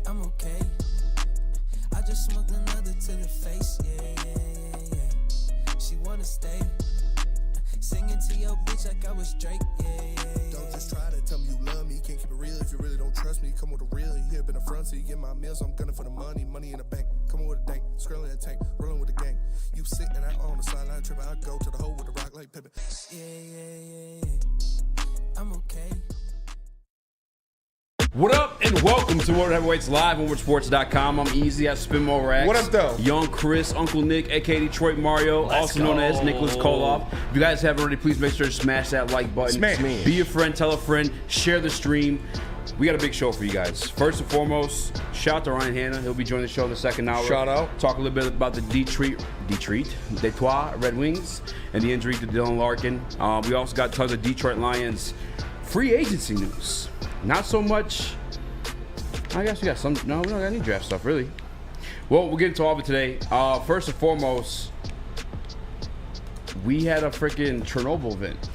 I'm okay. I just smoked another to the face, yeah. She wanna stay. Singing to your bitch like I was Drake, yeah. Don't just try to tell me you love me. Can't keep it real if you really don't trust me. Come with a real, you here up in the front seat. Get my meals, I'm gunning for the money. Money in the bank. Coming with a dank, scrolling in the tank, rolling with the gang. You sitting out on the sideline tripping. I go to the hole with the rock like Pippin. Yeah. I'm okay. What up, and welcome to World Heavyweights Live on WoodSports.com. I'm Eazy. I spin more racks. What up, though? Young Chris, Uncle Nick, aka Detroit Mario, also known as Nicholas Kohloff. If you guys haven't already, please make sure to smash that like button. Smash. Be a friend, tell a friend, share the stream. We got a big show for you guys. First and foremost, shout out to Ryan Hanna. He'll be joining the show in the second hour. Shout out. Talk a little bit about the Detroit Red Wings and the injury to Dylan Larkin. We also got tons of Detroit Lions free agency news. Not so much. I guess we got some. No, we don't got any draft stuff, really. Well, we'll get into all of it today. First and foremost, we had a freaking Chernobyl event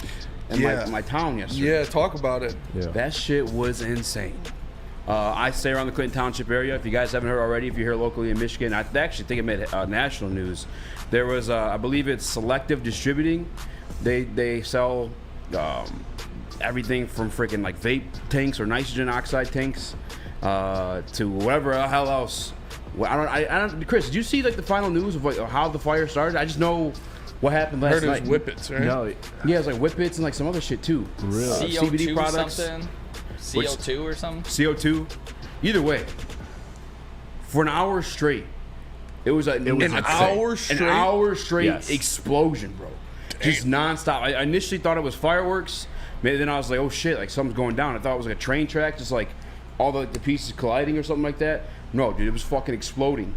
in my town yesterday. Yeah, talk about it. Yeah. That shit was insane. I stay around the Clinton Township area. If you guys haven't heard already, if you're here locally in Michigan, I actually think it made national news. There was, I believe it's Selective Distributing. They sell everything from freaking like vape tanks or nitrogen oxide tanks to whatever the hell else. Well, I don't. Chris, did you see like the final news of like how the fire started? I just know what happened last night. Heard it was Whippets, right? No, yeah, it's like Whippets and like some other shit too. Really? CBD products. Something? CO2 or something? CO2. Either way, for an hour straight, it was an hour straight Yes. explosion, bro. Just nonstop. I initially thought it was fireworks. Maybe then I was like, oh shit, like something's going down. I thought it was like a train track, just like all the pieces colliding or something like that. No, dude, it was fucking exploding.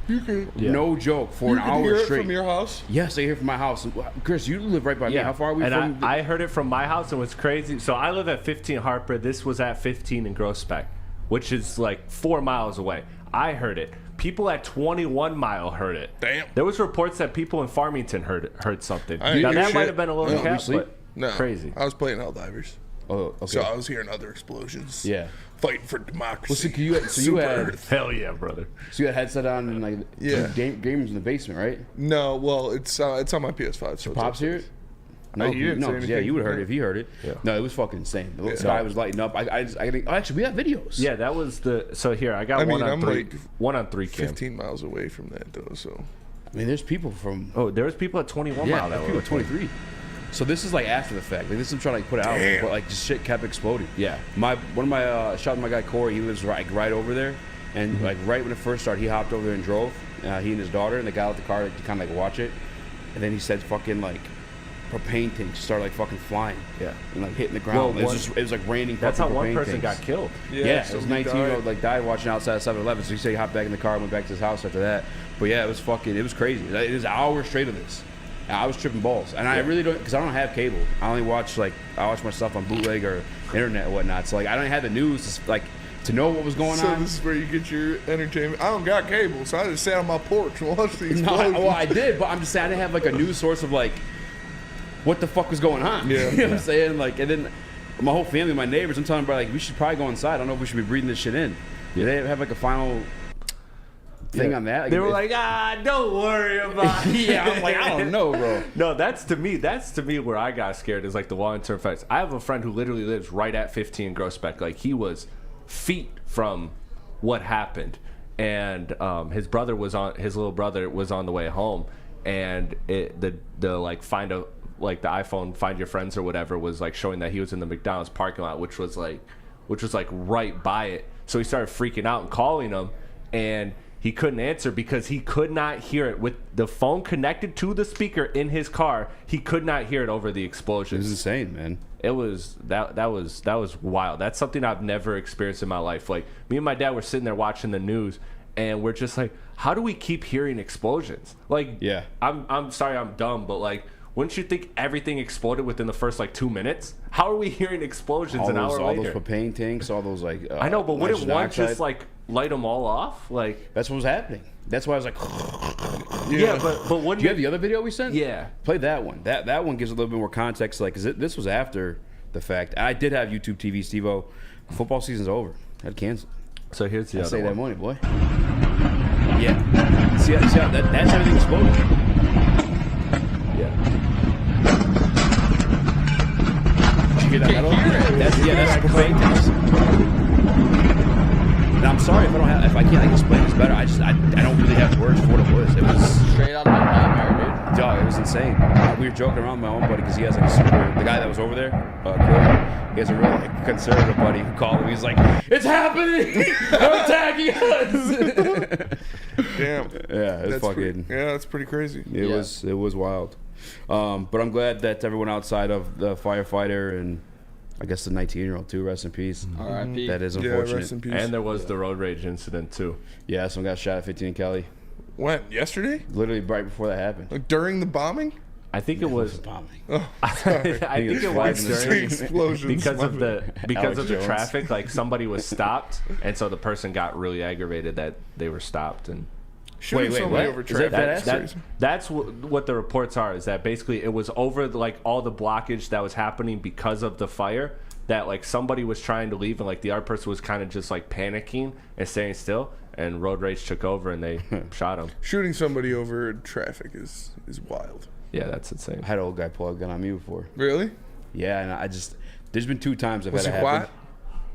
No joke. For an hour You hear straight. it from your house? Yes, I hear from my house. Chris, you live right by me. How far are we from? I heard it from my house and it was crazy. So I live at 15 Harper. This was at 15 in Groesbeck, which is like 4 miles away. I heard it. People at 21 Mile heard it. Damn. There was reports that people in Farmington heard something. I didn't Now hear that shit. might have been a little cap, but No. crazy. I was playing Helldivers. Oh, okay. So I was hearing other explosions. Yeah. Fighting for democracy. Well, so you had Hell yeah, brother. so you had headset on and like gamers in the basement, right? No, well, it's on my PS5. So Pops hear it? No, you didn't say yeah, anything. you would have heard it if he heard it. Yeah. No, it was fucking insane. The sky was lighting up. Actually, we have videos. Yeah, that was the. So here, I got one on I'm three. like One on 3 cam. 15 miles away from that, though, so. I mean, there's people from. Oh, there was people at 21 Mile that people were at 23. So this is like after the fact. Like this is I'm trying to like put it out, Damn. but like just shit kept exploding. Yeah. One of my shout out to my guy Corey. He lives right over there, and like right when it first started, he hopped over there and drove. He and his daughter, and they got out the car to kind of like watch it, and then he said fucking like propane tanks started like fucking flying. Yeah. And like hitting the ground. Well, it was like raining. That's how fucking one propane person tanks. got killed. Yeah, it so was he 19-year-old died. like died watching outside 7-Eleven. So he said he hopped back in the car and went back to his house after that. But yeah, it was crazy. It was hours straight of this. I was tripping balls, and I really don't, because I don't have cable. I only watch I watch my stuff on bootleg or internet and whatnot. So like I don't have the news to know what was going So on. this is where you get your entertainment. I don't got cable, so I just sat on my porch and watched these. No, I did, but I'm just saying I didn't have like a news source of like what the fuck was going on. Yeah. You know what I'm saying? Like, and then my whole family, my neighbors, I'm telling them, like, we should probably go inside. I don't know if we should be breathing this shit in. Do they have like a final thing on that? Like, They were like, don't worry about it. yeah, I'm like, I don't know, bro. No, that's to me where I got scared is like the long-term effects. I have a friend who literally lives right at 15 Groesbeck. Like he was feet from what happened, and his little brother was on the way home, and the iPhone Find Your Friends or whatever was like showing that he was in the McDonald's parking lot, which was like right by it. So he started freaking out and calling him, and he couldn't answer because he could not hear it with the phone connected to the speaker in his car. He could not hear it over the It explosions. was insane, man. It was that was wild. That's something I've never experienced in my life. Like me and my dad were sitting there watching the news, and we're just like, how do we keep hearing explosions? Like, Yeah. I'm sorry, I'm dumb, but like, wouldn't you think everything exploded within the first like 2 minutes? How are we hearing explosions an hour all later? those propane tanks, all those like. I know, but wouldn't nitrogen one oxide? just like light them all off? Like, That's what was happening. That's why I was like. yeah, but wouldn't Do you have the other video we sent? Yeah. Play that one. That one gives a little bit more context, like, because this was after the fact. I did have YouTube TV, Steve-O. Football season's over. Had canceled. So here's the I other say one. that money, boy. Yeah. See how that's everything exploded. Yeah. Did you hear that metal? That's crazy. And I'm sorry if I can't explain this better. I don't really have words for what it was. It was Straight out of a nightmare, dude. dog. It was insane. We were joking around with my own buddy because he has like the guy that was over there. Corey, he has a real like conservative buddy who called him. He's like, "It's happening! They're attacking us!" Damn. Yeah, it's fucking. That's pretty crazy. It was wild. But I'm glad that everyone outside of the firefighter and I guess the 19-year-old too. Rest in peace. R.I.P. That is Yeah, unfortunate. rest in peace. And there was the road rage incident too. Yeah, someone got shot at 15 in Cali. When? Yesterday? Literally right before that happened. Like during the bombing? I think it was. bombing. I think it was during Explosions. because of the Alex of the Jones. traffic. Like somebody was stopped, and so the person got really aggravated that they were stopped and. Shooting wait, somebody what? over Is that traffic. badass? That's what the reports are. Is that basically it was over like all the blockage that was happening because of the fire. That like somebody was trying to leave and like the other person was kind of just like panicking and staying still, and road rage took over and they shot him. Shooting somebody over traffic is wild. Yeah, that's insane. I had an old guy pull a gun on me before. Really? Yeah, and there's been 2 times I've Was had he it happen. white?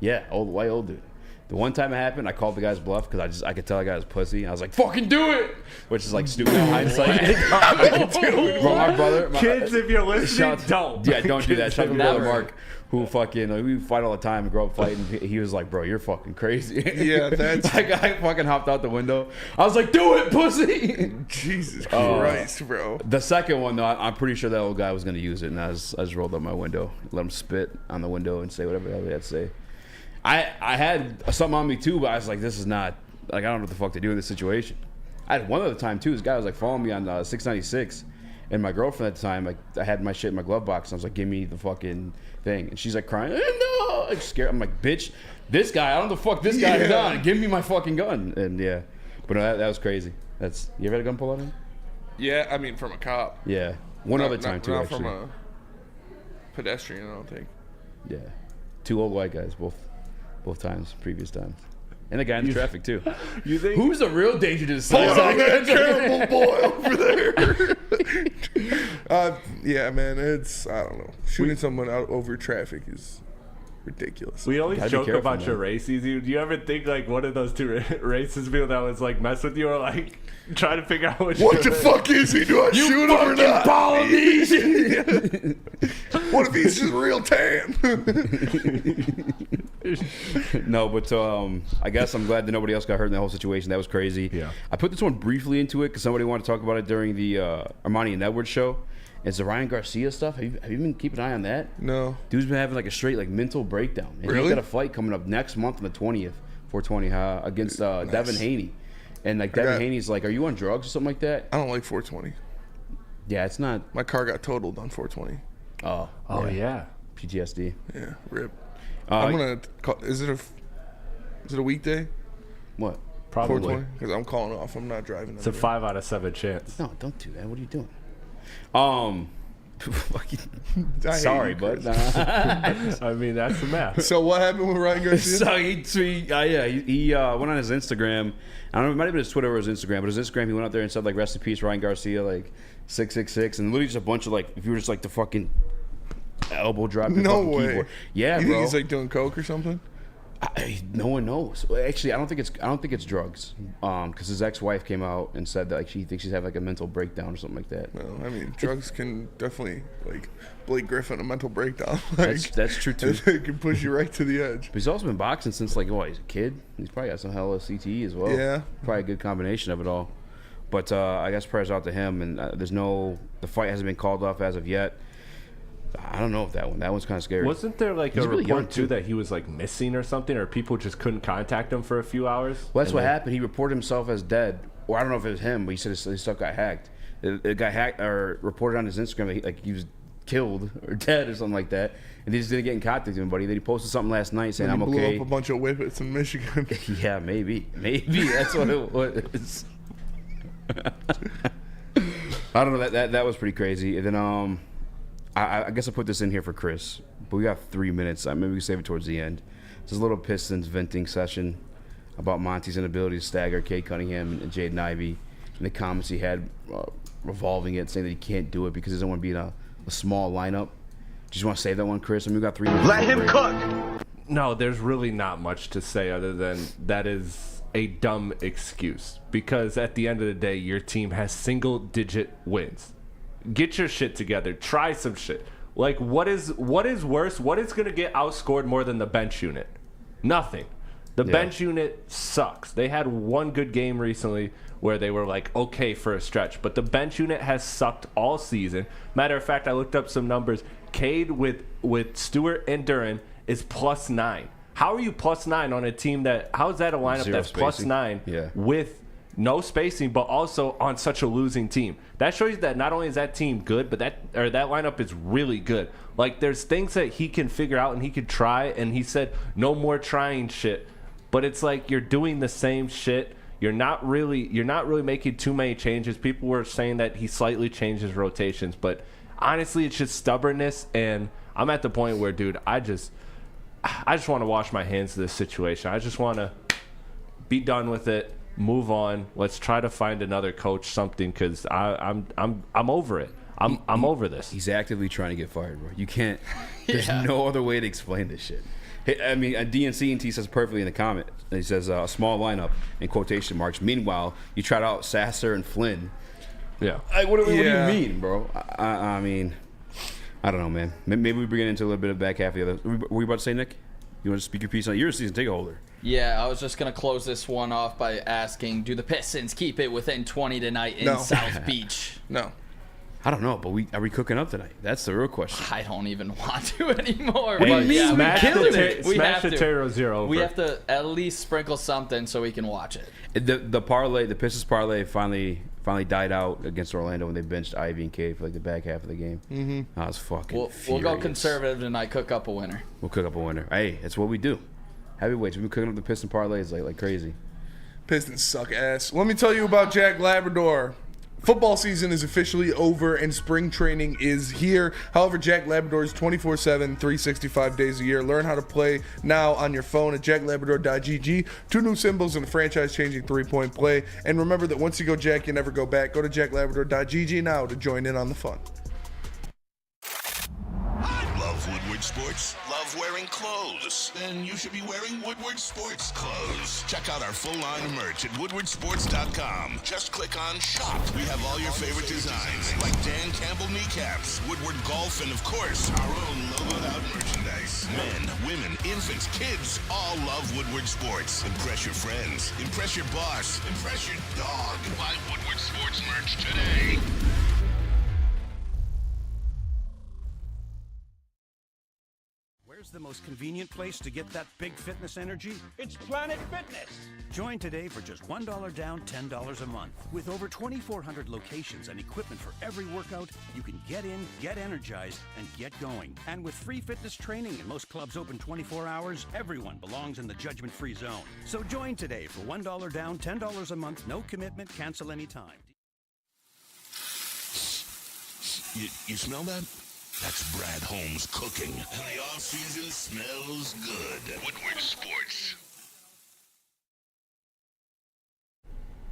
Yeah, white old dude. The one time it happened, I called the guy's bluff because I could tell I got his pussy. I was like, "Fucking do it," which is like stupid in hindsight. Bro, my brother, Kids, if you're listening, shout- don't. Yeah, don't do that. Shout out to my brother Never. Mark, who fucking we fight all the time and grow up fighting. He was like, "Bro, you're fucking crazy." Yeah, that's- that guy fucking hopped out the window. I was like, "Do it, pussy." Jesus Christ, bro. The second one though, I'm pretty sure that old guy was gonna use it, and I just rolled up my window, let him spit on the window, and say whatever the hell he had to say. I had something on me too, but I was like, this is not like I don't know what the fuck to do in this situation. I had one other time too. This guy was like following me on 696, and my girlfriend at the time, like I had my shit in my glove box, and I was like, give me the fucking thing, and she's like crying, no, like scared. I'm like, bitch, this guy, I don't know the fuck this guy is on. Give me my fucking gun, and yeah, but no, that was crazy. That's you ever had a gun pull out on? Yeah, I mean from a cop. Yeah, one other time too. Not Actually, from a pedestrian, I don't think. yeah, 2 old white guys, both times, previous times. And the guy in the traffic, too. You think? Who's a real danger to Hold on, society? that terrible boy over there. Yeah, man, it's, I don't know. Shooting someone out over traffic is ridiculous. We always Gotta be joke careful, about man. your race, Eazy. Do you ever think like one of those 2 races people that was like mess with you or like trying to figure out What the fuck is he? Do I shoot him or not? Polynesian! What if he's just real tan? No, but I guess I'm glad that nobody else got hurt in that whole situation. That was crazy. Yeah. I put this one briefly into it because somebody wanted to talk about it during the Ermanni and Edwards show. It's the Ryan Garcia stuff. Have you been keeping an eye on that? No. Dude's been having like a straight like mental breakdown. And Really? He's got a fight coming up next month on the 20th, 420, against Devin Haney. And like Devin Haney's like, are you on drugs or something like that? I don't like 420. Yeah, it's not. My car got totaled on 420. Oh, yeah. PTSD. Yeah, rip. I'm gonna call. Is it a weekday? What? Probably. 420? Because I'm calling off. I'm not driving. It's a 5 out of 7 chance. No, don't do that. What are you doing? I hate Sorry, you, bud. Chris. I mean, that's the math. So what happened with Ryan Garcia? So he went on his Instagram. I don't know, it might have been his Twitter or his Instagram, but his Instagram, he went out there and said like, rest in peace, Ryan Garcia, like 666, and literally just a bunch of like, if you were just like the fucking elbow drop your No fucking way. keyboard. Yeah, you bro. think he's like doing coke or something? No one knows. Actually, I don't think it's drugs. Because his ex-wife came out and said that like she thinks she's having like a mental breakdown or something like that. No, I mean drugs can definitely like Blake Griffin a mental breakdown. Like, That's true too. It can push you right to the edge. But he's also been boxing since like he's a kid. He's probably got some hella CTE as well. Yeah. Probably a good combination of it all. But I guess prayers out to him. And the fight hasn't been called off as of yet. I don't know if that one's kind of scary. Wasn't there like He's a really young, report too that he was like missing or something, or people just couldn't contact him for a few hours? Well, that's And what then- happened. He reported himself as dead, or I don't know if it was him, but he said his stuff got hacked. It got hacked or reported on his Instagram that he was killed or dead or something like that, and they just didn't get in contact with him. But then he posted something last night saying, He "I'm blew okay." up a bunch of whippets in Michigan. Yeah, maybe that's what it was. I don't know. That was pretty crazy. And then I guess I put this in here for Chris, but we got 3 minutes. Maybe we can save it towards the end. It's a little Pistons venting session. about Monty's inability to stagger Cade Cunningham and Jaden Ivey, and the comments he had revolving it, saying that he can't do it because he doesn't want to be in a small lineup. Just want to save that one, Chris? I mean, we got 3 minutes. Let him cook. No, there's really not much to say other than that is a dumb excuse. Because at the end of the day, your team has single-digit wins. Get your shit together. Try some shit. Like, what is worse? What is going to get outscored more than the bench unit? Nothing. The bench unit sucks. They had one good game recently where they were like okay for a stretch, but the bench unit has sucked all season. Matter of fact, I looked up some numbers. Cade with Stewart and Duren is +9. How are you +9 on a team that? How is that a lineup Zero that's spacing. +9 with no spacing, but also on such a losing team? That shows you that not only is that team good, but that lineup is really good. Like, there's things that he can figure out and he could try, and he said no more trying shit. But it's like you're doing the same shit. You're not really making too many changes. People were saying that he slightly changed his rotations, but honestly, it's just stubbornness. And I'm at the point where, dude, I just want to wash my hands of this situation. I just want to be done with it, move on. Let's try to find another coach, something, because I'm over it. I'm over this. He's actively trying to get fired, bro. You can't. There's no other way to explain this shit. I mean, DNC says perfectly in the comment. He says a small lineup in quotation marks. Meanwhile, you tried out Sasser and Flynn. Yeah. Like, what do you mean, bro? I mean, I don't know, man. Maybe we bring it into a little bit of the back half of the other. Were you about to say, Nick? You want to speak your piece on it? You're a season ticket holder. Yeah, I was just going to close this one off by asking, do the Pistons keep it within 20 tonight in South Beach? No. I don't know, but are we cooking up tonight? That's the real question. I don't even want to anymore. What do you mean? Yeah, We killed it. Smash the Terror Zero. We have to at least sprinkle something so we can watch it. The parlay, the Pistons parlay finally died out against Orlando when they benched Ivy and Cade for like the back half of the game. Mm-hmm. I was fucking We'll go conservative tonight, cook up a winner. We'll cook up a winner. Hey, that's what we do. Heavyweights. We've been cooking up the Piston parlays like crazy. Pistons suck ass. Let me tell you about Jack Labrador. Football season is officially over and spring training is here. However, Jack Labrador is 24/7, 365 days a year. Learn how to play now on your phone at jacklabrador.gg. 2 new symbols in the franchise-changing 3-point play. And remember that once you go Jack, you never go back. Go to jacklabrador.gg now to join in on the fun. Love Woodward Sports? Love wearing clothes? Then you should be wearing Woodward Sports clothes. Check out our full line of merch at woodwardsports.com. Just click on shop. We have all your favorite designs, like Dan Campbell kneecaps, Woodward golf, and of course, our own logoed out merchandise. Men, women, infants, kids all love Woodward Sports. Impress your friends. Impress your boss. Impress your dog. Buy Woodward Sports merch today. Where's the most convenient place to get that big fitness energy? It's Planet Fitness. Join today for just $1 down, $10 a month. With over 2,400 locations and equipment for every workout, you can get in, get energized, and get going. And with free fitness training and most clubs open 24 hours, everyone belongs in the judgment-free zone. So join today for $1 down, $10 a month, no commitment, cancel anytime. You smell that? That's Brad Holmes cooking. And the off-season smells good. Woodward Sports.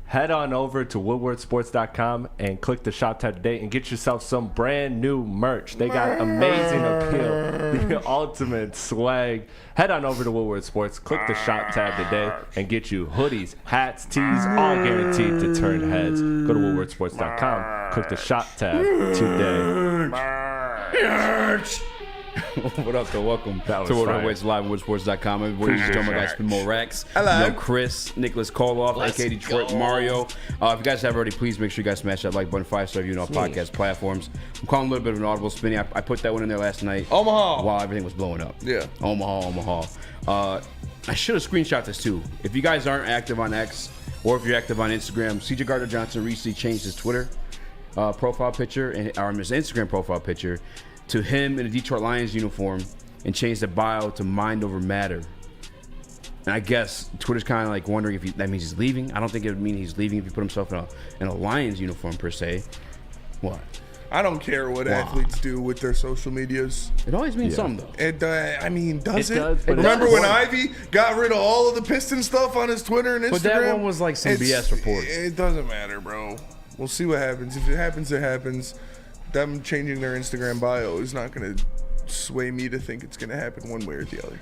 Head on over to woodwardsports.com and click the shop tab today and get yourself some brand new merch. They got amazing appeal, the ultimate swag. Head on over to Woodward Sports, click the shop tab today, and get you hoodies, hats, tees, all guaranteed to turn heads. Go to woodwardsports.com, click the shop tab today. What up, though? Welcome to World Heavyweights Live at woodsports.com. Everybody's just jumping, guys. Spin more racks. Hello. Yo, Chris, Nicholas Kohloff, aka Detroit Mario. If you guys have already, please make sure you guys smash that like button, 5-star review on all podcast platforms. I'm calling a little bit of an audible spinning. I put that one in there last night. Omaha. While everything was blowing up. Yeah. Omaha. I should have screenshot this too. If you guys aren't active on X or if you're active on Instagram, CJ Gardner-Johnson recently changed his Twitter profile picture or his Instagram profile picture to him in a Detroit Lions uniform and changed the bio to Mind Over Matter. And I guess Twitter's kind of like wondering if that means he's leaving. I don't think it would mean he's leaving if he put himself in a Lions uniform per se. What? I don't care what athletes do with their social medias. It always means something, though. It, I mean, does it? does, but Remember it's when not. Ivy got rid of all of the Piston stuff on his Twitter and Instagram? But that one was like some BS report. It doesn't matter, bro. We'll see what happens. If it happens, it happens. Them changing their Instagram bio is not going to sway me to think it's going to happen one way or the other.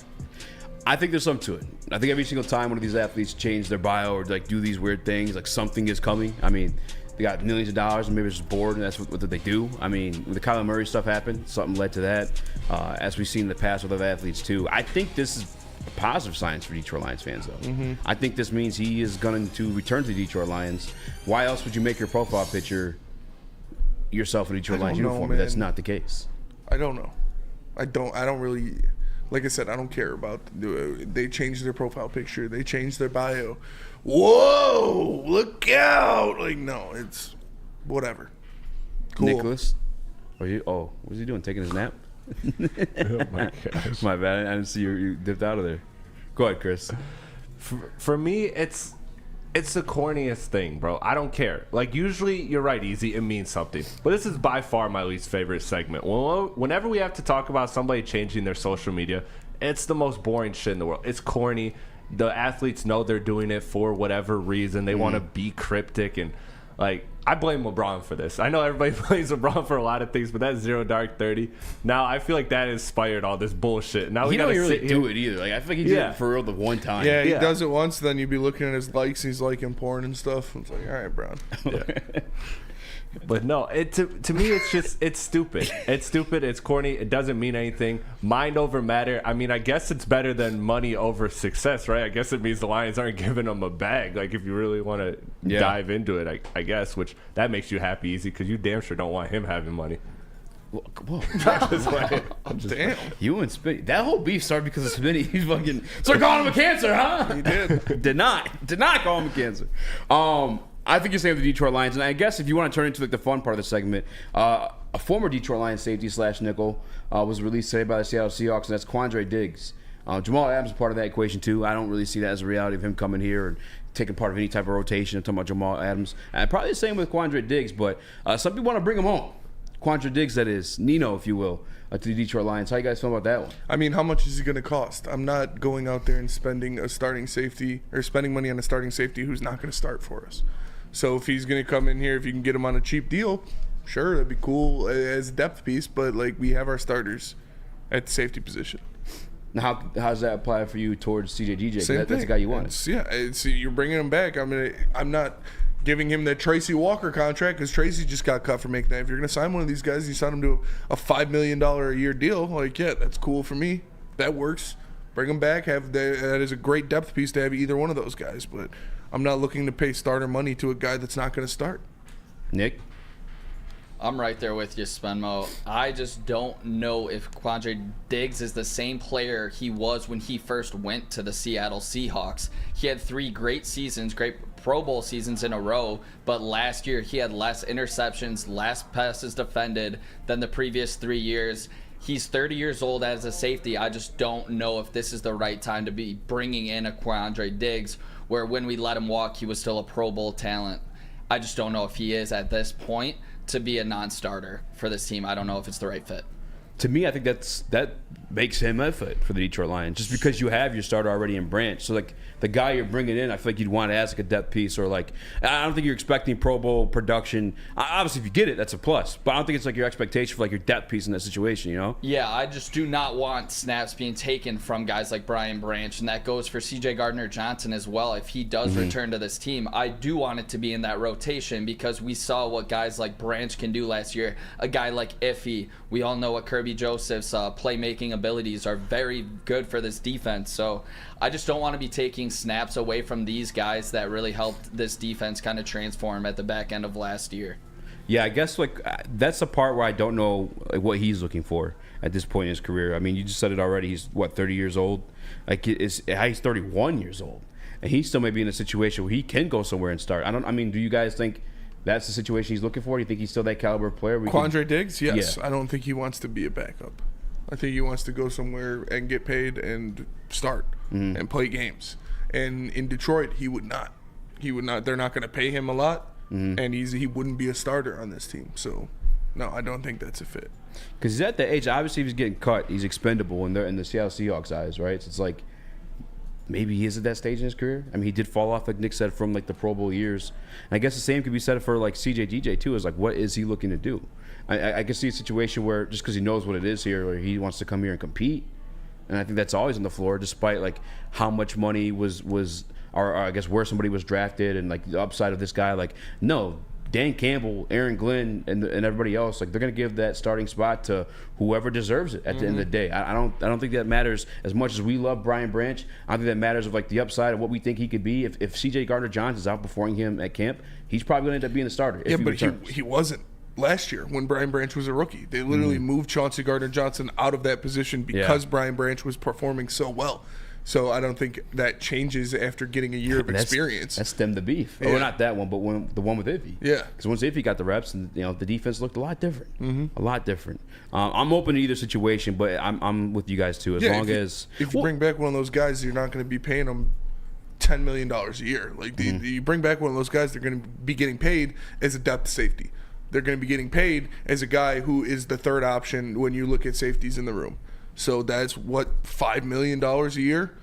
I think there's something to it. I think every single time one of these athletes change their bio or like do these weird things, like something is coming. I mean, they got millions of dollars and maybe it's just bored and that's what they do. I mean, when the Kyler Murray stuff happened, something led to that. As we've seen in the past with other athletes too. I think this is a positive signs for Detroit Lions fans though. Mm-hmm. I think this means he is going to return to the Detroit Lions. Why else would you make your profile picture yourself in a Detroit Lions uniform? That's not the case. I don't know. I don't really, like I said, I don't care about, they changed their profile picture. They changed their bio. Whoa, look out. Like, no, it's whatever. Cool. Nicholas? What was he doing? Taking his nap? Oh my gosh. My bad. I didn't see you dipped out of there. Go ahead, Chris. For me, it's the corniest thing, bro. I don't care. Like, usually, you're right, Eazy, it means something. But this is by far my least favorite segment. Whenever we have to talk about somebody changing their social media, it's the most boring shit in the world. It's corny. The athletes know they're doing it for whatever reason. They want to be cryptic. And, like, I blame LeBron for this. I know everybody blames LeBron for a lot of things, but that 0 dark 30. Now, I feel like that inspired all this bullshit. Now He don't really do it either. Like, I feel like he did it for real the one time. Yeah, he does it once, then you'd be looking at his likes, he's liking porn and stuff. It's like, all right, Brown. Yeah. But no, to me, it's stupid. It's stupid. It's corny. It doesn't mean anything. Mind over matter. I mean, I guess it's better than money over success, right? I guess it means the Lions aren't giving them a bag. Like, if you really want to dive into it, I guess, which that makes you happy, Easy, because you damn sure don't want him having money. Whoa. Damn. You and Spitty. That whole beef started because of Spitty. He's fucking started calling him a cancer, huh? He did. Did not call him a cancer. I think you're saying with the Detroit Lions, and I guess if you want to turn into like the fun part of the segment, a former Detroit Lions safety / nickel was released today by the Seattle Seahawks, and that's Quandre Diggs. Jamal Adams is part of that equation too. I don't really see that as a reality of him coming here and taking part of any type of rotation. I'm talking about Jamal Adams, and probably the same with Quandre Diggs, but some people want to bring him home. Quandre Diggs, that is, Nino, if you will, to the Detroit Lions. How you guys feel about that one? I mean, how much is he going to cost? I'm not going out there and spending a starting safety or spending money on a starting safety who's not going to start for us. So if he's going to come in here, if you can get him on a cheap deal, sure, that'd be cool as a depth piece. But, like, we have our starters at the safety position. Now, how does that apply for you towards CJ DJ? Same thing. That's the guy you wanted. You're bringing him back. I'm not giving him that Tracy Walker contract because Tracy just got cut for making that. If you're going to sign one of these guys, you sign him to a $5 million a year deal. Like, yeah, that's cool for me. That works. Bring him back. That is a great depth piece to have either one of those guys. But I'm not looking to pay starter money to a guy that's not going to start. Nick? I'm right there with you, Spenmo. I just don't know if Quandre Diggs is the same player he was when he first went to the Seattle Seahawks. He had 3 great seasons, great Pro Bowl seasons in a row, but last year he had less interceptions, less passes defended than the previous 3 years. He's 30 years old as a safety. I just don't know if this is the right time to be bringing in a Quandre Diggs, where when we let him walk, he was still a Pro Bowl talent. I just don't know if he is at this point to be a non-starter for this team. I don't know if it's the right fit. To me, I think that makes him a fit for the Detroit Lions, just because you have your starter already in Branch. So, like, the guy you're bringing in, I feel like you'd want to ask like a depth piece, or like, I don't think you're expecting Pro Bowl production. Obviously, if you get it, that's a plus. But I don't think it's like your expectation for like your depth piece in that situation, you know? Yeah, I just do not want snaps being taken from guys like Brian Branch, and that goes for C.J. Gardner-Johnson as well. If he does return to this team, I do want it to be in that rotation, because we saw what guys like Branch can do last year. A guy like Iffy, we all know what Kirby Joseph's playmaking abilities are very good for this defense. So I just don't want to be taking snaps away from these guys that really helped this defense kind of transform at the back end of last year. Yeah, I guess like that's the part where I don't know like what he's looking for at this point in his career. I mean, you just said it already. He's 30 years old. Like he's 31 years old, and he still may be in a situation where he can go somewhere and start. I mean, do you guys think that's the situation he's looking for? Do you think he's still that caliber of player? Quandre Diggs, yes. Yeah. I don't think he wants to be a backup. I think he wants to go somewhere and get paid and start and play games. And in Detroit, he would not. He would not. They're not going to pay him a lot, and he wouldn't be a starter on this team. So No, I don't think that's a fit. Because he's at the age, obviously, if he's getting cut, he's expendable in the Seattle Seahawks' eyes, right? So it's like, maybe he is at that stage in his career. I mean, he did fall off, like Nick said, from like the Pro Bowl years. And I guess the same could be said for like CJ DJ too. Is like, what is he looking to do? I can see a situation where just because he knows what it is here, or he wants to come here and compete, and I think that's always on the floor, despite like how much money was, or I guess where somebody was drafted and like the upside of this guy. Like, no, Dan Campbell, Aaron Glenn, and everybody else, like they're gonna give that starting spot to whoever deserves it at the end of the day. I don't think that matters as much as we love Brian Branch. I think that matters of like the upside of what we think he could be. If C.J. Gardner-Johnson is outperforming him at camp, he's probably gonna end up being the starter. Yeah, but he wasn't last year when Brian Branch was a rookie. They literally moved Chauncey Gardner-Johnson out of that position because Brian Branch was performing so well. So I don't think that changes after getting a year of experience. That's stemmed the beef. Yeah. Or not that one, but the one with Iffy. Yeah. Because once Iffy got the reps, and the defense looked a lot different. A lot different. I'm open to either situation, but I'm with you guys too. As long as if you bring back one of those guys, you're not going to be paying them $10 million a year. Like you bring back one of those guys, they're going to be getting paid as a depth safety. They're going to be getting paid as a guy who is the third option when you look at safeties in the room. So that's what, $5 million a year?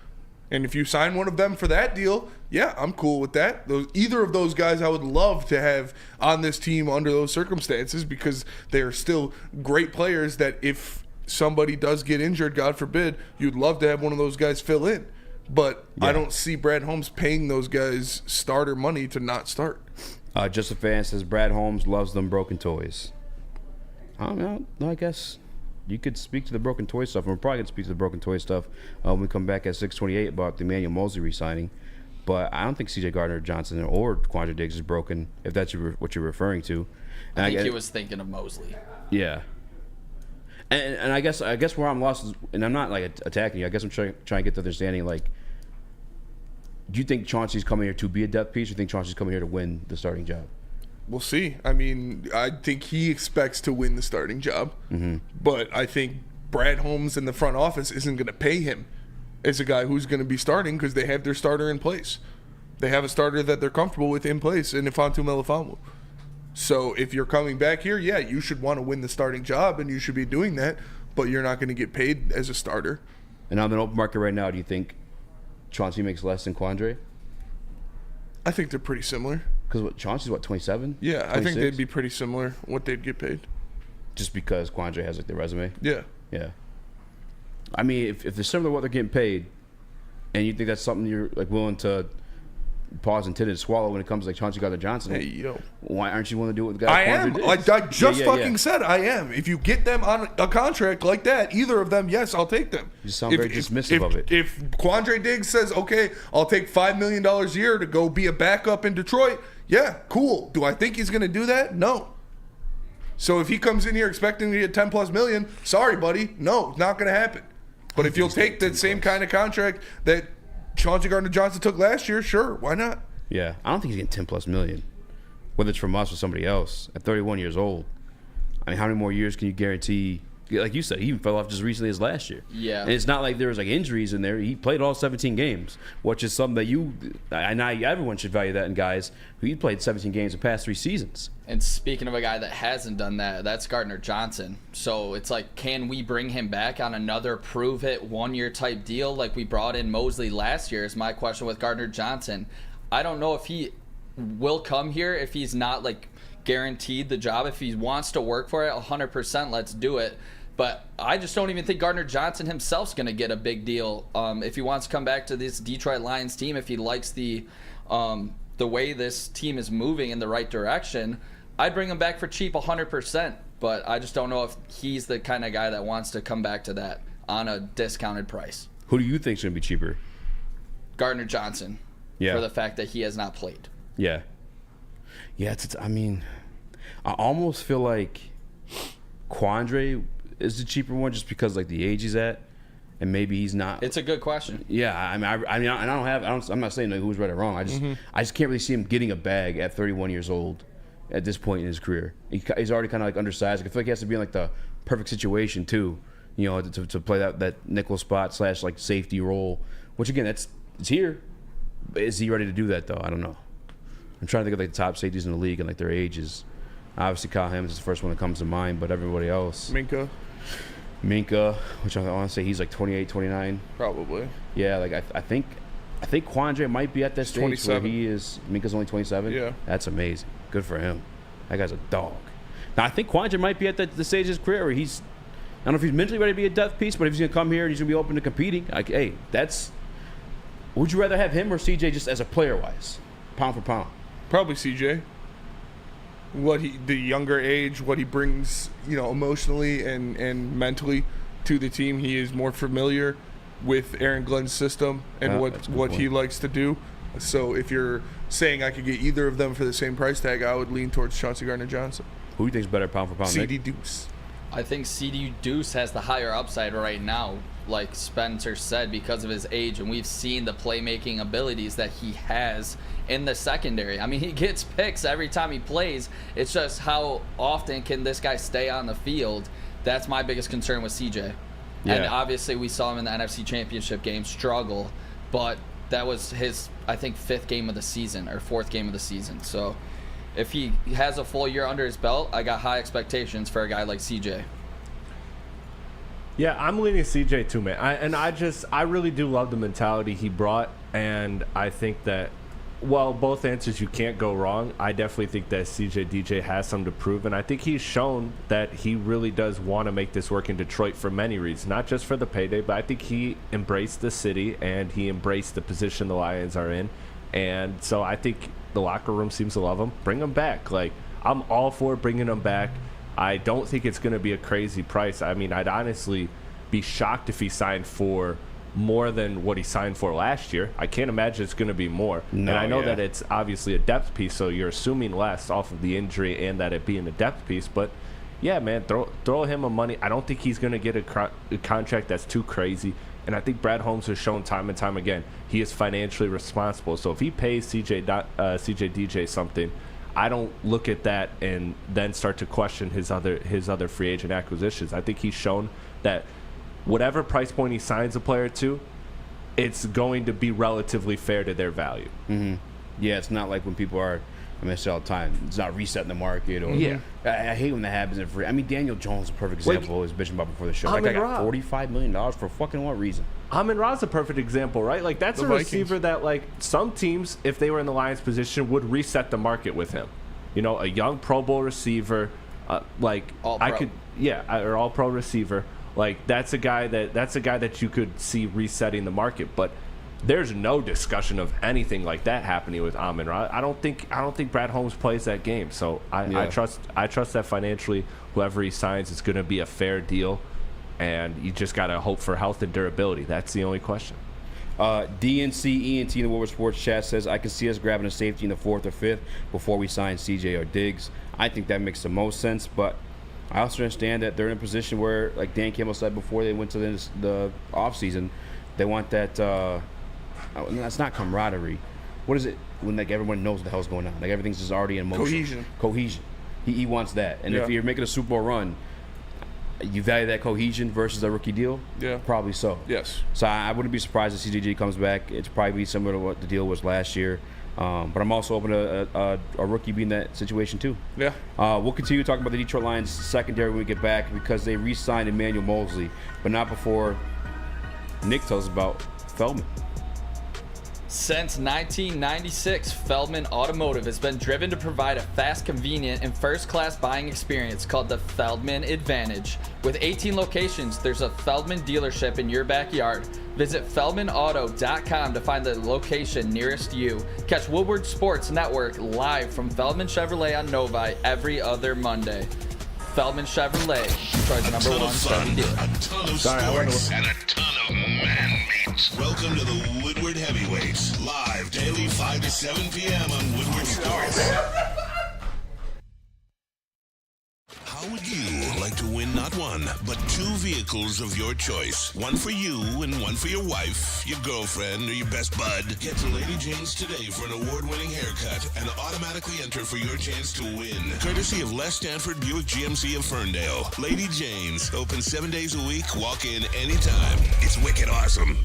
And if you sign one of them for that deal, yeah, I'm cool with that. Either of those guys I would love to have on this team under those circumstances, because they are still great players that if somebody does get injured, God forbid, you'd love to have one of those guys fill in. But I don't see Brad Holmes paying those guys starter money to not start. Just a fan says Brad Holmes loves them broken toys. I don't know. No, I guess you could speak to the broken toy stuff, and we're probably going to speak to the broken toy stuff when we come back at 6:28 about the Emmanuel Mosley re-signing. But I don't think C.J. Gardner-Johnson or Quandre Diggs is broken, if that's what you're referring to. And I think he was thinking of Mosley. Yeah. And I guess where I'm lost is, and I'm not like attacking you, I guess I'm trying to get to understanding, like, do you think Chauncey's coming here to be a depth piece, or do you think Chauncey's coming here to win the starting job? We'll see. I mean, I think he expects to win the starting job. But I think Brad Holmes in the front office isn't going to pay him as a guy who's going to be starting, because they have their starter in place. They have a starter that they're comfortable with in place, in Ifantu Melifonwu. So if you're coming back here, yeah, you should want to win the starting job, and you should be doing that, but you're not going to get paid as a starter. And on the open market right now, do you think Chauncey makes less than Quandre? I think they're pretty similar. Because Chauncey's, 27? Yeah, 26? I think they'd be pretty similar what they'd get paid. Just because Quandre has, like, the resume? Yeah. Yeah. I mean, if they're similar to what they're getting paid, and you think that's something you're, like, willing to pause and to swallow when it comes to, like, Chauncey Gardner-Johnson, hey, yo, why aren't you willing to do it with the guy? I am. Like I just said, I am. If you get them on a contract like that, either of them, yes, I'll take them. You sound very dismissive of it. If Quandre Diggs says, okay, I'll take $5 million a year to go be a backup in Detroit, yeah, cool. Do I think he's going to do that? No. So if he comes in here expecting to get $10+ million, sorry, buddy, no, it's not going to happen. But if you'll take that same kind of contract that Chauncey Gardner-Johnson took last year, sure, why not? Yeah, I don't think he's getting $10+ million, whether it's from us or somebody else. At 31 years old, I mean, how many more years can you guarantee? Like you said, he even fell off just recently as last year. Yeah, and it's not like there was like injuries in there. He played all 17 games, which is something that everyone should value that in guys who played 17 games the past 3 seasons. And speaking of a guy that hasn't done that, that's Gardner-Johnson. So it's like, can we bring him back on another prove-it 1-year type deal like we brought in Mosley last year is my question with Gardner-Johnson. I don't know if he will come here if he's not like guaranteed the job. If he wants to work for it 100%, let's do it. But I just don't even think Gardner-Johnson himself's going to get a big deal if he wants to come back to this Detroit Lions team, if he likes the way this team is moving in the right direction. I'd bring him back for cheap 100%, but I just don't know if he's the kind of guy that wants to come back to that on a discounted price. Who do you think is going to be cheaper? Gardner-Johnson, for the fact that he has not played. Yeah. Yeah, I mean, I almost feel like Quandre is the cheaper one just because, like, the age he's at, and maybe he's not. It's a good question. Yeah, I'm not saying who's right or wrong. I just can't really see him getting a bag at 31 years old at this point in his career. He's already kind of like undersized. I feel like he has to be in like the perfect situation too, you know, to play that nickel spot / like safety role. Which again, it's here. Is he ready to do that though? I don't know. I'm trying to think of like the top safeties in the league and like their ages. Obviously, Kyle Hammonds is the first one that comes to mind, but everybody else. Minka, which I want to say he's like 28, 29. probably. Yeah, like I think Quandre might be at that stage 27. where he is. Minka's only 27. Yeah. That's amazing. Good for him. That guy's a dog. Now I think Quandre might be at the stage of his career where he's. I don't know if he's mentally ready to be a depth piece, but if he's gonna come here and he's gonna be open to competing, like, hey, that's. Would you rather have him or CJ just as a player wise, pound for pound? Probably CJ. The younger age, what he brings, emotionally and mentally to the team. He is more familiar with Aaron Glenn's system and Yeah, what he likes to do. So if you're saying I could get either of them for the same price tag, I would lean towards Chauncey Gardner-Johnson. Who do you think is better pound for pound? CD Nick? Deuce. I think CD Deuce has the higher upside right now, like Spencer said, because of his age, and we've seen the playmaking abilities that he has in the secondary. I mean, he gets picks every time he plays. It's just how often can this guy stay on the field? That's my biggest concern with CJ. Yeah. And obviously we saw him in the NFC Championship game struggle, but that was his, I think, 5th game of the season or 4th game of the season. So if he has a full year under his belt, I got high expectations for a guy like CJ. Yeah, I'm leaning CJ too, man. I really do love the mentality he brought, and I think that, well, both answers you can't go wrong. I definitely think that CJ DJ has something to prove, and I think he's shown that he really does want to make this work in Detroit for many reasons, not just for the payday, but I think he embraced the city and he embraced the position the Lions are in, and so I think the locker room seems to love him. Bring him back. Like, I'm all for bringing him back. I don't think it's going to be a crazy price. I mean, I'd honestly be shocked if he signed for more than what he signed for last year. I can't imagine it's going to be more. No, and I know yeah. that it's obviously a depth piece, so you're assuming less off of the injury and that it being a depth piece. But, yeah, man, throw him a money. I don't think he's going to get a contract that's too crazy. And I think Brad Holmes has shown time and time again he is financially responsible. So if he pays CJ DJ something, I don't look at that and then start to question his other free agent acquisitions. I think he's shown that whatever price point he signs a player to, it's going to be relatively fair to their value. Mm-hmm. Yeah, it's not like when people are, I say all the time, it's not resetting the market. Or, yeah. I hate when that happens. Daniel Jones is a perfect example. I was bitching about before the show. That guy got $45 million for fucking what reason? Amon-Ra's a perfect example, right? Like, that's a receiver that, like, some teams, if they were in the Lions position, would reset the market with him. A young Pro Bowl receiver, or all-pro receiver. Like, that's a guy that you could see resetting the market. But there's no discussion of anything like that happening with Amon-Ra. I don't think Brad Holmes plays that game. So I trust that financially, whoever he signs is going to be a fair deal. And you just got to hope for health and durability. That's the only question. DNC ENT in the Woodward Sports Chat says, I can see us grabbing a safety in the 4th or 5th before we sign CJ or Diggs. I think that makes the most sense, but I also understand that they're in a position where, like Dan Campbell said before they went to the offseason, they want that, that's not camaraderie. What is it when, like, everyone knows what the hell's going on? Like, everything's just already in motion. Cohesion. He wants that. And if you're making a Super Bowl run, you value that cohesion versus a rookie deal? Yeah. Probably so. Yes. So I wouldn't be surprised if CJG comes back. It's probably similar to what the deal was last year. But I'm also open to a rookie being in that situation too. Yeah. We'll continue talking about the Detroit Lions secondary when we get back because they re-signed Emmanuel Mosley, but not before Nick tells us about Feldman. Since 1996, Feldman Automotive has been driven to provide a fast, convenient, and first-class buying experience called the Feldman Advantage. With 18 locations, there's a Feldman dealership in your backyard. Visit FeldmanAuto.com to find the location nearest you. Catch Woodward Sports Network live from Feldman Chevrolet on Novi every other Monday. Feldman Chevrolet, Detroit's #1 Chevy dealer. A ton of sports and a ton of man meat. Welcome to the Woodward Heavyweights, live daily 5 to 7 p.m. on Woodward Sports. How would you like to win not one, but 2 vehicles of your choice? One for you and one for your wife, your girlfriend, or your best bud. Get to Lady Jane's today for an award-winning haircut and automatically enter for your chance to win. Courtesy of Les Stanford Buick GMC of Ferndale. Lady Jane's, open 7 days a week, walk in anytime. It's wicked awesome.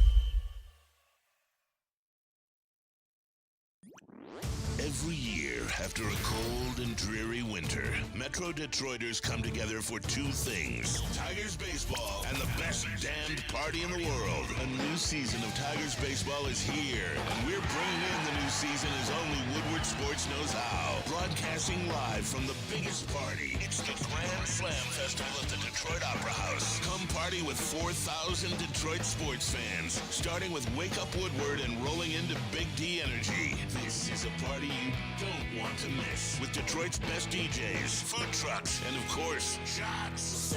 Every year, after a cold and dreary winter, Metro Detroiters come together for two things: Tigers baseball and the best damned party in the world. A new season of Tigers baseball is here, and we're bringing in the new season as only Woodward Sports knows how. Broadcasting live from the biggest party. It's the Grand Slam Festival at the Detroit Opera House. Come party with 4,000 Detroit sports fans, starting with Wake Up Woodward and rolling into Big D Energy. This is a party you don't want to miss, with Detroit's best DJs, food trucks, and of course, shots.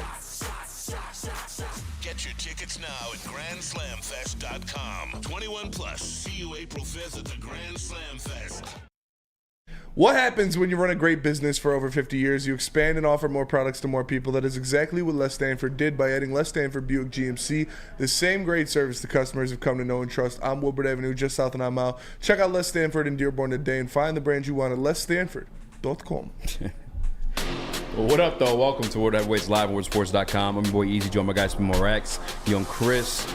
Get your tickets now at GrandSlamFest.com. 21 plus. See you April 5th at the Grand Slam Fest. What happens when you run a great business for over 50 years? You expand and offer more products to more people. That is exactly what Les Stanford did by adding Les Stanford Buick GMC, the same great service the customers have come to know and trust on Woodward Avenue, just south of 9 Mile. Check out Les Stanford in Dearborn today and find the brand you want at LesStanford.com. Well, what up, though? Welcome to World Heavyweights Live on WoodSports.com. I'm your boy Eazy, joined my guys from Rax, Young Chris,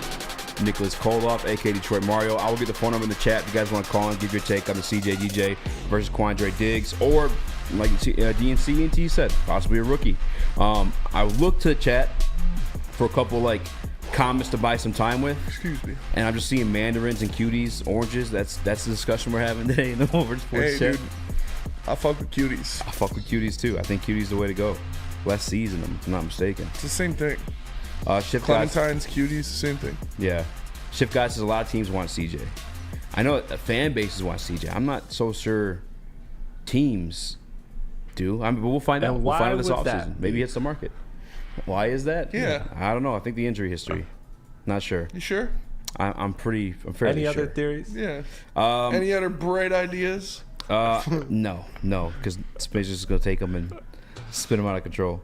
Nicholas Kohloff, a.k.a. Detroit Mario. I will get the phone number in the chat if you guys want to call and give your take on the CJ versus Quandre Diggs, or like DNC and T said, possibly a rookie. I looked to the chat for a couple comments to buy some time with. Excuse me. And I'm just seeing mandarins and cuties, oranges. That's the discussion we're having today in the Woodward Sports chat. Dude, I fuck with cuties. I fuck with cuties too. I think cuties the way to go. Less season them, if I'm not mistaken. It's the same thing. Shift Clementines, cuties, same thing. Yeah. Shift Guy says a lot of teams want CJ. I know fan bases want CJ. I'm not so sure teams do. But we'll find out. We'll find out this offseason. Maybe it's the market. Why is that? Yeah. I don't know. I think the injury history. Not sure. You sure? I'm fairly sure. Any other theories? Yeah. Any other bright ideas? No, because Space is going to take them and spin them out of control.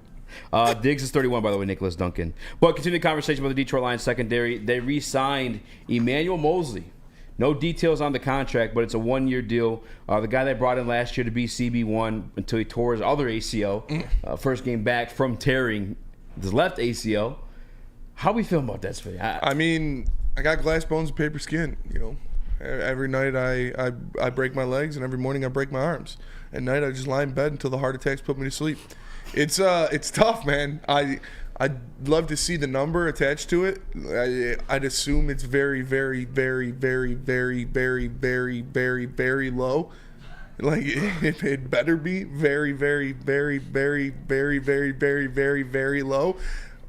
Diggs is 31, by the way, Nicholas Duncan. But continue the conversation about the Detroit Lions secondary. They re-signed Emmanuel Mosley. No details on the contract, but it's a one-year deal. The guy they brought in last year to be CB1 until he tore his other ACL. First game back from tearing his left ACL. How we feel about that, Space? I mean, I got glass bones and paper skin, you know. Every night I break my legs, and every morning I break my arms. At night I just lie in bed until the heart attacks put me to sleep. It's tough, man. I'd love to see the number attached to it. I'd assume it's very, very, very, very, very, very, very, very, very low. Like it better be very, very, very, very, very, very, very, very, very low,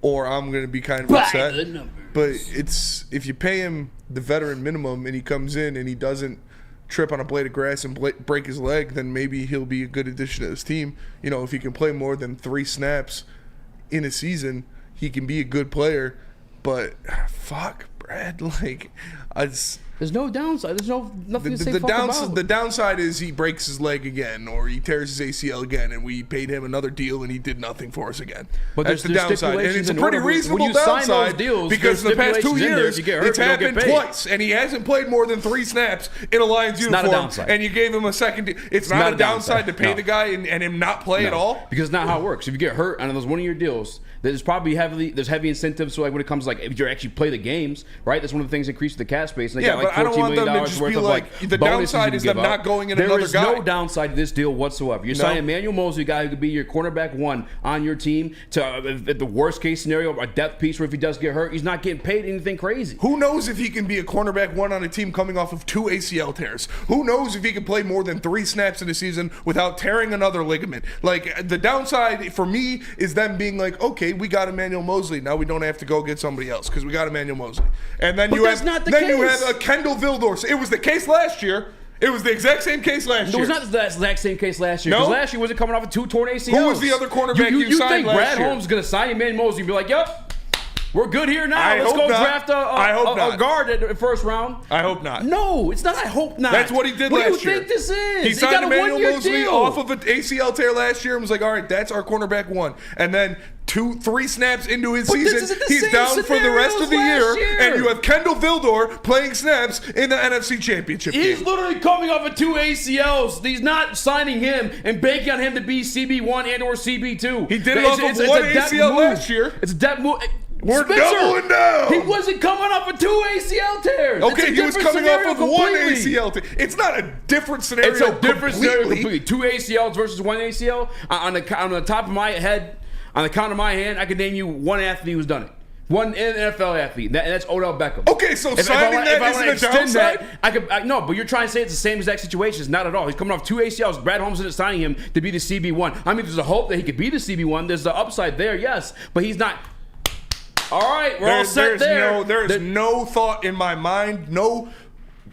or I'm gonna be kind of upset. But it's, if you pay him the veteran minimum and he comes in and he doesn't trip on a blade of grass and break his leg, then maybe he'll be a good addition to this team. You know, if he can play more than 3 snaps in a season, he can be a good player. But fuck, Brad, there's no downside. There's nothing to say about. The downside is he breaks his leg again, or he tears his ACL again, and we paid him another deal, and he did nothing for us again. But that's the downside, and it's a pretty reasonable downside because in the past 2 years it's happened twice, and he hasn't played more than 3 snaps in a Lions uniform, and you gave him a second. It's not a downside to pay the guy and him not play at all, because it's not how it works. If you get hurt on those one-year deals, there's probably heavy incentives. So when it comes to if you actually play the games, right? That's one of the things that increases the cap space. And they got but I don't want them to just be the downside is them not going in another guy. There is no downside to this deal whatsoever. You're signing Emmanuel Mosley, a guy who could be your cornerback 1 on your team, to at the worst case scenario, a depth piece where if he does get hurt, he's not getting paid anything crazy. Who knows if he can be a cornerback 1 on a team coming off of 2 ACL tears? Who knows if he can play more than 3 snaps in a season without tearing another ligament? The downside for me is them being like, okay, we got Emmanuel Mosley, now we don't have to go get somebody else because we got Emmanuel Mosley. And then you have a Kendall Vildor. It was the case last year. It was the exact same case last year. It was not the exact same case last year. Because last year wasn't coming off of 2 torn ACLs. Who was the other cornerback you signed last year? You think Brad Holmes is going to sign Emmanuel Mosley and be like, yep, we're good here now. Let's go draft a guard at the first round. I hope not. No, it's not I hope not. That's what he did last year. What do you think this is? He signed Emmanuel Mosley off of an ACL tear last year and was like, all right, that's our cornerback 1. And then 2-3 snaps into his season, he's down for the rest of the year, and you have Kendall Vildor playing snaps in the NFC Championship game. He's literally coming off of 2 ACLs. He's not signing him and banking on him to be CB1 and or CB2. He did it off of 1 ACL last year. It's a depth move. We're doubling down. He wasn't coming off of 2 ACL tears. Okay, he was coming off of one completely. ACL tear. It's not a different scenario. It's a different scenario completely. completely. 2 ACLs versus 1 ACL. On the top of my head, on the count of my hand, I could name you one athlete who's done it. One NFL athlete, and that's Odell Beckham. Okay, so signing that isn't a downside? No, but you're trying to say it's the same exact situation. It's not at all. He's coming off 2 ACLs. Brad Holmes isn't signing him to be the CB1. I mean, there's a hope that he could be the CB1. There's the upside there, yes, but he's not. All right, we're all set there. There's no thought in my mind, no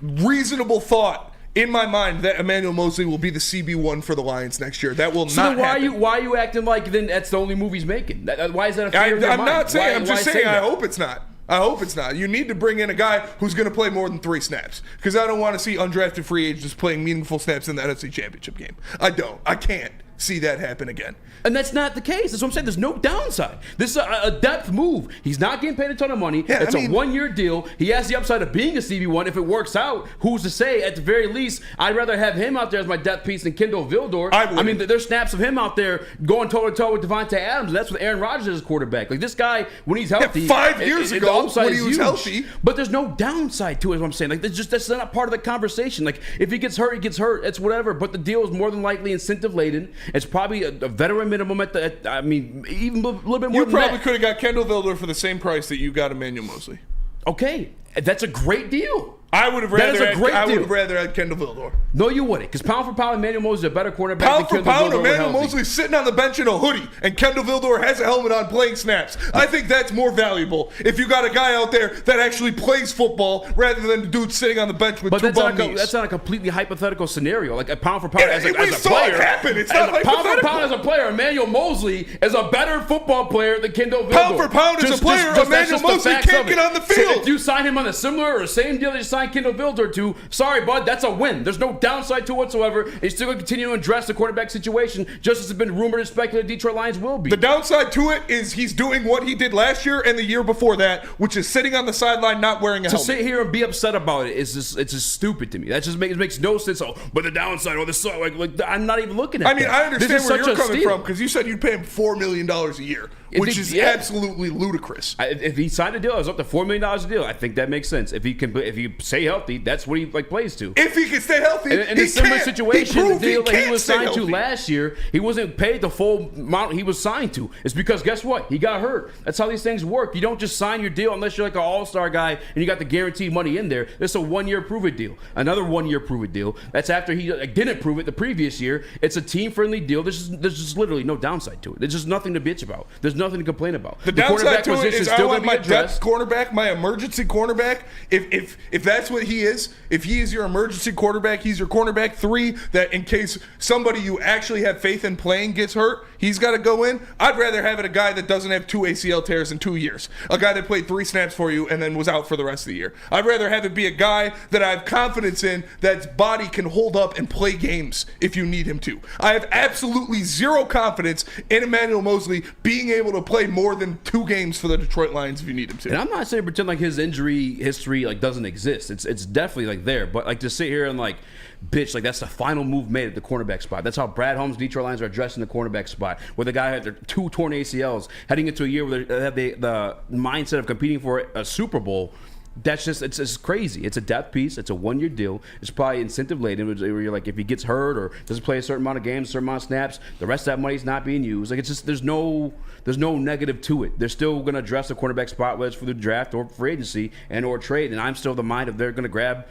reasonable thought in my mind that Emmanuel Mosley will be the CB1 for the Lions next year. That will not happen. Why are you acting like then that's the only move he's making? Why is that a fear in your mind? I'm not saying. I'm just saying. I that? hope it's not. I hope it's not. You need to bring in a guy who's going to play more than 3 snaps because I don't want to see undrafted free agents playing meaningful snaps in the NFC Championship game. I don't. I can't see that happen again. And that's not the case. That's what I'm saying. There's no downside. This is a depth move. He's not getting paid a ton of money. Yeah, it's a 1-year deal. He has the upside of being a CB1. If it works out, who's to say? At the very least, I'd rather have him out there as my depth piece than Kendall Vildor. I mean, there's snaps of him out there going toe-to-toe with Devontae Adams, and that's with Aaron Rodgers as quarterback. Like, this guy, when he's healthy... 5 years ago, the upside when he is was huge. healthy. But there's no downside to it, is what I'm saying. Like, that's not part of the conversation. Like, if he gets hurt, he gets hurt. It's whatever. But the deal is more than likely incentive-laden. It's probably a veteran minimum I mean, even a little bit more You than that. probably could have got Kendall Vildor for the same price that you got Emmanuel Mosley. Okay, that's a great deal. I would have rather. That is a great I deal. would have rather had Kendall Vildor. No, you wouldn't, because pound for pound, Emmanuel Mosley is a better quarterback Pound than for Kendall pound, Vildor. Emmanuel Mosley's sitting on the bench in a hoodie, and Kendall Vildor has a helmet on playing snaps. I think that's more valuable if you got a guy out there that actually plays football rather than the dude sitting on the bench with two bum knees. That's not a completely hypothetical scenario. Like a pound for pound as a we saw player. it happen. It's not pound hypothetical. for pound as a player, Emmanuel Mosley is a better football player than Kendall Vildor. Pound for pound as a player, that's Emmanuel just the Mosley facts can't of get it. on the So field. if you sign him on a similar or same deal that you signed Kendall Vildor to, sorry, bud, that's a win. There's no downside to it whatsoever. He's still going to continue to address the quarterback situation, just as it's been rumored and speculated Detroit Lions will be. The downside to it is he's doing what he did last year and the year before that, which is sitting on the sideline not wearing a helmet. To sit here and be upset about it is just, it's just stupid to me. That just makes no sense. Oh, but the downside, this like I'm not even looking at. I mean, that. I understand where you're coming steal. from because you said you'd pay him $4 million a year, which is absolutely ludicrous. If he signed a deal, it was up to $4 million a deal. I think that makes sense. If he stay healthy, that's what he plays to. If he can stay healthy, in a similar situation, the deal that he was signed healthy. to last year, he wasn't paid the full amount he was signed to. It's because guess what? He got hurt. That's how these things work. You don't just sign your deal unless you're like an all-star guy and you got the guaranteed money in there. It's a 1-year prove-it deal. Another 1-year prove-it deal. That's after he didn't prove it the previous year. It's a team-friendly deal. There's just literally no downside to it. There's just nothing to bitch about. There's nothing to complain about. The downside to it is I want my addressed. depth cornerback, my emergency cornerback. If that's what he is, if he is your emergency quarterback, he's your cornerback 3 that in case somebody you actually have faith in playing gets hurt, he's got to go in. I'd rather have it a guy that doesn't have 2 ACL tears in 2 years. A guy that played 3 snaps for you and then was out for the rest of the year. I'd rather have it be a guy that I have confidence in that's body can hold up and play games if you need him to. I have absolutely zero confidence in Emmanuel Mosley being able to play more than 2 games for the Detroit Lions if you need him to. And I'm not saying pretend like his injury history doesn't exist. It's definitely there. But to sit here and bitch, that's the final move made at the cornerback spot. That's how Brad Holmes, Detroit Lions are addressing the cornerback spot, where the guy had their 2 torn ACLs heading into a year where they have the mindset of competing for a Super Bowl. That's just it's crazy. It's a depth piece. It's a 1-year deal. It's probably incentive laden where you're like, if he gets hurt or doesn't play a certain amount of games, a certain amount of snaps, the rest of that money's not being used. It's just there's no negative to it. They're still going to address the cornerback spot, whether it's for the draft or for agency and or trade. And I'm still of the mind of they're going to grab,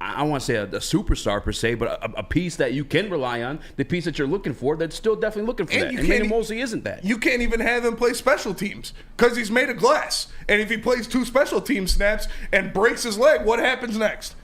I don't want to say a superstar per se, but a piece that you can rely on, the piece that you're looking for, that's still definitely looking for that. And Emmanuel Mosley isn't that. You can't even have him play special teams because he's made of glass. And if he plays 2 special team snaps and breaks his leg, what happens next?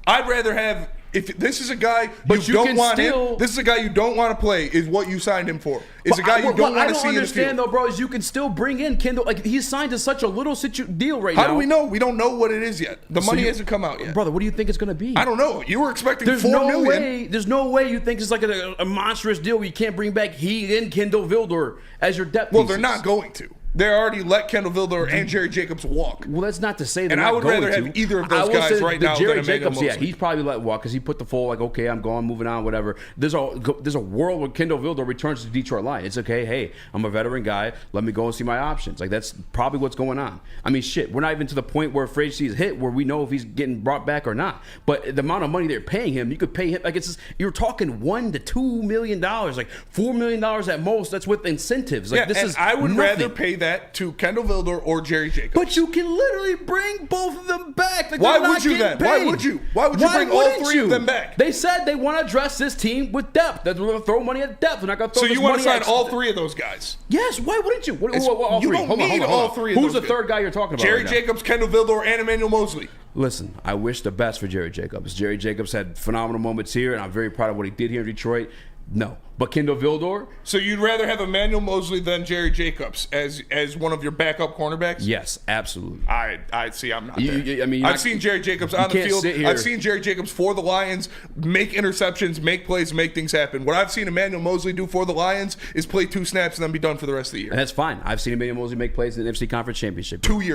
I'd rather have, if this is a guy this is a guy you don't want to play, is what you signed him for. Is a guy you don't want to see in the field. I don't understand though, bro, is you can still bring in Kendall. He's signed to such a little deal right now. How do we know? We don't know what it is yet. The money hasn't come out yet. Brother, what do you think it's going to be? I don't know. You were expecting $4 million. There's no way you think it's like a monstrous deal where you can't bring back he and Kendall Vildor as your depth Well, pieces. they're not going to. They already let Kendall Vildor and Jerry Jacobs walk. Well, that's not to say they're and not I would going rather to. have either of those guys right now Jerry than Emmanuel Jacobs, Mosley. yeah, he's probably let walk because he put the full, like, okay, I'm going, moving on, whatever. There's a world where Kendall Vildor returns to the Detroit Lions. It's okay, hey, I'm a veteran guy. Let me go and see my options. Like, that's probably what's going on. I mean, shit, we're not even to the point where free agency is hit where we know if he's getting brought back or not. But the amount of money they're paying him, you could pay him, like, it's just, you're talking $1 to $2 million, like $4 million at most. That's with incentives. Like, this is I would nothing. rather pay that to Kendall Vildor or Jerry Jacobs. But you can literally bring both of them back. Like, Why they're would not you getting then? Why paid. would you? Why would you bring all wouldn't three of them back? They said they want to address this team with depth. That we're going to throw money at depth. We're not going to throw So this you want money to sign at all three of those guys? Yes. Why wouldn't you? All You three. don't Hold on, need hold on. all three of Who's those the guys. third guy you're talking about? Jerry right Jacobs, Kendall Vildor, and Emmanuel Mosley. Listen, I wish the best for Jerry Jacobs. Jerry Jacobs had phenomenal moments here, and I'm very proud of what he did here in Detroit. No. But Kendall Vildor? So you'd rather have Emmanuel Mosley than Jerry Jacobs as one of your backup cornerbacks? Yes, absolutely. I see. I'm not there. I mean, I've seen Jerry Jacobs on the can't field. sit here- I've seen Jerry Jacobs for the Lions make interceptions, make plays, make things happen. What I've seen Emmanuel Mosley do for the Lions is play 2 snaps and then be done for the rest of the year. And that's fine. I've seen Emmanuel Mosley make plays in the NFC Conference Championship. 3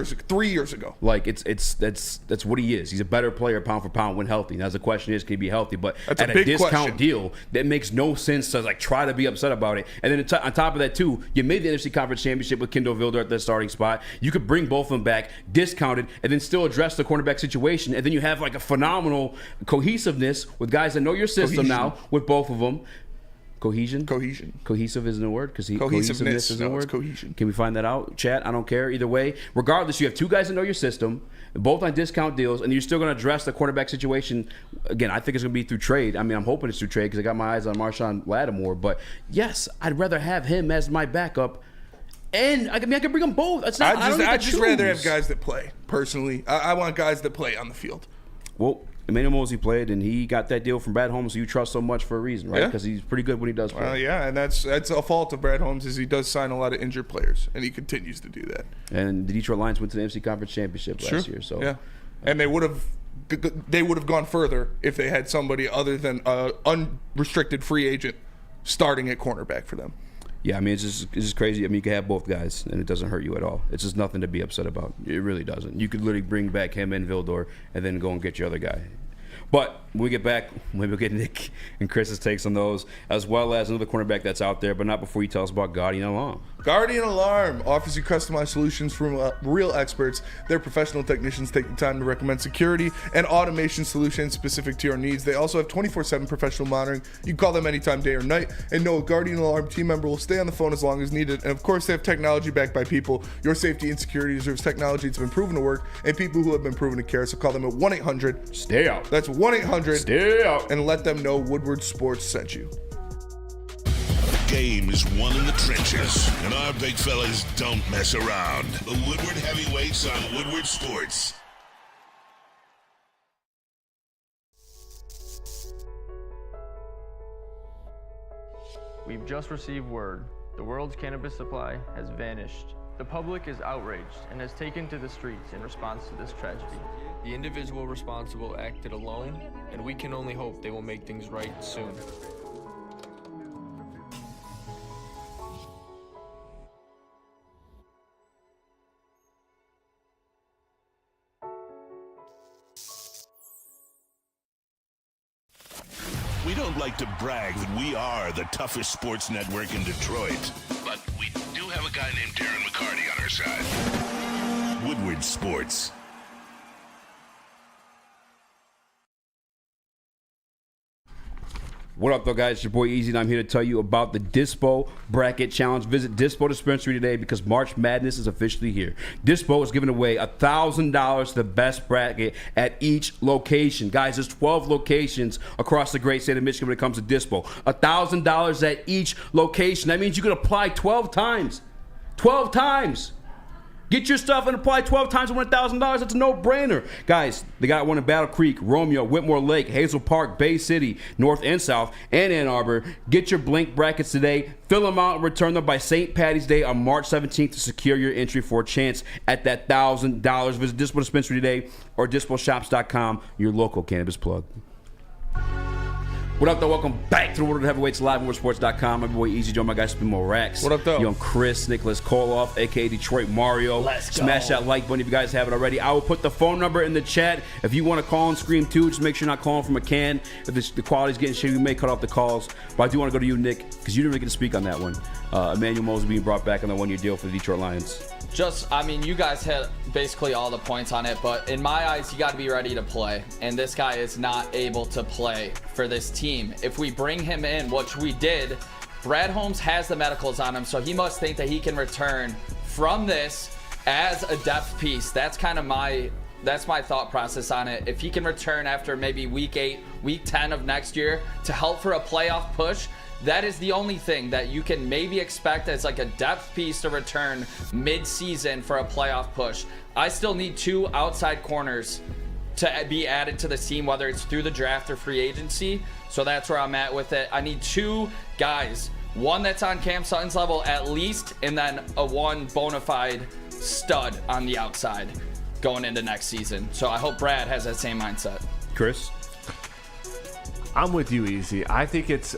years ago. Like, that's what he is. He's a better player pound for pound when healthy. Now the question is, can he be healthy? But That's at a a big discount question. deal, that makes no sense to like try to be upset about it. And then on top of that too, you made the NFC Conference Championship with Kendall Vildor at the starting spot. You could bring both of them back, discounted, and then still address the cornerback situation. And then you have like a phenomenal cohesiveness with guys that know your system now with both of them. Cohesion? Cohesive isn't a word? Cohesiveness isn't a word? It's cohesion. Can we find that out? Chat, I don't care. Either way, regardless, you have two guys that know your system, both on discount deals, and you're still going to address the quarterback situation. Again, I think it's going to be through trade. I mean, I'm hoping it's through trade because I got my eyes on Marshawn Lattimore. But yes, I'd rather have him as my backup. And I can bring them both. It's not, I'd just rather have guys that play, personally. I want guys that play on the field. Well, Emmanuel Mosley played, and he got that deal from Brad Holmes, who you trust so much for a reason, right? Yeah. Because he's pretty good when he does play. Well, yeah, and that's a fault of Brad Holmes is he does sign a lot of injured players, and he continues to do that. And the Detroit Lions went to the NFC Conference Championship last year. So yeah, and they would have gone further if they had somebody other than unrestricted free agent starting at cornerback for them. Yeah, I mean, it's just crazy. I mean, you can have both guys, and it doesn't hurt you at all. It's just nothing to be upset about. It really doesn't. You could literally bring back him and Vildor and then go and get your other guy. But when we get back, maybe we'll get Nick and Chris's takes on those, as well as another cornerback that's out there, but not before you tell us about Guardian Alarm. Guardian Alarm offers you customized solutions from real experts. Their professional technicians take the time to recommend security and automation solutions specific to your needs. They also have 24/7 professional monitoring. You can call them anytime, day or night, and know a Guardian Alarm team member will stay on the phone as long as needed. And of course, they have technology backed by people. Your safety and security deserves technology that's been proven to work and people who have been proven to care. So call them at 1-800. Stay out. That's 1-800. Stay out. And let them know Woodward Sports sent you. Game is won in the trenches, and our big fellas don't mess around. The Woodward Heavyweights on Woodward Sports. We've just received word. The world's cannabis supply has vanished. The public is outraged and has taken to the streets in response to this tragedy. The individual responsible acted alone, and we can only hope they will make things right soon. We don't like to brag that we are the toughest sports network in Detroit, but we do have a guy named Darren McCarty on our side. Woodward Sports. What up, though, guys? It's your boy Eazy, and I'm here to tell you about the Dispo Bracket Challenge. Visit Dispo Dispensary today because March Madness is officially here. Dispo is giving away $1,000 to the best bracket at each location. Guys, there's 12 locations across the great state of Michigan when it comes to Dispo. $1,000 at each location. That means you can apply 12 times. 12 times. Get your stuff and apply 12 times and win $1,000. That's a no-brainer. Guys, they got one in Battle Creek, Romeo, Whitmore Lake, Hazel Park, Bay City, North and South, and Ann Arbor. Get your blank brackets today. Fill them out and return them by St. Patty's Day on March 17th to secure your entry for a chance at that $1,000. Visit Dispo Dispensary today or DispoShops.com, your local cannabis plug. What up, though? Welcome back to the Woodward Heavyweights live on WoodwardSports.com. My boy Eazy, joined my guy Spinmo Rax. What up, though? Young Chris, Nicholas Kohloff, a.k.a. Detroit Mario. Let's go. Smash that like button if you guys haven't already. I will put the phone number in the chat. If you want to call and scream, too, just make sure you're not calling from a can. If the quality's getting shitty, we may cut off the calls. But I do want to go to you, Nick, because you didn't really get to speak on that one. Emmanuel Mosley being brought back on the one-year deal for the Detroit Lions. You guys hit basically all the points on it, but in my eyes, you got to be ready to play. And this guy is not able to play for this team. If we bring him in, which we did, Brad Holmes has the medicals on him, so he must think that he can return from this as a depth piece. That's my thought process on it. If he can return after maybe week 8, week 10 of next year to help for a playoff push, that is the only thing that you can maybe expect as like a depth piece to return mid-season for a playoff push. I still need 2 outside corners to be added to the team, whether it's through the draft or free agency. So that's where I'm at with it. I need 2 guys, one that's on Cam Sutton's level at least, and then a one bona fide stud on the outside going into next season. So I hope Brad has that same mindset. Chris? I'm with you, Eazy. I think it's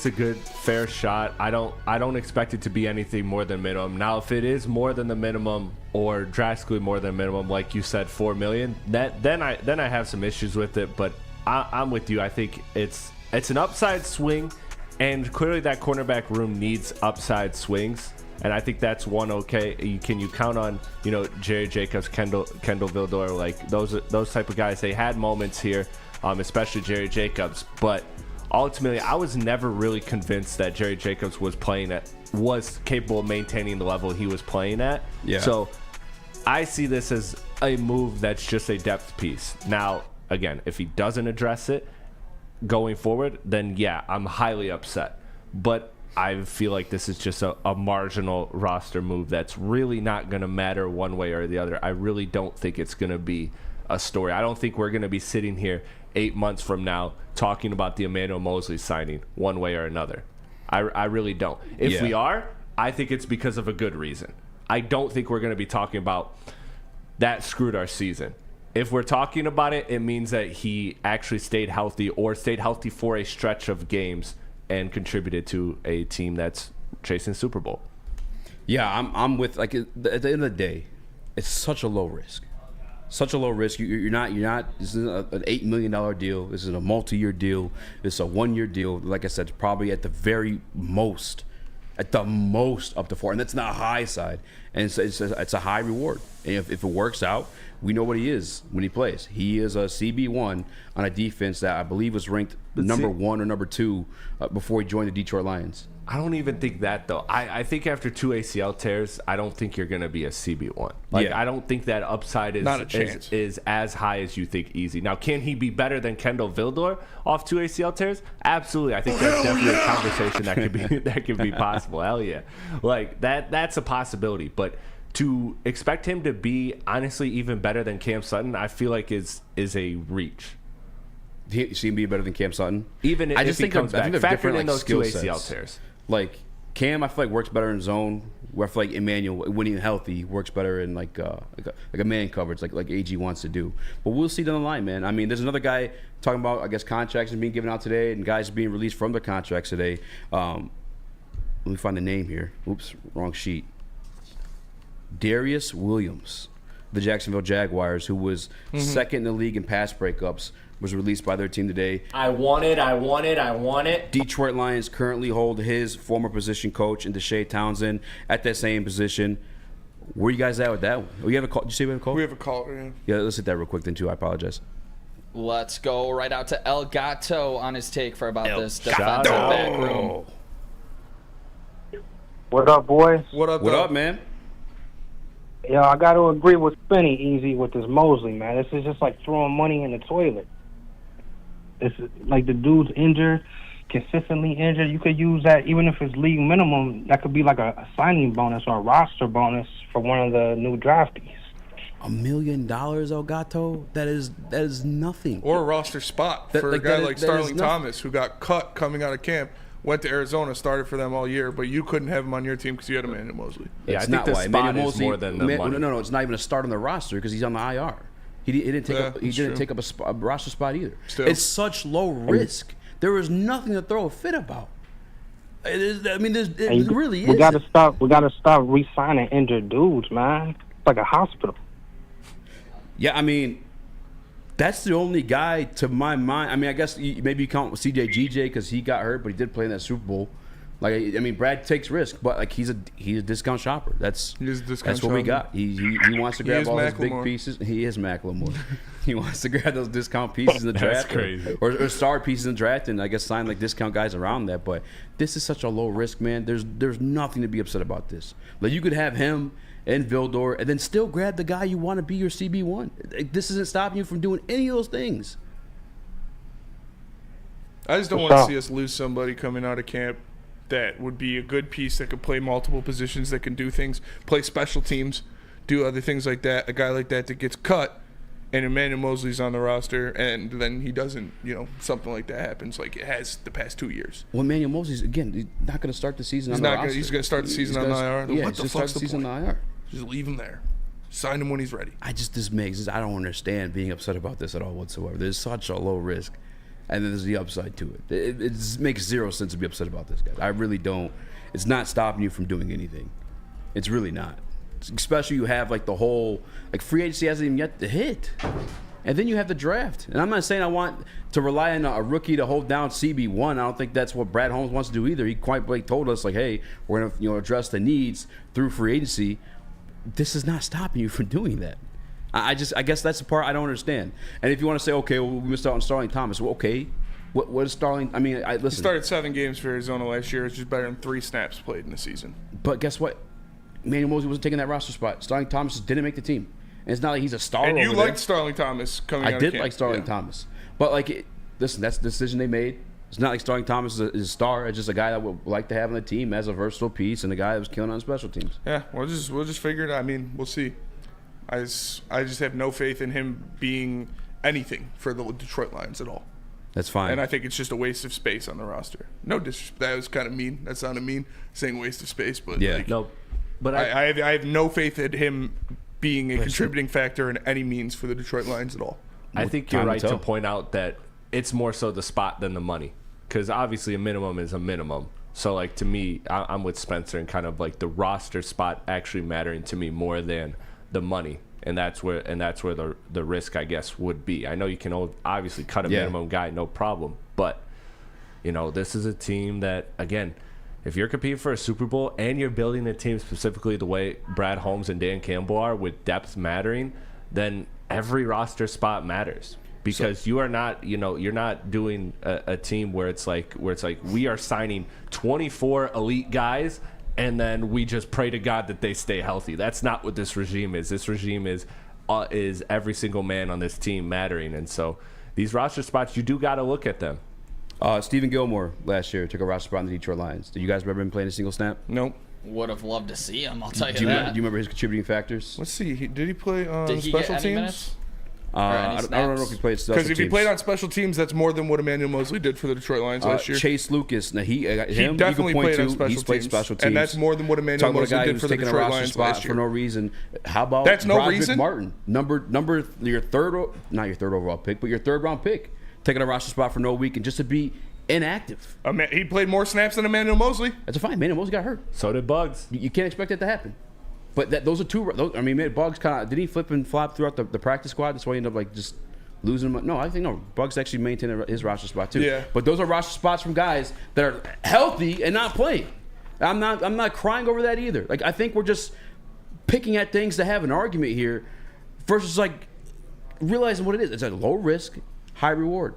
a good, fair shot. I don't expect it to be anything more than minimum. Now, if it is more than the minimum or drastically more than minimum, like you said, $4 million, then I have some issues with it. But I'm with you. I think it's an upside swing, and clearly that cornerback room needs upside swings. And I think that's one okay. Can you count on, Jerry Jacobs, Kendall Vildor, like those type of guys? They had moments here. Especially Jerry Jacobs, but ultimately I was never really convinced that Jerry Jacobs was capable of maintaining the level he was playing at. Yeah. So I see this as a move that's just a depth piece. Now, again, if he doesn't address it going forward, then yeah, I'm highly upset. But I feel like this is just a marginal roster move that's really not going to matter one way or the other. I really don't think it's going to be a story. I don't think we're going to be sitting here 8 months from now talking about the Emmanuel Mosley signing one way or another. I really don't. If we are, I think it's because of a good reason. I don't think we're going to be talking about that screwed our season. If we're talking about it, it means that he actually stayed healthy or stayed healthy for a stretch of games and contributed to a team that's chasing Super Bowl. Yeah, I'm with, like, at the end of the day, it's such a low risk. Such a low risk. You're not. This is an $8 million deal. This is a multi-year deal. This is a 1-year deal. Like I said, probably at the very most, up to 4, and that's not a high side. And it's a high reward. And if it works out, we know what he is when he plays. He is a CB1 on a defense that I believe was ranked number 1 or number 2 before he joined the Detroit Lions. I don't even think that, though. I think after 2 ACL tears, I don't think you're going to be a CB1. I don't think that upside is as high as you think Eazy. Now, can he be better than Kendall Vildor off 2 ACL tears? Absolutely. I think that's definitely a conversation that could be possible. Hell yeah. Like, that's a possibility. But to expect him to be, honestly, even better than Cam Sutton, I feel like is a reach. You see him be better than Cam Sutton? Even if he comes back. Factor in those 2 ACL tears. Like, Cam, I feel like works better in zone. Where I feel like Emmanuel, when he's healthy, works better in like a man coverage, like AG wants to do. But we'll see down the line, man. I mean, there's another guy talking about, I guess, contracts and being given out today, and guys being released from their contracts today. Let me find the name here. Oops, wrong sheet. Darius Williams, the Jacksonville Jaguars, who was second in the league in pass breakups, was released by their team today. I want it. Detroit Lions currently hold his former position coach in Deshae Townsend at that same position. Where are you guys at with that one? Oh, you have a call? Did you say we have a call? We have a call, yeah. Yeah, let's hit that real quick then, too. I apologize. Let's go right out to El Gato on his take for about this Gato. defensive back room. What up, boys? What up, man? Yo, I got to agree with Spinny Eazy with this Mosley, man. This is just like throwing money in the toilet. It's like the dude's injured, consistently injured. You could use that, even if it's league minimum, that could be like a signing bonus or a roster bonus for one of the new draftees. $1 million, Elgato? That is nothing. Or a roster spot for a guy like Starling Thomas, who got cut coming out of camp, went to Arizona, started for them all year, but you couldn't have him on your team because you had Emmanuel Mosley. Yeah, I think the spot is more than the money. No, it's not even a start on the roster because he's on the IR. He didn't take up a roster spot either. Still. It's such low risk There was nothing to throw a fit about. It really is. We gotta stop re-signing injured dudes, man. It's like a hospital. Yeah, I mean, that's the only guy to my mind. I mean, I guess maybe you count CJ GJ because he got hurt, but he did play in that Super Bowl. Like, I mean, Brad takes risks, but like he's a discount shopper. That's what we got. He wants to grab all those big pieces. He is Macklemore. He wants to grab those discount pieces in the draft, crazy. or star pieces in the draft, and I guess sign like discount guys around that. But this is such a low risk, man. There's nothing to be upset about this. Like, you could have him and Vildor, and then still grab the guy you want to be your CB1. This isn't stopping you from doing any of those things. I just don't want to see us lose somebody coming out of camp that would be a good piece that could play multiple positions, that can do things, play special teams, do other things like that. A guy like that gets cut, and Emmanuel Mosley's on the roster, and then he doesn't, something like that happens like it has the past 2 years. Well, Emmanuel Mosley's, again, he's not going to start the season on the roster. He's going to start the season on the IR. Yeah, what the fuck's the point? On the IR. Just leave him there. Sign him when he's ready. I don't understand being upset about this at all whatsoever. There's such a low risk, and then there's the upside to it. It just makes zero sense to be upset about this, guys. I really don't. It's not stopping you from doing anything. It's really not. Especially you have like the whole free agency hasn't even yet to hit, and then you have the draft. And I'm not saying I want to rely on a rookie to hold down CB1. I don't think that's what Brad Holmes wants to do either. He quite told us like, hey, we're gonna address the needs through free agency. This is not stopping you from doing that. I guess that's the part I don't understand. And if you want to say, okay, well, we missed out on Starling Thomas. Well, okay, what is Starling? I mean, listen. He started 7 games for Arizona last year, which is better than 3 snaps played in the season. But guess what? Emmanuel Mosley wasn't taking that roster spot. Starling Thomas didn't make the team. And it's not like he's a star. And you over liked there. Starling Thomas coming out of camp. I did like Starling Thomas. But listen, that's the decision they made. It's not like Starling Thomas is a star. It's just a guy that would like to have on the team as a versatile piece and a guy that was killing on special teams. Yeah, we'll just figure it out. I mean, we'll see. I just have no faith in him being anything for the Detroit Lions at all. That's fine. And I think it's just a waste of space on the roster. No disrespect. That was kind of mean. That sounded mean, saying waste of space. But yeah, But I have no faith in him being a contributing factor in any means for the Detroit Lions at all. I think you're right to point out that it's more so the spot than the money. Because obviously a minimum is a minimum. So, like, to me, I'm with Spencer and kind of like the roster spot actually mattering to me more than the money. And that's where the risk, I guess, would be. I know you can obviously cut a minimum guy, no problem. But, this is a team that, again, if you're competing for a Super Bowl and you're building a team specifically the way Brad Holmes and Dan Campbell are, with depth mattering, then every roster spot matters. Because you are not, you're not doing a team where it's like we are signing 24 elite guys and then we just pray to God that they stay healthy. That's not what this regime is. This regime is every single man on this team mattering. And so these roster spots, you do got to look at them. Stephen Gilmore last year took a roster spot on the Detroit Lions. Do you guys remember him playing a single snap? Nope. Would have loved to see him, I'll tell you Do that. you remember his contributing factors? Let's see. Did he play Did he special get any teams? minutes? I don't know if he played special teams. Because if he played on special teams, that's more than what Emmanuel Mosley did for the Detroit Lions last year. Chase Lucas, now he definitely played on he's played special teams, and that's more than what Emmanuel Mosley did for the Detroit Lions last year. For no reason. How about that's no Broderick reason? Martin, your third overall pick, but your third round pick, taking a roster spot for no weekend just to be inactive. He played more snaps than Emmanuel Mosley. That's fine. Emmanuel Mosley got hurt. So did Bugs. You can't expect that to happen. But those are two. Bugs kind of did he flip and flop throughout the practice squad? That's why he ended up just losing him. No, I think Bugs actually maintained his roster spot too. Yeah. But those are roster spots from guys that are healthy and not playing. I'm not crying over that either. Like, I think we're just picking at things to have an argument here versus like realizing what it is. It's a low risk, high reward.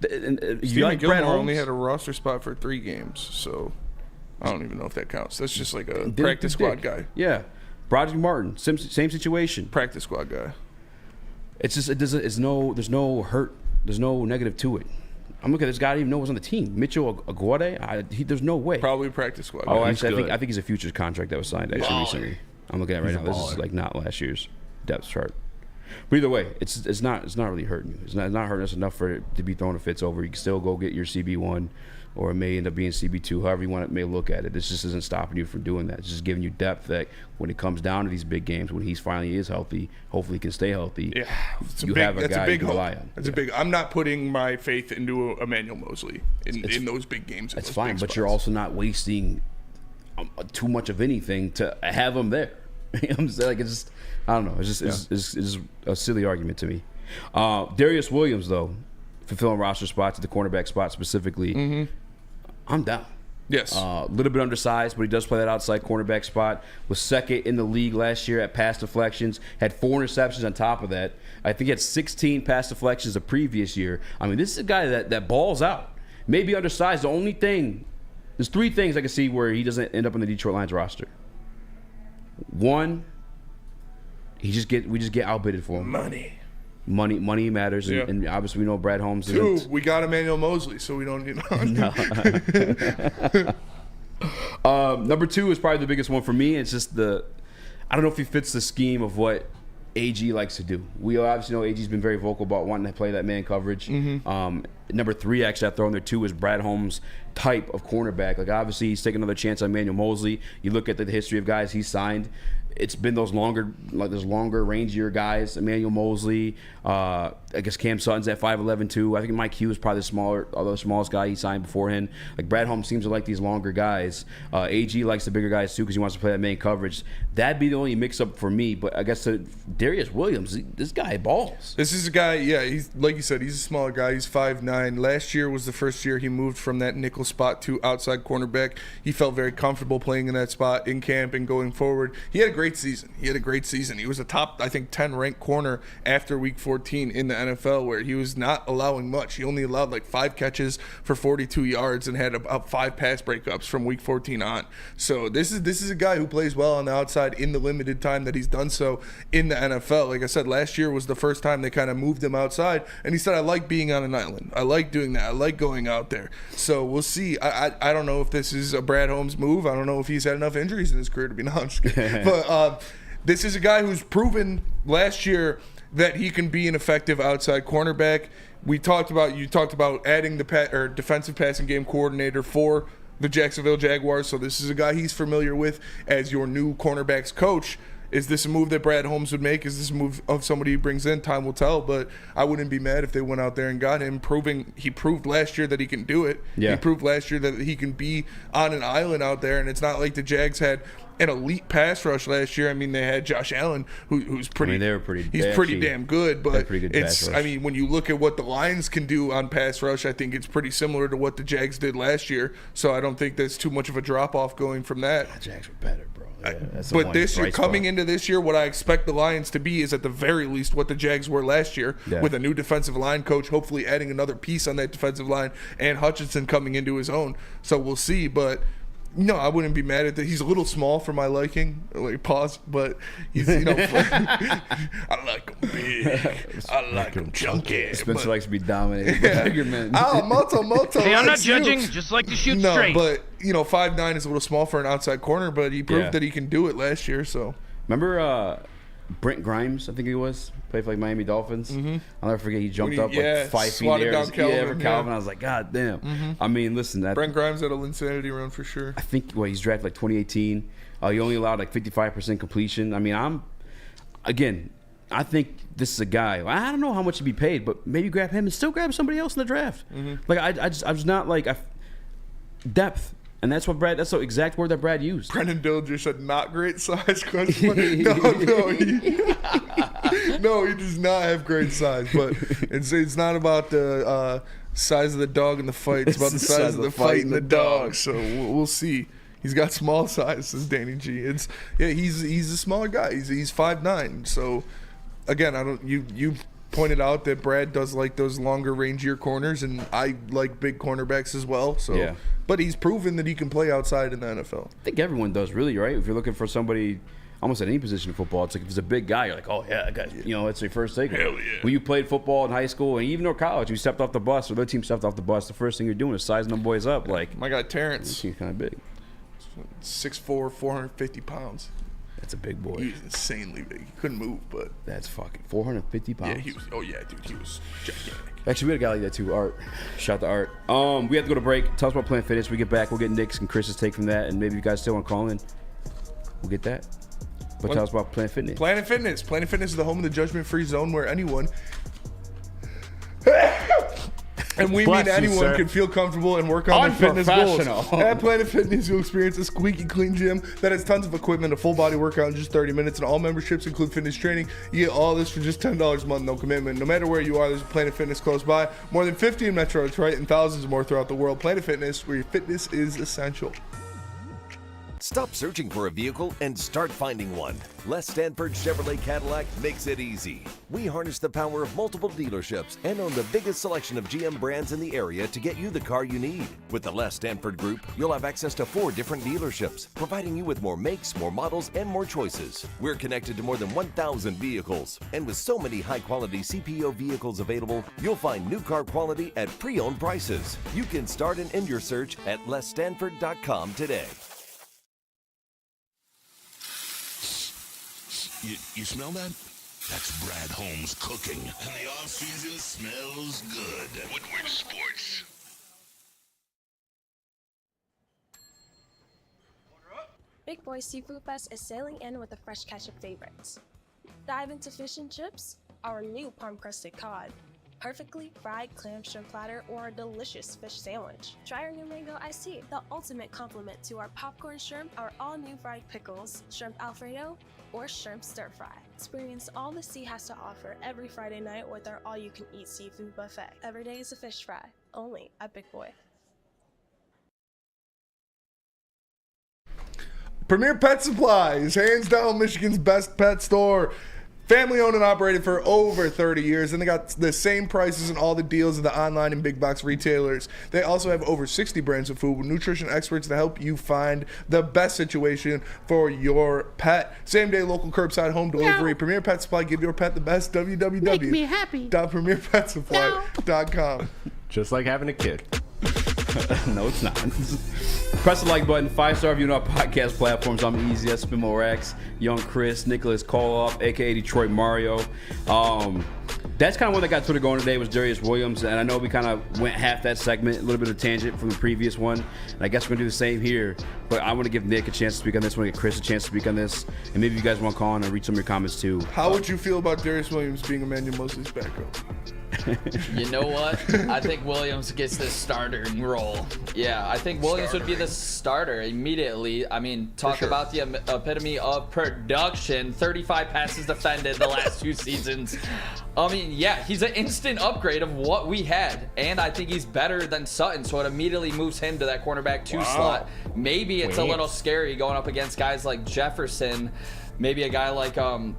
Stephen Gilmore only had a roster spot for 3 games, so I don't even know if that counts. That's just like a practice squad guy. Yeah. Broderick Martin, same situation. Practice squad guy. It's just there's no hurt, there's no negative to it. I'm looking at this guy I didn't even know was on the team. Mitchell Aguade, there's no way. Probably practice squad. Oh, actually, I think he's a futures contract that was signed recently. I'm looking at it right now. This is like not last year's depth chart. But either way, it's not really hurting you. It's not hurting us enough for it to be thrown if it's over. You can still go get your CB1, or it may end up being CB2, however you may look at it. This just isn't stopping you from doing that. It's just giving you depth that when it comes down to these big games, when he finally is healthy, hopefully he can stay healthy. Yeah, have a guy you can rely on. That's a big. I'm not putting my faith into Emmanuel Mosley in those big games. That's fine, but you're also not wasting too much of anything to have him there. You know what I'm saying? Like, it's just, I don't know. It's just a silly argument to me. Darius Williams, though, fulfilling roster spots at the cornerback spot specifically, I'm down. Yes. A little bit undersized, but he does play that outside cornerback spot. Was second in the league last year at pass deflections. Had 4 interceptions on top of that. I think he had 16 pass deflections the previous year. I mean, this is a guy that balls out. Maybe undersized. The only thing, there's 3 things I can see where he doesn't end up on the Detroit Lions roster. 1, we just get outbidded for him. Money matters, and obviously we know Brad Holmes. 2, we got Emmanuel Mosley, so we don't need. Number 2 is probably the biggest one for me. It's just I don't know if he fits the scheme of what AG likes to do. We obviously know AG's been very vocal about wanting to play that man coverage. Number 3, actually, I throw in there too, is Brad Holmes' type of cornerback. Like, obviously, he's taking another chance on Emmanuel Mosley. You look at the history of guys he's signed. It's been those longer, rangier guys. Emmanuel Mosley, I guess Cam Sutton's at 5'11" too. I think Mike Hughes is probably the smallest guy he signed beforehand. Like, Brad Holmes seems to like these longer guys. AG likes the bigger guys too because he wants to play that main coverage. That'd be the only mix-up for me. But I guess Darius Williams, this guy balls. This is a guy, he's like you said, he's a smaller guy. He's 5'9". Last year was the first year he moved from that nickel spot to outside cornerback. He felt very comfortable playing in that spot in camp and going forward. He had a great season. He was a top, I think, 10 ranked corner after week 14 in the NFL, where he was not allowing much. He only allowed like 5 catches for 42 yards and had about 5 pass breakups from week 14 on. So this is a guy who plays well on the outside in the limited time that he's done so in the NFL. Like I said, last year was the first time they kind of moved him outside, and he said, I like being on an island. I like doing that. I like going out there. So we'll see. I don't know if this is a Brad Holmes move. I don't know if he's had enough injuries in his career to be honest. But this is a guy who's proven last year that he can be an effective outside cornerback. You talked about adding the defensive passing game coordinator for the Jacksonville Jaguars. So this is a guy he's familiar with as your new cornerbacks coach. Is this a move that Brad Holmes would make? Is this a move of somebody he brings in? Time will tell, but I wouldn't be mad if they went out there and got him, he proved last year that he can do it. Yeah. He proved last year that he can be on an island out there, and it's not like the Jags had an elite pass rush last year. I mean, they had Josh Allen, who's pretty. I mean, he's pretty damn good, but pretty good pass rush. I mean, when you look at what the Lions can do on pass rush, I think it's pretty similar to what the Jags did last year. So I don't think there's too much of a drop off going from that. The Jags were better, bro. Yeah, but this year, coming into this year, what I expect the Lions to be is at the very least what the Jags were last year, with a new defensive line coach, hopefully adding another piece on that defensive line, and Hutchinson coming into his own. So we'll see, but no, I wouldn't be mad at that. He's a little small for my liking. Like, pause, but he's, I like him big. I like him chunky. Spencer likes to be dominated. Bigger men. Oh, Moto. Hey, I'm not judging. Just like to shoot straight. No, but 5'9" is a little small for an outside corner, but he proved that he can do it last year. So remember Brent Grimes, I think he was, played for Miami Dolphins. I'll never forget, he jumped up 5 feet in the air. Calvin. I was like, God damn. I mean, listen, Brent Grimes had an insanity run for sure. I think he's drafted like 2018. He only allowed like 55% completion. I mean, I think this is a guy. I don't know how much he'd be paid, but maybe grab him and still grab somebody else in the draft. Like I was not like depth. And that's the exact word that Brad used. Brendan Dilger said not great size. No, he does not have great size. But it's not about the size of the dog in the fight. It's about the size of the fight and the dog. So we'll see. He's got small size, says Danny G. He's a smaller guy. He's 5'9". So again, you pointed out that Brad does like those longer, rangier corners, and I like big cornerbacks as well. So yeah. But he's proven that he can play outside in the NFL. I think everyone does, really, right? If you're looking for somebody almost at any position in football, it's like if it's a big guy, you're like, oh, yeah, that guy's, it's your first take. Hell yeah. When you played football in high school and even in college, you stepped off the bus or their team stepped off the bus, the first thing you're doing is sizing them boys up. Like, my guy Terrence. He's kind of big. 6'4", 450 pounds. That's a big boy. He was insanely big. He couldn't move, but that's fucking 450 pounds. yeah, he was. Oh yeah, dude, he was gigantic. Actually, we had a guy like that too, Art. Shout out to Art. We have to go to break. Tell us about Planet Fitness. We get back, we'll get Nick's and Chris's take from that, and maybe you guys still want to call in. We'll get that. But tell us about Planet Fitness. Planet Fitness. Planet Fitness is the home of the judgment-free zone where anyone, and we mean anyone, can feel comfortable and work on their fitness goals. At Planet Fitness, you'll experience a squeaky clean gym that has tons of equipment, a full body workout in just 30 minutes, and all memberships include fitness training. You get all this for just $10 a month, no commitment. No matter where you are, there's a Planet Fitness close by. More than 50 in Metro Detroit and thousands more throughout the world. Planet Fitness, where your fitness is essential. Stop searching for a vehicle and start finding one. Les Stanford Chevrolet Cadillac makes it easy. We harness the power of multiple dealerships and own the biggest selection of GM brands in the area to get you the car you need. With the Les Stanford Group, you'll have access to 4 different dealerships, providing you with more makes, more models, and more choices. We're connected to more than 1,000 vehicles. And with so many high-quality CPO vehicles available, you'll find new car quality at pre-owned prices. You can start and end your search at lesstanford.com today. You smell that? That's Brad Holmes cooking. And the off-season smells good. Woodward Sports. Big Boy Seafood Fest is sailing in with a fresh catch of favorites. Dive into fish and chips, our new palm-crusted cod, perfectly fried clam shrimp platter, or a delicious fish sandwich. Try our new mango iced tea, the ultimate complement to our popcorn shrimp, our all-new fried pickles, shrimp alfredo, or shrimp stir fry. Experience all the sea has to offer every Friday night with our all-you-can-eat seafood buffet. Every day is a fish fry, only at Big Boy. Premier Pet Supplies, hands down Michigan's best pet store. Family owned and operated for over 30 years, and they got the same prices and all the deals of the online and big box retailers. They also have over 60 brands of food with nutrition experts to help you find the best situation for your pet. Same day local curbside home delivery. Premier Pet Supply, give your pet the best. www.premierpetsupply.com. Just like having a kid. No, it's not. Press the like button, 5-star review on our podcast platforms. I'm Eazy, that's Spimo Rax, Young Chris, Nicholas Kohloff, aka Detroit Mario. That's kind of one that got Twitter going today was Darius Williams, and I know we kind of went half that segment, a little bit of tangent from the previous one, and I guess we're gonna do the same here. But I want to give Nick a chance to speak on this. I want to give Chris a chance to speak on this, and maybe you guys want to call on and read some of your comments too. How would you feel about Darius Williams being Emmanuel Mosley's backup? You know what? I think Williams gets this starting role. Yeah, I think Williams would be the starter immediately. I mean, talk about the epitome of production. 35 passes defended the last 2 seasons. I mean, yeah, he's an instant upgrade of what we had. And I think he's better than Sutton, so it immediately moves him to that cornerback 2 slot. Maybe it's a little scary going up against guys like Jefferson. Maybe a guy like I'm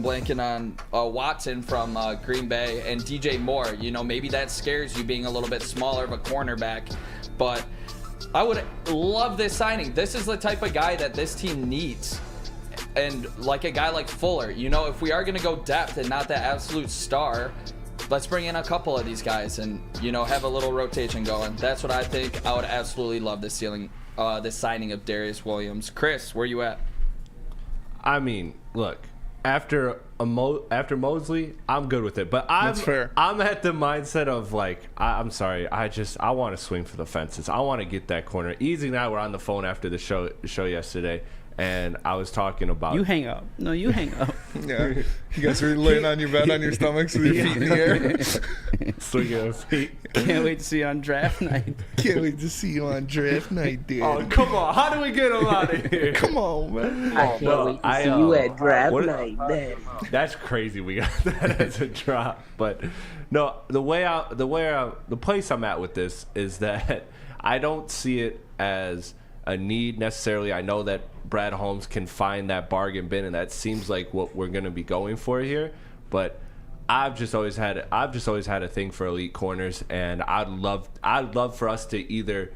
blanking on Watson from Green Bay and DJ Moore. You know, maybe that scares you being a little bit smaller of a cornerback. But I would love this signing. This is the type of guy that this team needs. And like a guy like Fuller, you know, if we are going to go depth and not that absolute star, let's bring in a couple of these guys and, you know, have a little rotation going. That's what I think. I would absolutely love this signing of Darius Williams. Chris, where you at? I mean, look. After Mosley, I'm good with it. But That's fair. I'm at the mindset of like, I'm sorry, I want to swing for the fences. I want to get that corner. Eazy and I were on the phone after the show yesterday, and I was talking about. You hang up. No, you hang up. Yeah. You guys are laying on your bed on your stomachs with your feet in the air. Swinging your feet. Can't wait to see you on draft night. Can't wait to see you on draft night, dude. Oh, come on. How do we get him out of here? Come on, man. I can't wait to see you at draft night, Daddy. That's crazy. We got that as a drop. But no, the place I'm at with this is that I don't see it as a need necessarily. I know that Brad Holmes can find that bargain bin, and that seems like what we're going to be going for here. But I've just always had a thing for elite corners, and I'd love for us to either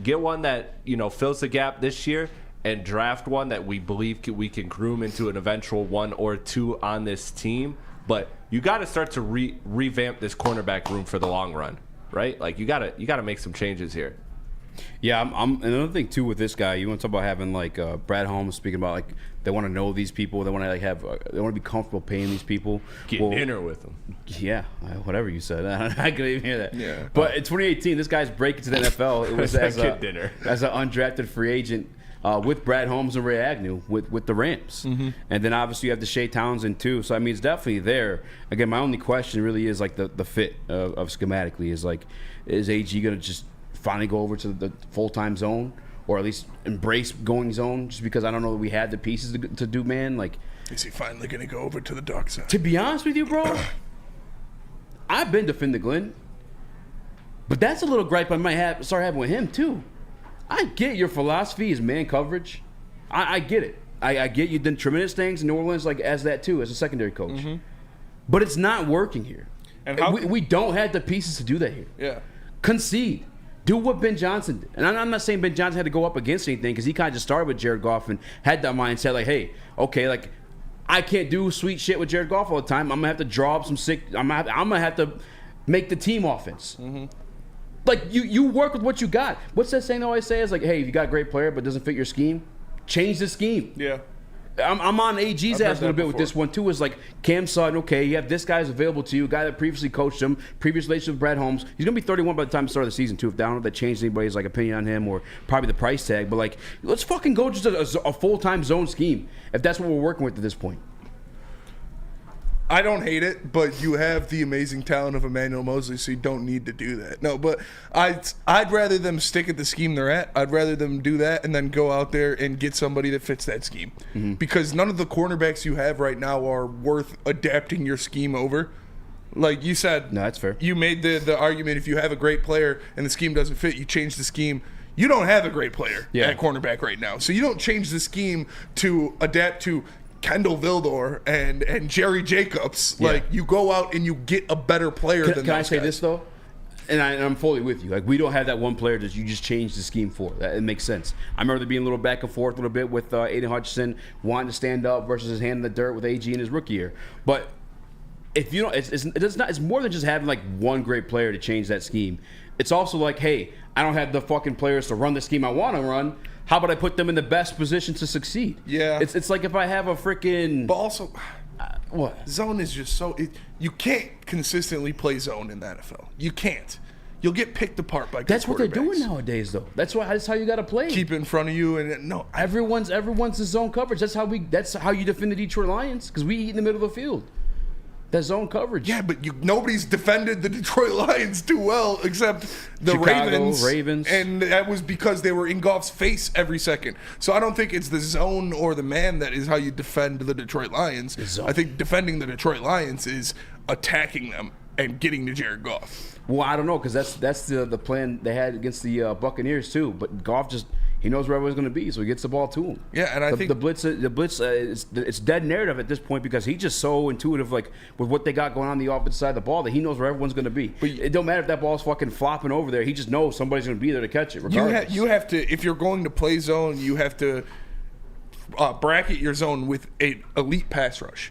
get one that, you know, fills the gap this year and draft one that we believe we can groom into an eventual 1 or 2 on this team. But you got to start to revamp this cornerback room for the long run, right? Like you got to make some changes here. Yeah, I'm another thing too with this guy. You want to talk about having like Brad Holmes speaking about like they want to know these people, they want to like have, they want to be comfortable paying these people. Get dinner with them. Yeah, whatever you said, I couldn't even hear that. Yeah. But in 2018, this guy's breaking to the NFL. It was as dinner as an undrafted free agent. With Brad Holmes and Ray Agnew with the Rams. Mm-hmm. And then obviously you have Deshae Townsend too. So I mean it's definitely there. Again, my only question really is like the fit of schematically is like, is AG gonna just finally go over to the full-time zone or at least embrace going zone just because I don't know that we had the pieces to do man? Like, is he finally gonna go over to the dark side? To be honest with you, bro, I've been defending Glenn, but that's a little gripe I might start having with him too. I get your philosophy is man coverage. I get it. I get you done tremendous things in New Orleans like as that too, as a secondary coach. Mm-hmm. But it's not working here. And we don't have the pieces to do that here. Yeah. Concede. Do what Ben Johnson did. And I'm not saying Ben Johnson had to go up against anything because he kind of just started with Jared Goff and had that mindset like, hey, okay, like I can't do sweet shit with Jared Goff all the time. I'm going to have to draw up some sick – I'm going to have to make the team offense. Mm-hmm. Like, you work with what you got. What's that saying they always say? Is like, hey, if you got a great player but doesn't fit your scheme, change the scheme. Yeah. I'm on AG's ass a little bit with this one, too. Is like, Cam Sutton, okay, you have this guy's available to you, a guy that previously coached him, previous relationship with Brad Holmes. He's going to be 31 by the time the start of the season, too. If I don't know if that changed anybody's like opinion on him or probably the price tag. But, like, let's fucking go just a full-time zone scheme if that's what we're working with at this point. I don't hate it, but you have the amazing talent of Emmanuel Mosley, so you don't need to do that. No, but I'd rather them stick at the scheme they're at. I'd rather them do that and then go out there and get somebody that fits that scheme. Mm-hmm. Because none of the cornerbacks you have right now are worth adapting your scheme over. Like you said, no, that's fair. You made the argument if you have a great player and the scheme doesn't fit, you change the scheme. You don't have a great player at cornerback right now. So you don't change the scheme to adapt to Kendall Vildor and Jerry Jacobs. Yeah. Like, you go out and you get a better player than those Can I say guys. this, though? And I'm fully with you. Like, we don't have that one player that you just change the scheme for. It makes sense. I remember there being a little back and forth a little bit with Aiden Hutchinson wanting to stand up versus his hand in the dirt with AG in his rookie year. But if you don't, it's more than just having, like, one great player to change that scheme. It's also like, hey, I don't have the fucking players to run the scheme I want to run. How about I put them in the best position to succeed? Yeah. It's like if I have a freaking... But also, what? Zone is just so... you can't consistently play zone in the NFL. You can't. You'll get picked apart by good That's what they're quarterbacks. doing nowadays, though. That's how you got to play. Keep it in front of you, and no. Everyone's the zone coverage. That's how you defend the Detroit Lions, because we eat in the middle of the field. That zone coverage. Yeah, but nobody's defended the Detroit Lions too well except the Chicago, Ravens. And that was because they were in Goff's face every second. So I don't think it's the zone or the man that is how you defend the Detroit Lions. I think defending the Detroit Lions is attacking them and getting to Jared Goff. Well, I don't know, because that's the plan they had against the Buccaneers too. But Goff he knows where everyone's going to be, so he gets the ball to him. Yeah, and I think the blitz it's dead narrative at this point because he's just so intuitive, like with what they got going on the offensive side of the ball, that he knows where everyone's going to be. But it don't matter if that ball's fucking flopping over there. He just knows somebody's going to be there to catch it. Regardless. You have to, if you're going to play zone, you have to bracket your zone with an elite pass rush.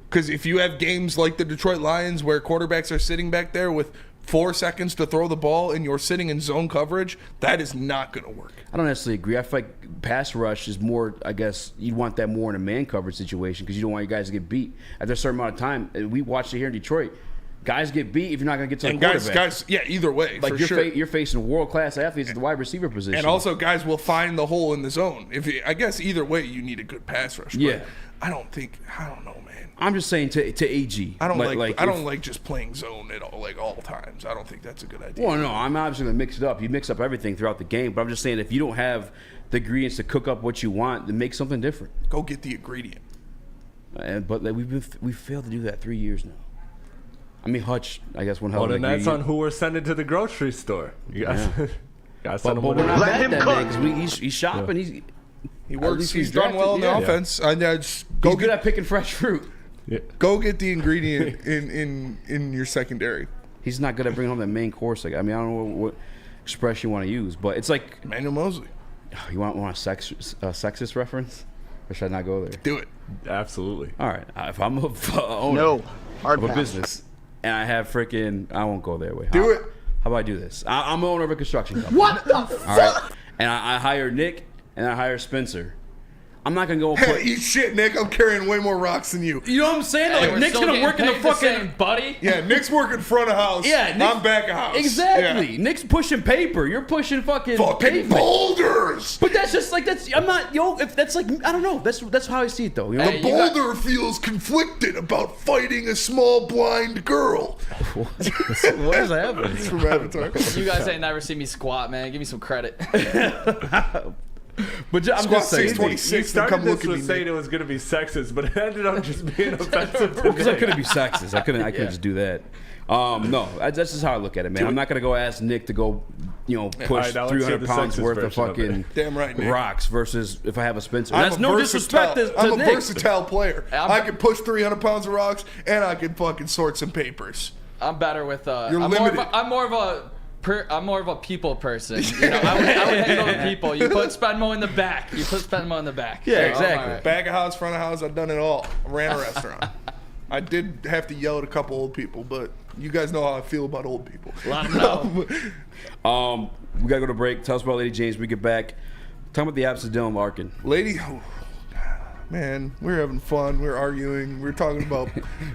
Because if you have games like the Detroit Lions where quarterbacks are sitting back there with 4 seconds to throw the ball and you're sitting in zone coverage, that is not going to work. I don't necessarily agree. I feel like pass rush is more, I guess, you'd want that more in a man coverage situation because you don't want your guys to get beat. After a certain amount of time, we watched it here in Detroit, guys get beat if you're not going to get to the quarterback. Guys, yeah, either way, like for sure. You're facing world-class athletes at the wide receiver position. And also guys will find the hole in the zone. I guess either way you need a good pass rush. Yeah. But I don't know, man. I'm just saying to AG. I don't like just playing zone at all times. I don't think that's a good idea. Well, no, I'm obviously going to mix it up. You mix up everything throughout the game, but I'm just saying if you don't have the ingredients to cook up what you want, then make something different. Go get the ingredient. But we've failed to do that 3 years now. I mean, Hutch, I guess one hell of an ingredient. ingredient. That's on who we're sending to the grocery store. You guys, but we're not bad that man because he's shopping. Yeah. He works. He's done well in the offense. He's good at picking fresh fruit. Yeah. Go get the ingredient in your secondary. He's not good at bringing home that main course. Like, I mean, I don't know what expression you want to use, but it's like Emmanuel Mosley. You want a sexist reference, or should I not go there? Do it. Absolutely. All right. If I'm a owner of a business and I have freaking, I won't go there. Do it. How about I do this? I'm the owner of a construction company. What the fuck? All right. And I hire Nick and I hire Spencer. I'm not gonna go. Hey, eat shit, Nick. I'm carrying way more rocks than you. You know what I'm saying? Hey, Like Nick's gonna work in the fucking buddy. Yeah, Nick's working front of house. Yeah, Nick's, I'm back of house. Exactly. Yeah. Nick's pushing paper. You're pushing fucking pavement. boulders. But that's just like I'm not if that's like I don't know. That's how I see it though. You know? The boulder feels conflicted about fighting a small blind girl. What is happening? It's from Avatar. You guys ain't never seen me squat, man. Give me some credit. But I'm just saying, 626. You started this with me, saying it was going to be sexist, but it ended up just being offensive. Because I couldn't be sexist. I couldn't just do that. No, that's just how I look at it, man. I'm not gonna go ask Nick to go, push 300 pounds worth of fucking damn right, Nick. rocks versus if I have a Spencer. I'm That's no disrespect to I'm a Nick. versatile player. I can push 300 pounds of rocks, and I can fucking sort some papers. I'm better with. You're I'm limited. I'm more of a people person. I would handle the people. You put Spenmo in the back. Yeah, exactly. Right. Back of house, front of house, I've done it all. I ran a restaurant. I did have to yell at a couple old people, but you guys know how I feel about old people. Let them know. We gotta go to break. Tell us about Lady James. We get back. Talk about the absence of Dylan Larkin. Lady, man, we were having fun. We were arguing. We were talking about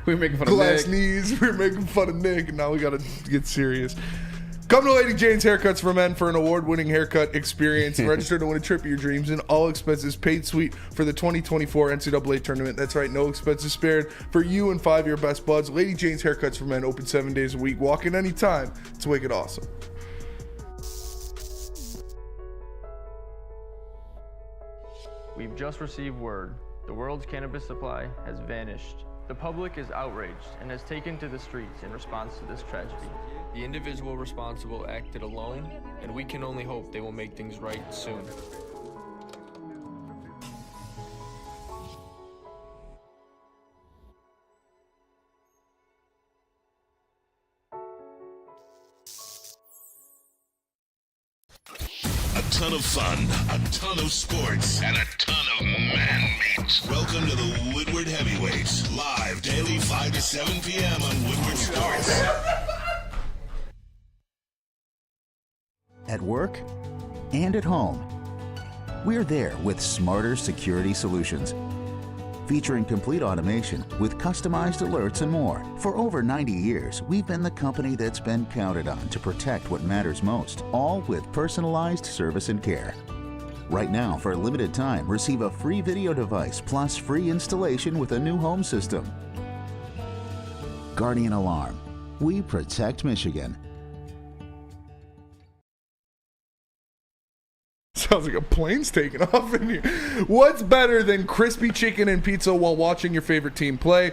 we were making fun glass of Nick. knees. We were making fun of Nick, and now we gotta get serious. Come to Lady Jane's Haircuts for Men for an award-winning haircut experience. Register to win a trip of your dreams and all expenses paid suite for the 2024 NCAA tournament. That's right, no expenses spared for you and 5 of your best buds. Lady Jane's Haircuts for Men, open 7 days a week. Walk in anytime to make it awesome. We've just received word. The world's cannabis supply has vanished. The public is outraged and has taken to the streets in response to this tragedy. The individual responsible acted alone, and we can only hope they will make things right soon. A ton of fun, a ton of sports, and a ton of man meat. Welcome to the Woodward Heavyweights, live daily 5 to 7 p.m. on Woodward Sports. At work and at home, we're there with smarter security solutions. Featuring complete automation with customized alerts and more. For over 90 years, we've been the company that's been counted on to protect what matters most, all with personalized service and care. Right now, for a limited time, receive a free video device plus free installation with a new home system. Guardian Alarm. We protect Michigan. Sounds like a plane's taking off in here. What's better than crispy chicken and pizza while watching your favorite team play?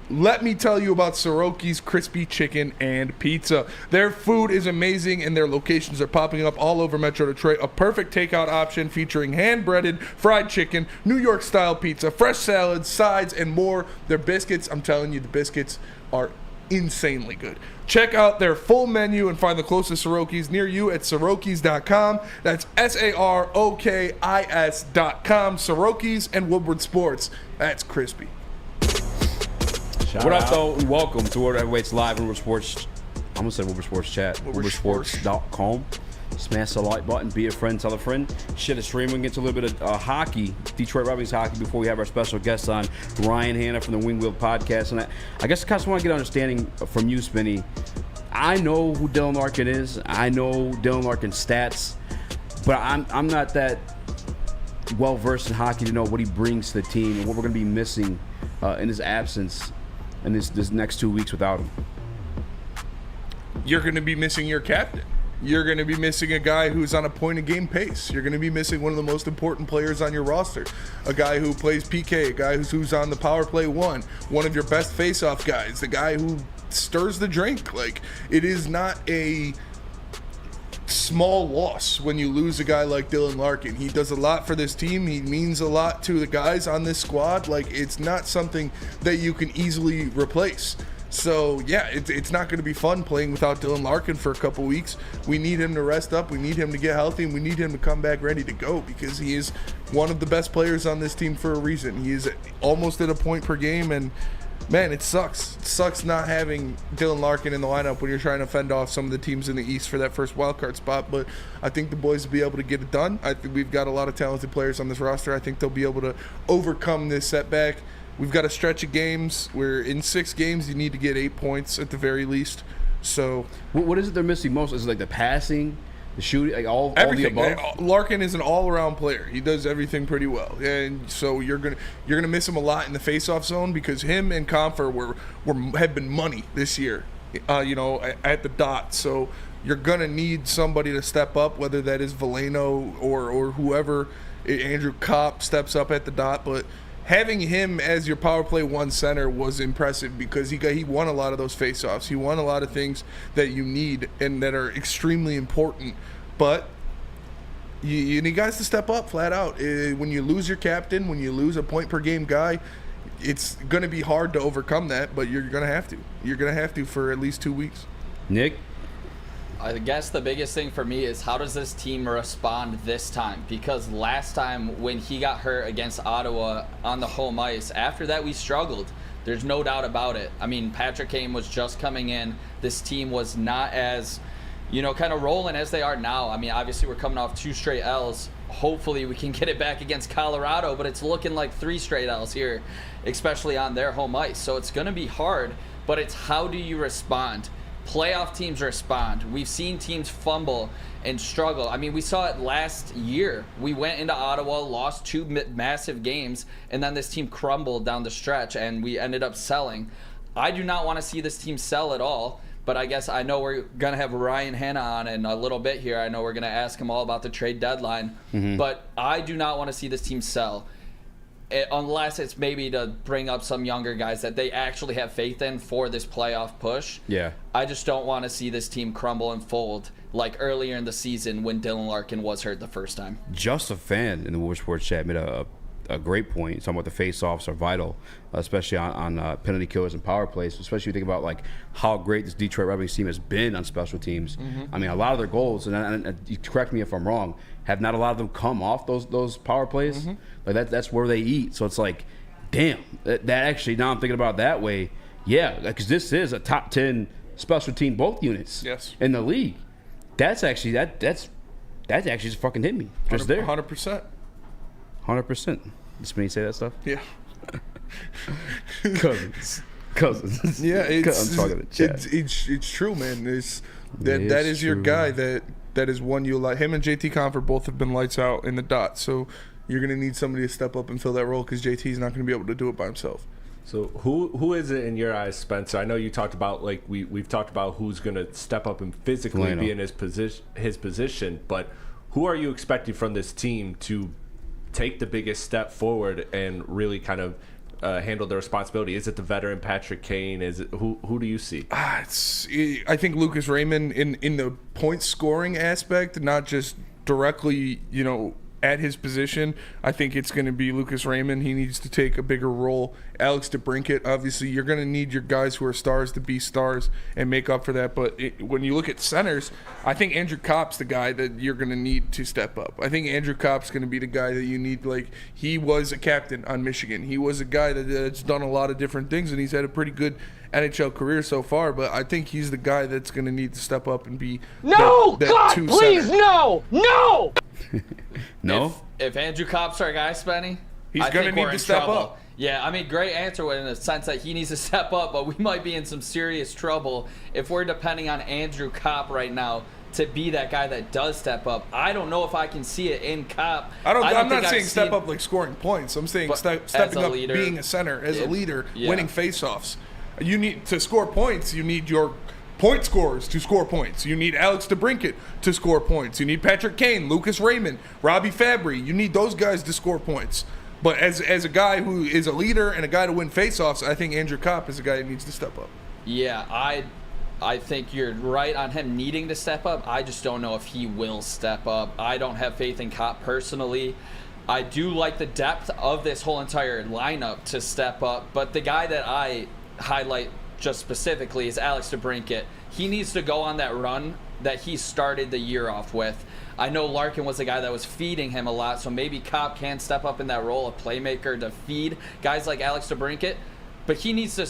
Let me tell you about Soroki's Crispy Chicken and Pizza. Their food is amazing and their locations are popping up all over Metro Detroit. A perfect takeout option featuring hand-breaded fried chicken, New York-style pizza, fresh salads, sides, and more. Their biscuits, I'm telling you, the biscuits are insanely good. Check out their full menu and find the closest Sorokis near you at Sorokis.com. That's SAROKIS.com. Sorokis and Woodward Sports. That's crispy. What up, though? And welcome to Woodward Heavyweights Live on Woodward Sports. I'm going to say Woodward Sports Chat. WoodwardSports.com. Smash the like button, be a friend, tell a friend. Share the stream. We can get to a little bit of hockey, Detroit Red Wings hockey, before we have our special guest on, Ryan Hanna from the Wing Wheel Podcast. And I guess I just want to get an understanding from you, Spinny. I know who Dylan Larkin is. I know Dylan Larkin's stats, but I'm not that well versed in hockey to know what he brings to the team and what we're going to be missing in his absence in this next 2 weeks without him. You're going to be missing your captain. You're going to be missing a guy who's on a point-of-game pace. You're going to be missing one of the most important players on your roster. A guy who plays PK, a guy who's on the power play one of your best face-off guys, the guy who stirs the drink. Like, it is not a small loss when you lose a guy like Dylan Larkin. He does a lot for this team. He means a lot to the guys on this squad. Like, it's not something that you can easily replace. So, yeah, it's not going to be fun playing without Dylan Larkin for a couple weeks. We need him to rest up. We need him to get healthy, and we need him to come back ready to go because he is one of the best players on this team for a reason. He is almost at a point per game, and man, it sucks. It sucks not having Dylan Larkin in the lineup when you're trying to fend off some of the teams in the East for that first wild card spot. But I think the boys will be able to get it done. I think we've got a lot of talented players on this roster. I think they'll be able to overcome this setback. We've got a stretch of games where in 6 games you need to get 8 points at the very least. So what is it they're missing most? Is it like the passing, the shooting, like all the above? Larkin is an all-around player. He does everything pretty well, and so you're gonna miss him a lot in the face-off zone because him and Confer have been money this year, at the dot. So you're gonna need somebody to step up, whether that is Veleno or whoever. Andrew Kopp steps up at the dot, but having him as your power play 1 center was impressive because he won a lot of those faceoffs. He won a lot of things that you need and that are extremely important. But you need guys to step up flat out. When you lose your captain, when you lose a point per game guy, it's going to be hard to overcome that, but you're going to have to. You're going to have to for at least 2 weeks. Nick? I guess the biggest thing for me is how does this team respond this time? Because last time when he got hurt against Ottawa on the home ice, after that we struggled. There's no doubt about it. I mean, Patrick Kane was just coming in. This team was not as, kind of rolling as they are now. I mean, obviously we're coming off 2 straight L's. Hopefully we can get it back against Colorado, but it's looking like 3 straight L's here, especially on their home ice. So it's going to be hard, but it's how do you respond? Playoff teams respond. We've seen teams fumble and struggle. I mean, we saw it last year. We went into Ottawa, lost 2 massive games, and then this team crumbled down the stretch, and we ended up selling. I do not want to see this team sell at all, but I guess I know we're going to have Ryan Hanna on in a little bit here. I know we're going to ask him all about the trade deadline, but I do not want to see this team sell. Unless it's maybe to bring up some younger guys that they actually have faith in for this playoff push. Yeah. I just don't want to see this team crumble and fold like earlier in the season when Dylan Larkin was hurt the first time. Just a fan in the Woodward Sports chat made a great point. Talking about the face-offs are vital, especially on penalty killers and power plays, especially if you think about like how great this Detroit Red Wings team has been on special teams. I mean, a lot of their goals, and you correct me if I'm wrong, have not a lot of them come off those power plays. Like that's where they eat. So it's like, damn, that actually, now I'm thinking about it that way. Yeah, because this is a top 10 special team both units in the league. That's actually that actually just fucking hit me just there. 100%. 100%. Just when you say that stuff. Yeah. Cousins. Yeah, I'm talking to chat. It's true, man. That is your guy that is one you like. Him and JT Confer both have been lights out in the dot. So you're gonna need somebody to step up and fill that role because JT's not gonna be able to do it by himself. So who is it in your eyes, Spencer? I know you talked about we've talked about who's gonna step up and physically be in his position, but who are you expecting from this team to take the biggest step forward and really kind of handle the responsibility? Is it the veteran Patrick Kane? Is it who do you see? I think Lucas Raymond in the point scoring aspect, not just directly, at his position. I think it's going to be Lucas Raymond. He needs to take a bigger role. Alex DeBrincat, obviously, you're going to need your guys who are stars to be stars and make up for that. But when you look at centers, I think Andrew Kopp's the guy that you're going to need to step up. I think Andrew Kopp's going to be the guy that you need. Like, he was a captain on Michigan. He was a guy that's done a lot of different things, and he's had a pretty good NHL career so far. But I think he's the guy that's going to need to step up and be that God, two please, center. no! No? If Andrew Kopp's our guy, Spenny, he's going to need to step up. Yeah, I mean, great answer in the sense that he needs to step up, but we might be in some serious trouble if we're depending on Andrew Kopp right now to be that guy that does step up. I don't know if I can see it in Kopp. I'm not saying step up like scoring points. I'm saying stepping up, leader, being a center, as a leader, winning faceoffs. You need to score points. You need your point scorers to score points. You need Alex DeBrincat to score points. You need Patrick Kane, Lucas Raymond, Robbie Fabry. You need those guys to score points. But as a guy who is a leader and a guy to win faceoffs, I think Andrew Kopp is a guy who needs to step up. Yeah, I think you're right on him needing to step up. I just don't know if he will step up. I don't have faith in Kopp personally. I do like the depth of this whole entire lineup to step up, but the guy that I highlight just specifically is Alex DeBrincat. He needs to go on that run that he started the year off with. I know Larkin was the guy that was feeding him a lot, so maybe Kopp can step up in that role of playmaker to feed guys like Alex DeBrincat. but he needs to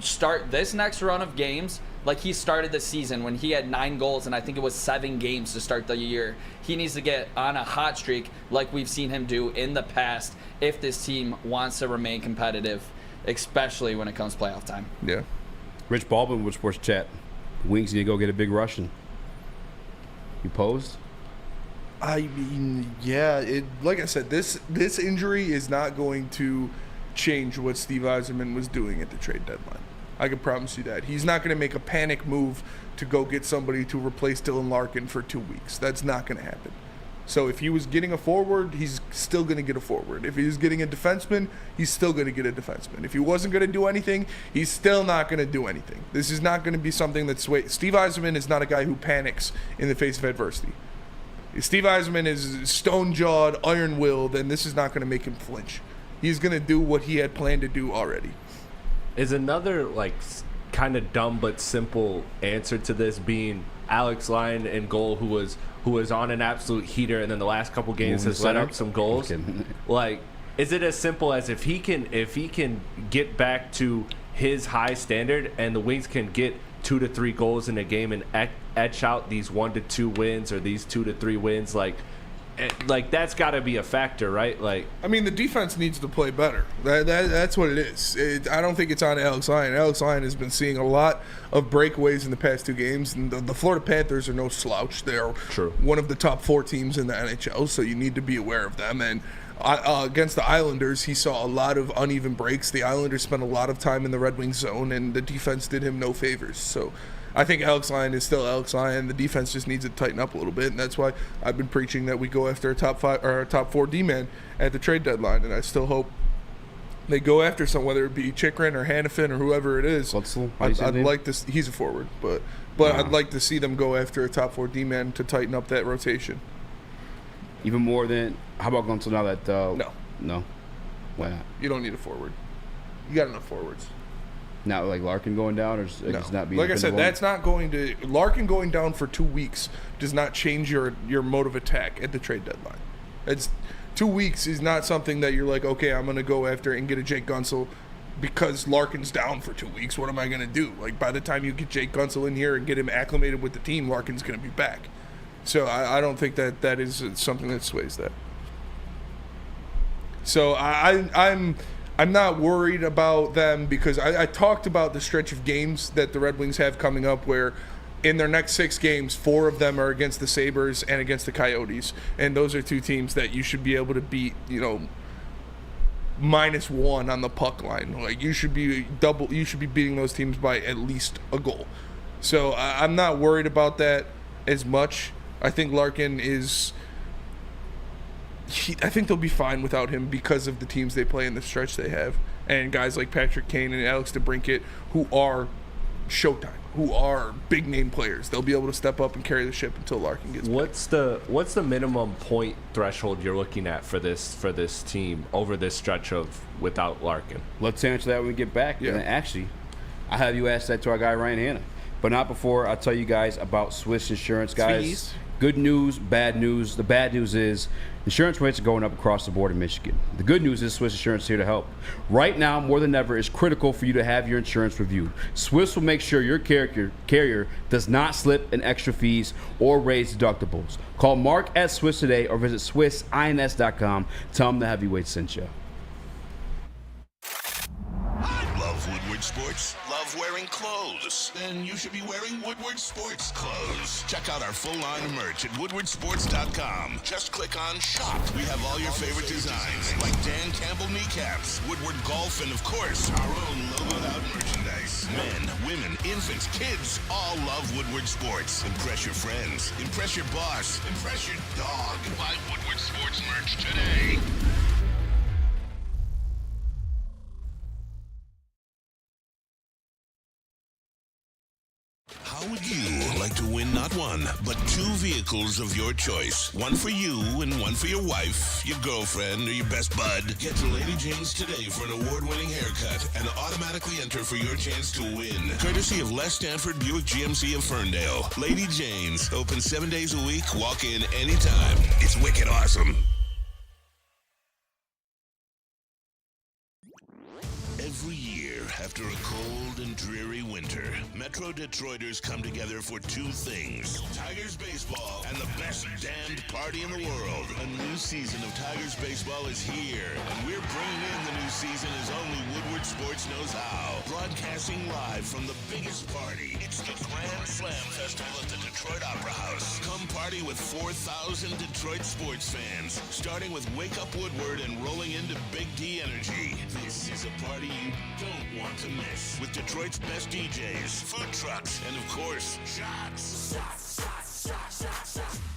start this next run of games like he started the season when he had 9 goals, and I think it was 7 games to start the year. He needs to get on a hot streak like we've seen him do in the past if this team wants to remain competitive, especially when it comes playoff time. Yeah. Rich Baldwin with Sports Chat. Wings need to go get a big Russian. You posed? I mean, yeah. Like I said, this injury is not going to change what Steve Yzerman was doing at the trade deadline. I can promise you that. He's not going to make a panic move to go get somebody to replace Dylan Larkin for 2 weeks. That's not going to happen. So if he was getting a forward, he's still going to get a forward. If he was getting a defenseman, he's still going to get a defenseman. If he wasn't going to do anything, he's still not going to do anything. This is not going to be something that's... Steve Yzerman is not a guy who panics in the face of adversity. If Steve Yzerman is stone-jawed, iron-willed, then this is not going to make him flinch. He's going to do what he had planned to do already. Is another like kind of dumb but simple answer to this being Alex Lyon in goal, who was on an absolute heater, and then the last couple games has let up some goals. Like, is it as simple as if he can get back to his high standard, and the Wings can get 2 to 3 goals in a game and etch out these 1 to 2 wins or these 2 to 3 wins, like that's got to be a factor, right? Like, I mean, the defense needs to play better. That's what it is. I don't think it's on Alex Lyon. Alex Lyon has been seeing a lot of breakaways in the past 2 games. And the Florida Panthers are no slouch. They're one of the top 4 teams in the NHL, so you need to be aware of them. And against the Islanders, he saw a lot of uneven breaks. The Islanders spent a lot of time in the Red Wings zone, and the defense did him no favors. So I think Alex Lyon is still Alex Lyon. The defense just needs to tighten up a little bit, and that's why I've been preaching that we go after a top 5 or a top 4 D-man at the trade deadline, and I still hope they go after some, whether it be Chikrin or Hannafin or whoever it is. I'd like to. He's a forward, but I'd like to see them go after a top 4 D-man to tighten up that rotation. Even more than, how about Gunsel now that no, why not? You don't need a forward. You got enough forwards. Not like Larkin going down, or just not being. Like I said, that's not going to. Larkin going down for 2 weeks does not change your mode of attack at the trade deadline. It's 2 weeks is not something that you're like, okay, I'm going to go after and get a Jake Gunsel because Larkin's down for 2 weeks. What am I going to do? Like, by the time you get Jake Gunsel in here and get him acclimated with the team, Larkin's going to be back. So I don't think that is something that sways that. So I'm not worried about them because I talked about the stretch of games that the Red Wings have coming up where in their next 6 games, 4 of them are against the Sabres and against the Coyotes. And those are 2 teams that you should be able to beat, -1 on the puck line. Like, you should be beating those teams by at least a goal. So I'm not worried about that as much. I think Larkin is... I think they'll be fine without him because of the teams they play in the stretch they have, and guys like Patrick Kane and Alex DeBrincat who are showtime, who are big name players. They'll be able to step up and carry the ship until Larkin gets back. What's the minimum point threshold you're looking at for this team over this stretch of without Larkin? Let's answer that when we get back. Yeah. And actually, I have you ask that to our guy Ryan Hanna, but not before I tell you guys about Swiss Insurance, guys. Swiss. Good news, bad news. The bad news is insurance rates are going up across the board in Michigan. The good news is Swiss Insurance is here to help. Right now, more than ever, it's critical for you to have your insurance reviewed. Swiss will make sure your carrier does not slip in extra fees or raise deductibles. Call Mark at Swiss today or visit SwissINS.com. Tell them the heavyweight sent you. Love Woodward Sports? Love wearing clothes? Then you should be wearing Woodward Sports clothes. Check out our full line of merch at woodwardsports.com. Just click on shop. We have all your favorite designs, like Dan Campbell kneecaps, Woodward golf, and of course, our own logoed out merchandise. Men, women, infants, kids all love Woodward Sports. Impress your friends. Impress your boss. Impress your dog. Buy Woodward Sports merch today. How would you like to win not one, but 2 vehicles of your choice? One for you and one for your wife, your girlfriend, or your best bud. Get to Lady Jane's today for an award-winning haircut and automatically enter for your chance to win. Courtesy of Les Stanford Buick GMC of Ferndale. Lady Jane's, open 7 days a week, walk in anytime. It's wicked awesome. Every year, After a cold and dreary winter, Metro Detroiters come together for two things: Tigers baseball and the best damned party in the world. A new season of Tigers baseball is here, and we're bringing in the new season as only Woodward Sports knows how. Broadcasting live from the biggest party. It's the Grand Slam Festival at the Detroit Opera House. Come party with 4,000 Detroit sports fans, starting with Wake Up Woodward and rolling into Big D Energy. This is a party you don't want to miss, with Detroit's best DJs, food trucks, and of course, shots.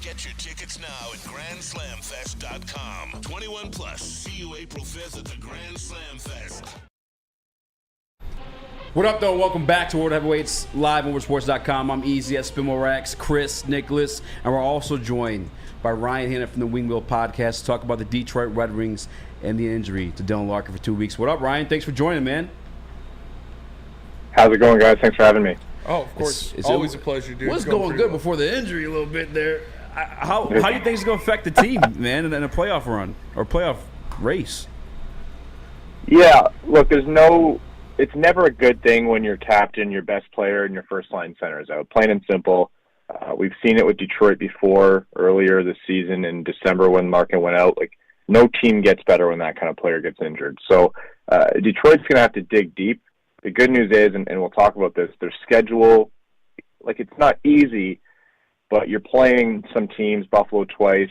Get your tickets now at GrandSlamFest.com. 21 plus. See you April 5th at the Grand Slam Fest. What up, though? Welcome back to World Heavyweights live on WoodwardSports.com. I'm Eazy at Spinmo Rax, Chris, Nicholas, and we're also joined by Ryan Hanna from the Wing Wheel Podcast to talk about the Detroit Red Wings and the injury to Dylan Larkin for 2 weeks. What up, Ryan? Thanks for joining, man. How's it going, guys? Thanks for having me. Oh, of course. It's always a pleasure, dude. What's going good before the injury a little bit there? How do you think it's going to affect the team, man, in a playoff run or playoff race? Yeah, look, it's never a good thing when your captain, your best player, and your first-line center is out. Plain and simple. We've seen it with Detroit before, earlier this season in December when Larkin went out. Like, no team gets better when that kind of player gets injured. So Detroit's going to have to dig deep. The good news is, and we'll talk about this, their schedule, like, it's not easy, but you're playing some teams, Buffalo twice,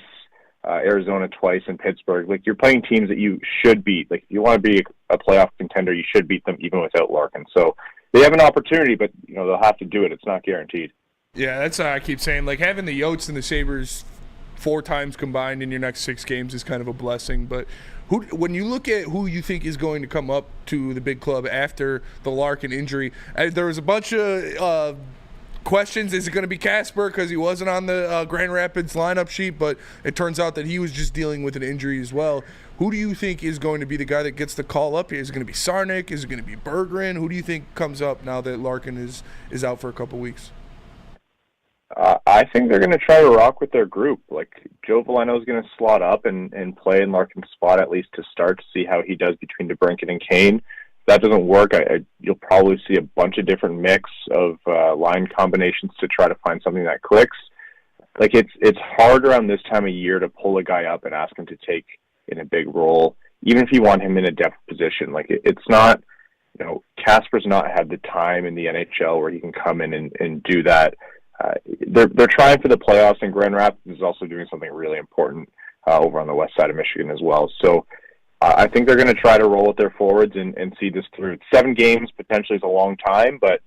Arizona twice, and Pittsburgh. Like, you're playing teams that you should beat. Like, if you want to be a playoff contender, you should beat them even without Larkin. So they have an opportunity, but, they'll have to do it. It's not guaranteed. Yeah, that's how I keep saying. Like, having the Yotes and the Sabres 4 times combined in your next 6 games is kind of a blessing. But when you look at who you think is going to come up to the big club after the Larkin injury, there was a bunch of questions. Is it going to be Casper because he wasn't on the Grand Rapids lineup sheet? But it turns out that he was just dealing with an injury as well. Who do you think is going to be the guy that gets the call up here? Is it going to be Sarnik? Is it going to be Berggren? Who do you think comes up now that Larkin is out for a couple weeks? I think they're going to try to rock with their group. Like, Joe Veleno is going to slot up and play in Larkin's spot at least to start, to see how he does between DeBrincat and Kane. If that doesn't work, you'll probably see a bunch of different mix of line combinations to try to find something that clicks. Like, it's hard around this time of year to pull a guy up and ask him to take in a big role, even if you want him in a depth position. Like, it's not, Casper's not had the time in the NHL where he can come in and do that. They're trying for the playoffs, and Grand Rapids is also doing something really important over on the west side of Michigan as well. So I think they're going to try to roll with their forwards and see this through. 7 games potentially is a long time, but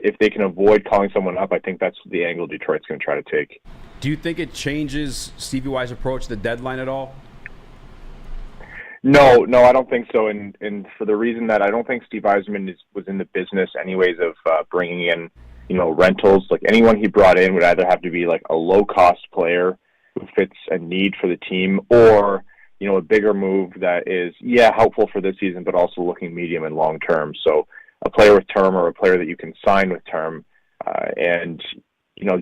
if they can avoid calling someone up, I think that's the angle Detroit's going to try to take. Do you think it changes Stevie Y's approach to the deadline at all? No, I don't think so. And for the reason that I don't think Steve Yzerman was in the business anyways of bringing in rentals. Like, anyone he brought in would either have to be like a low-cost player who fits a need for the team, or a bigger move that is helpful for this season, but also looking medium and long term. So a player with term, or a player that you can sign with term. And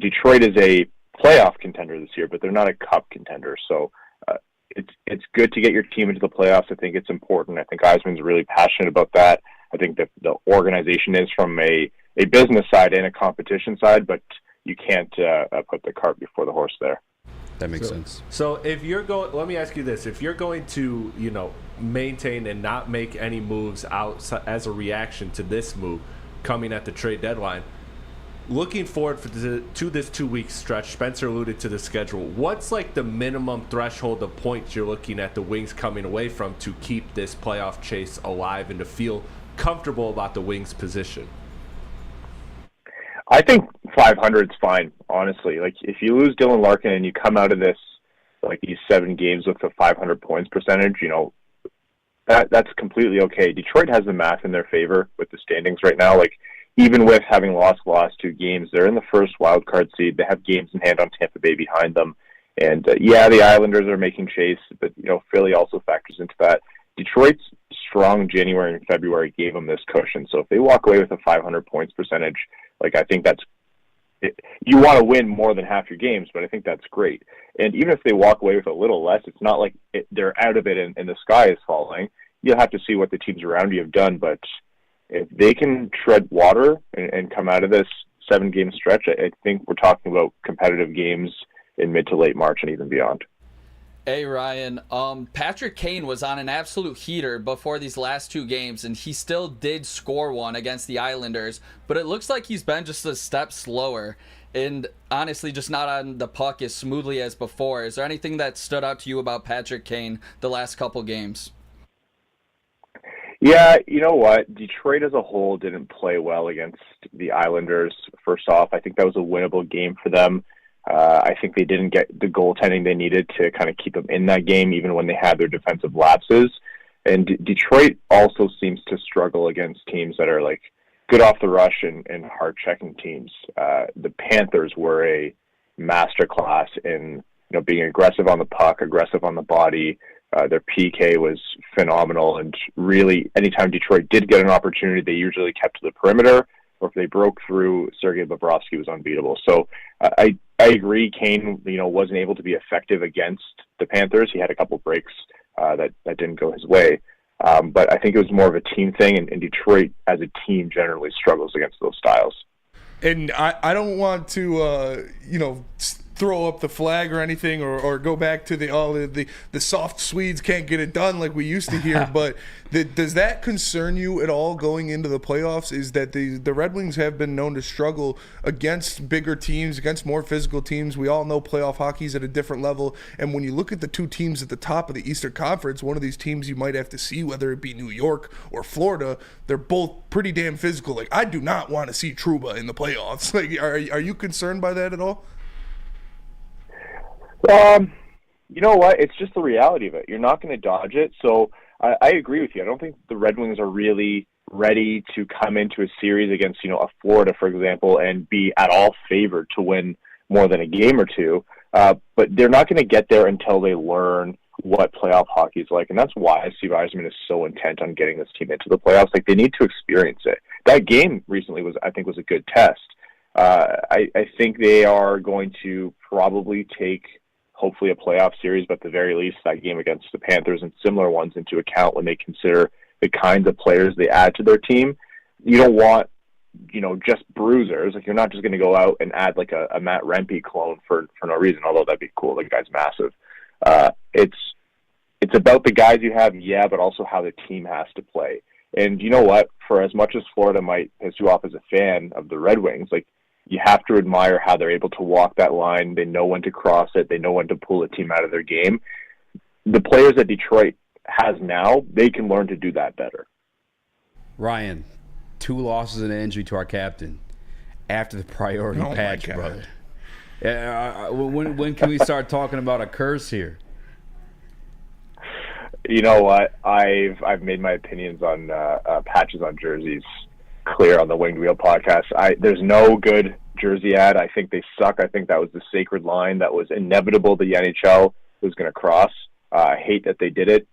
Detroit is a playoff contender this year, but they're not a cup contender. So it's good to get your team into the playoffs. I think it's important. I think Yzerman's really passionate about that. I think that the organization is from a business side and a competition side, but you can't put the cart before the horse there. That makes sense. So if you're going, let me ask you this: if you're going to, maintain and not make any moves out as a reaction to this move coming at the trade deadline, looking forward to this 2-week stretch, Spencer alluded to the schedule. What's like the minimum threshold of points you're looking at the Wings coming away from to keep this playoff chase alive and to feel comfortable about the Wings' position? I think 500 is fine, honestly. Like, if you lose Dylan Larkin and you come out of this, like, these 7 games with a 500 points percentage, that's completely okay. Detroit has the math in their favor with the standings right now. Like, even with having lost the last 2 games, they're in the first wild card seed. They have games in hand on Tampa Bay behind them. And, the Islanders are making chase, but, Philly also factors into that. Detroit's strong January and February gave them this cushion. So if they walk away with a 500 points percentage, like, I think that's it. You want to win more than half your games, but I think that's great. And even if they walk away with a little less, it's not like they're out of it and the sky is falling. You'll have to see what the teams around you have done, but if they can tread water and come out of this 7-game stretch, I think we're talking about competitive games in mid to late March and even beyond. Hey, Ryan. Patrick Kane was on an absolute heater before these last 2 games, and he still did score one against the Islanders, but it looks like he's been just a step slower and honestly just not on the puck as smoothly as before. Is there anything that stood out to you about Patrick Kane the last couple games? Yeah, you know what? Detroit as a whole didn't play well against the Islanders. First off, I think that was a winnable game for them. I think they didn't get the goaltending they needed to kind of keep them in that game, even when they had their defensive lapses. And Detroit also seems to struggle against teams that are like good off the rush and hard-checking teams. The Panthers were a masterclass in being aggressive on the puck, aggressive on the body. Their PK was phenomenal, and really, anytime Detroit did get an opportunity, they usually kept to the perimeter, or if they broke through, Sergei Bobrovsky was unbeatable. So I agree, Kane wasn't able to be effective against the Panthers. He had a couple breaks that didn't go his way. But I think it was more of a team thing, and Detroit as a team generally struggles against those styles. And I don't want to, throw up the flag or anything, or go back to the soft Swedes can't get it done like we used to hear. But does that concern you at all going into the playoffs? Is that the Red Wings have been known to struggle against bigger teams, against more physical teams. We all know playoff hockey's at a different level. And when you look at the 2 teams at the top of the Eastern Conference, one of these teams you might have to see, whether it be New York or Florida, they're both pretty damn physical. Like, I do not want to see Trouba in the playoffs. Like, are you concerned by that at all? You know what? It's just the reality of it. You're not going to dodge it. So I agree with you. I don't think the Red Wings are really ready to come into a series against, a Florida, for example, and be at all favored to win more than a game or 2. But they're not going to get there until they learn what playoff hockey is like. And that's why Steve Yzerman is so intent on getting this team into the playoffs. Like, they need to experience it. That game recently was a good test. I think they are going to probably take hopefully a playoff series, but at the very least that game against the Panthers and similar ones into account when they consider the kinds of players they add to their team. You don't want, just bruisers. Like, you're not just going to go out and add like a Matt Rempe clone for no reason, although that'd be cool. The guy's massive. It's about the guys you have, yeah, but also how the team has to play. And you know what? For as much as Florida might piss you off as a fan of the Red Wings, like, you have to admire how they're able to walk that line. They know when to cross it. They know when to pull a team out of their game. The players that Detroit has now, they can learn to do that better. Ryan, 2 losses and an injury to our captain after the priority patch, brother. When can we start talking about a curse here? You know what? I've made my opinions on patches on jerseys clear on the Winged Wheel podcast. There's no good jersey ad. I think they suck. I think that was the sacred line that was inevitable the NHL was going to cross. I hate that they did it.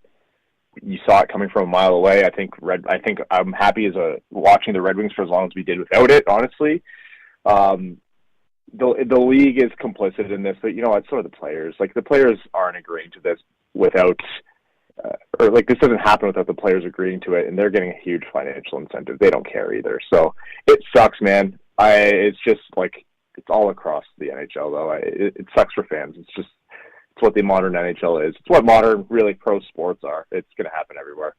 You saw it coming from a mile away. I think I'm happy watching the Red Wings for as long as we did without it, honestly. The league is complicit in this, but you know what? So are the players. Like, the players aren't agreeing to this without this doesn't happen without the players agreeing to it, and they're getting a huge financial incentive. They don't care either. So it sucks, man. It's just like, it's all across the NHL, though. It sucks for fans. It's what the modern NHL is. It's what modern, really, pro sports are. It's going to happen everywhere.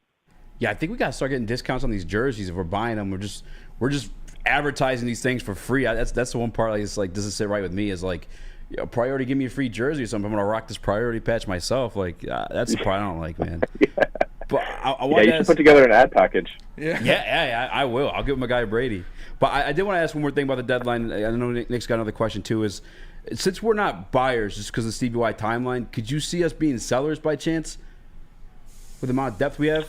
Yeah, I think we got to start getting discounts on these jerseys if we're buying them. We're just advertising these things for free. That's the one part. Like, it's like, doesn't sit right with me. Is like, priority, give me a free jersey or something. I'm gonna rock this priority patch myself. Like, that's the part I don't like, man. Yeah. But I want you should put together an ad package. Yeah, I will. I'll give my guy Brady. But I did want to ask one more thing about the deadline. I know Nick's got another question too. Is since we're not buyers, just because of the Stevie Y timeline, could you see us being sellers by chance with the amount of depth we have?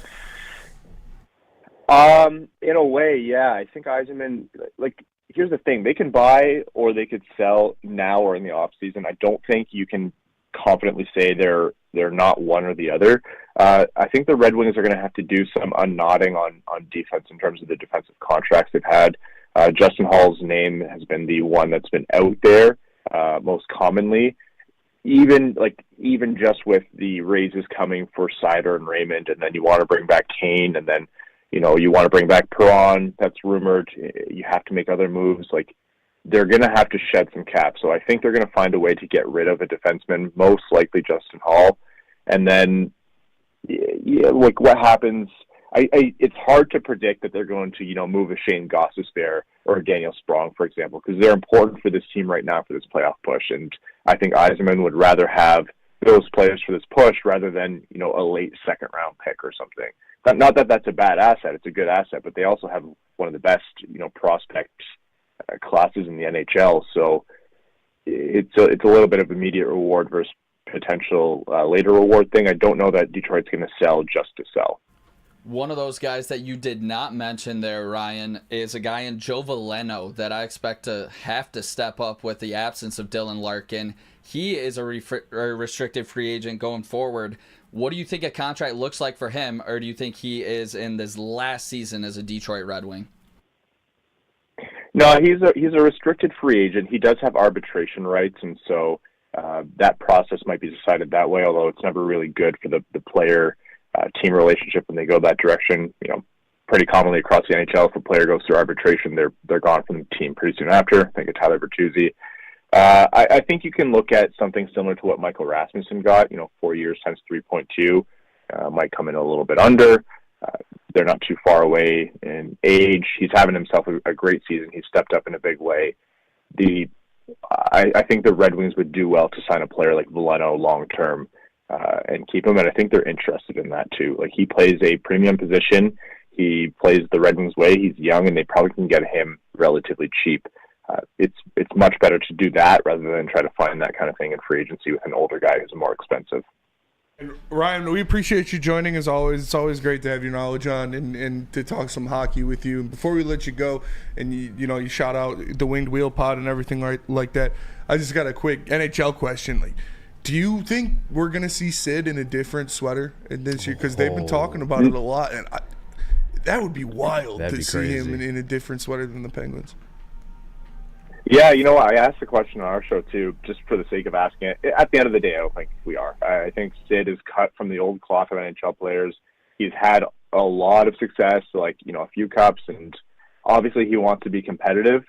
In a way, yeah. I think Yzerman, like, here's the thing. They can buy or they could sell now or in the off season. I don't think you can confidently say they're not one or the other. I think the Red Wings are going to have to do some unknotting on defense in terms of the defensive contracts they've had. Justin Hall's name has been the one that's been out there most commonly. Even just with the raises coming for Seider and Raymond, and then you want to bring back Kane, and then you want to bring back Perron, that's rumored. You have to make other moves. Like, they're going to have to shed some cap. So I think they're going to find a way to get rid of a defenseman, most likely Justin Hall. And then, like, what happens? It's hard to predict that they're going to, move a Shane Gostisbehere or a Daniel Sprong, for example, because they're important for this team right now for this playoff push. And I think Yzerman would rather have those players for this push rather than, a late second-round pick or something. Not that that's a bad asset. It's a good asset, but they also have one of the best, prospect classes in the NHL. So it's a little bit of immediate reward versus potential later reward thing. I don't know that Detroit's going to sell just to sell. One of those guys that you did not mention there, Ryan, is a guy in Joe Veleno that I expect to have to step up with the absence of Dylan Larkin. He is a restricted free agent going forward. What do you think a contract looks like for him, or do you think he is in this last season as a Detroit Red Wing? No, he's a restricted free agent. He does have arbitration rights, and so that process might be decided that way, although it's never really good for the player team relationship when they go that direction. Pretty commonly across the NHL, if a player goes through arbitration, they're gone from the team pretty soon after. Think of Tyler Bertuzzi. I think you can look at something similar to what Michael Rasmussen got, 4 years times 3.2. Might come in a little bit under. They're not too far away in age. He's having himself a great season. He's stepped up in a big way. I think the Red Wings would do well to sign a player like Veleno long-term and keep him, and I think they're interested in that too. Like, he plays a premium position. He plays the Red Wings way. He's young, and they probably can get him relatively cheap. It's much better to do that rather than try to find that kind of thing in free agency with an older guy who's more expensive. And Ryan, we appreciate you joining as always. It's always great to have your knowledge on and to talk some hockey with you. And before we let you go, and you shout out the Winged Wheel Pod and everything like that, I just got a quick NHL question. Like, do you think we're gonna see Sid in a different sweater this year? Because they've been talking about it a lot, and that would be wild to see him in a different sweater than the Penguins. Yeah, I asked the question on our show too, just for the sake of asking it. At the end of the day, I don't think we are. I think Sid is cut from the old cloth of NHL players. He's had a lot of success, like, a few cups, and obviously he wants to be competitive,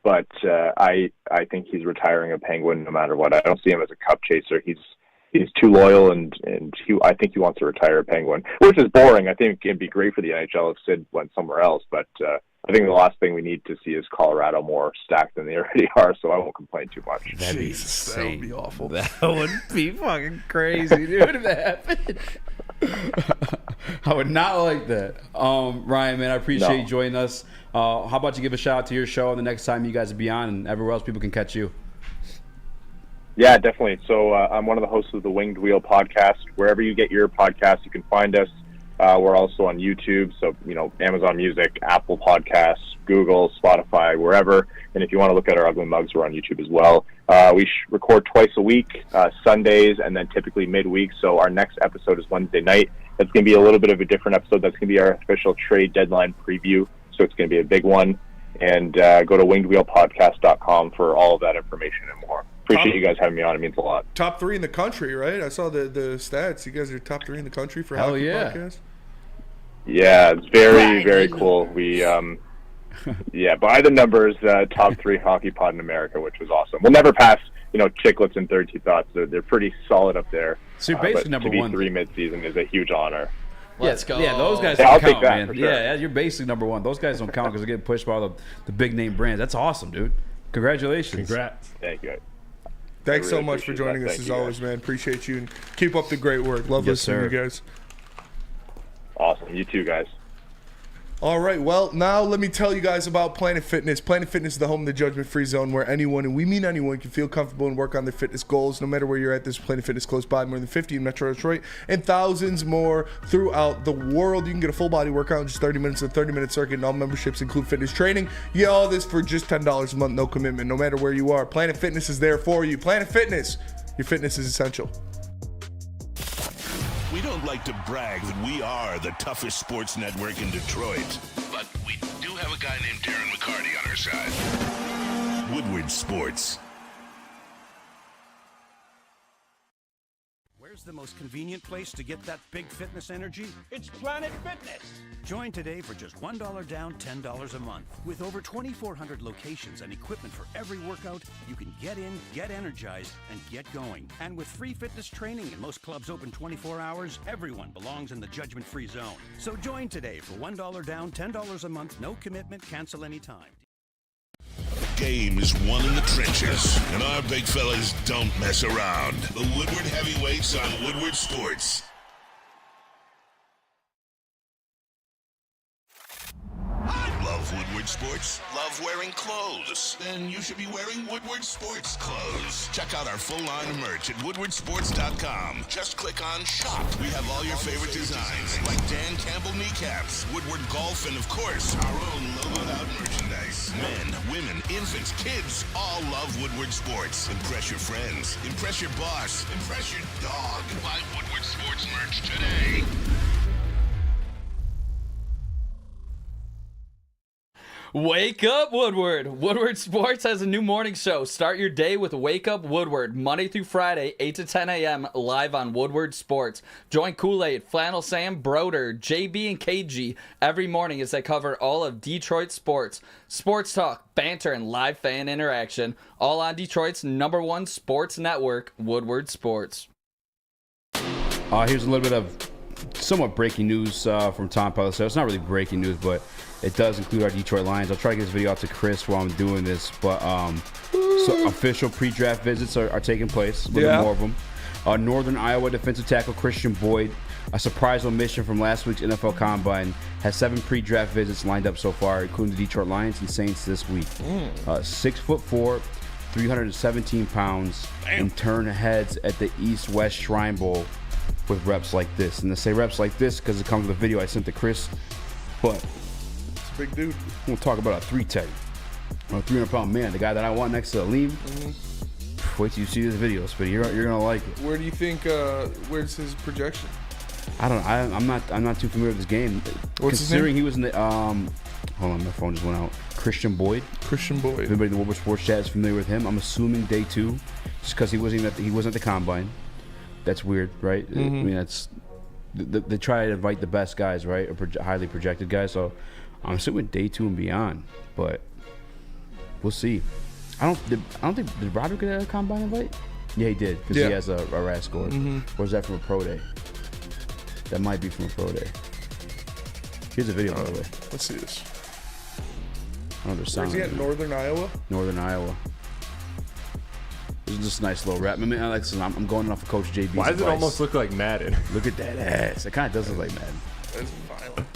but I think he's retiring a Penguin no matter what. I don't see him as a cup chaser. He's too loyal, and I think he wants to retire a Penguin, which is boring. I think it'd be great for the NHL if Sid went somewhere else, but I think the last thing we need to see is Colorado more stacked than they already are, so I won't complain too much. That'd be insane. That would be awful. That would be fucking crazy, dude, if that happened. I would not like that. Ryan, man, I appreciate you joining us. How about you give a shout out to your show the next time you guys will be on, and everywhere else people can catch you? Yeah, definitely. So I'm one of the hosts of the Winged Wheel podcast. Wherever you get your podcasts, you can find us. We're also on YouTube, so Amazon Music, Apple Podcasts, Google, Spotify, wherever. And if you want to look at our ugly mugs, we're on YouTube as well. We record twice a week, Sundays, and then typically midweek. So our next episode is Wednesday night. That's going to be a little bit of a different episode. That's going to be our official trade deadline preview. So it's going to be a big one. And go to wingedwheelpodcast.com for all of that information and more. Appreciate you guys having me on. It means a lot. Top 3 in the country, right? I saw the stats. You guys are top 3 in the country for hockey podcasts. Yeah, it's very, very cool. We, by the numbers, top 3 hockey pod in America, which was awesome. We'll never pass, Chicklets and 32 Thoughts. They're pretty solid up there. So you're basically number one. To be 3 mid-season is a huge honor. Let's go. Yeah, those guys don't I'll count, take that man. for sure. Yeah, you're basically number one. Those guys don't count because they're getting pushed by all the big name brands. That's awesome, dude. Congratulations. Congrats. Thank you. Thanks so much for joining us as always, man. Appreciate you, and keep up the great work. Love listening to you guys. Awesome. You too, guys. All right, well, now let me tell you guys about Planet Fitness. Planet Fitness is the home of the judgment-free zone where anyone, and we mean anyone, can feel comfortable and work on their fitness goals. No matter where you're at, there's Planet Fitness close by, more than 50 in Metro Detroit, and thousands more throughout the world. You can get a full-body workout in just 30 minutes, a 30-minute circuit, and all memberships include fitness training. You get all this for just $10 a month, no commitment, no matter where you are. Planet Fitness is there for you. Planet Fitness, your fitness is essential. We don't like to brag that we are the toughest sports network in Detroit, but we do have a guy named Darren McCarty on our side. Woodward Sports. Where's the most convenient place to get that big fitness energy? It's Planet Fitness. Join today for just $1 down, $10 a month. With over 2,400 locations and equipment for every workout, you can get in, get energized, and get going. And with free fitness training and most clubs open 24 hours, everyone belongs in the judgment-free zone. So join today for $1 down, $10 a month, no commitment, cancel anytime. Game is won in the trenches, and our big fellas don't mess around. The Woodward Heavyweights on Woodward Sports. Love Woodward Sports? Love wearing clothes? Then you should be wearing Woodward Sports clothes. Check out our full line of merch at woodwardsports.com. Just click on Shop. We have all your favorite designs, like Dan Campbell kneecaps, Woodward Golf, and of course, our own logoed out merchandise. Men, women, infants, kids all love Woodward Sports. Impress your friends. Impress your boss. Impress your dog. Buy Woodward Sports merch today. Wake up, Woodward! Woodward Sports has a new morning show. Start your day with Wake Up Woodward, Monday through Friday, 8 to 10 a.m., live on Woodward Sports. Join Kool-Aid, Flannel Sam, Broder, JB, and KG every morning as they cover all of Detroit sports. Sports talk, banter, and live fan interaction, all on Detroit's #1 sports network, Woodward Sports. Here's a little bit of somewhat breaking news from Tom Pelissero. It's not really breaking news, but it does include our Detroit Lions. I'll try to get this video out to Chris while I'm doing this, but so official pre-draft visits are taking place. A little bit more of them. Northern Iowa defensive tackle Christian Boyd, a surprise omission from last week's NFL Combine, has 7 pre-draft visits lined up so far, including the Detroit Lions and Saints this week. 6'4", 317 pounds, and turn heads at the East-West Shrine Bowl with reps like this. And I say reps like this because it comes with a video I sent to Chris, but big dude. We'll talk about a 310, a 300-pound man, the guy that I want next to Aleem. Wait till you see this video, Spitty. You're gonna like it. Where do you think? Where's his projection? I don't. I'm not too familiar with this game. What's Considering his name? he was in the hold on, my phone just went out. Christian Boyd. Christian Boyd. Everybody in the Woodward Sports Chat is familiar with him. I'm assuming day 2, just because he wasn't at the Combine. That's weird, right? I mean, that's they try to invite the best guys, right, or highly projected guys. So I'm assuming day 2 and beyond, but we'll see. I don't think did Roderick get a Combine invite? Yeah, he did, because he has a RAS score. Or is that from a pro day? That might be from a pro day. Here's a video, by the way. Let's see this. I don't know, there's sound. Is he at Northern Iowa? Northern Iowa. This is just a nice little rap. I mean, I'm going off of Coach JB's Why does advice. it almost look like Madden? Look at that ass. It kind of does look like Madden. That's violent.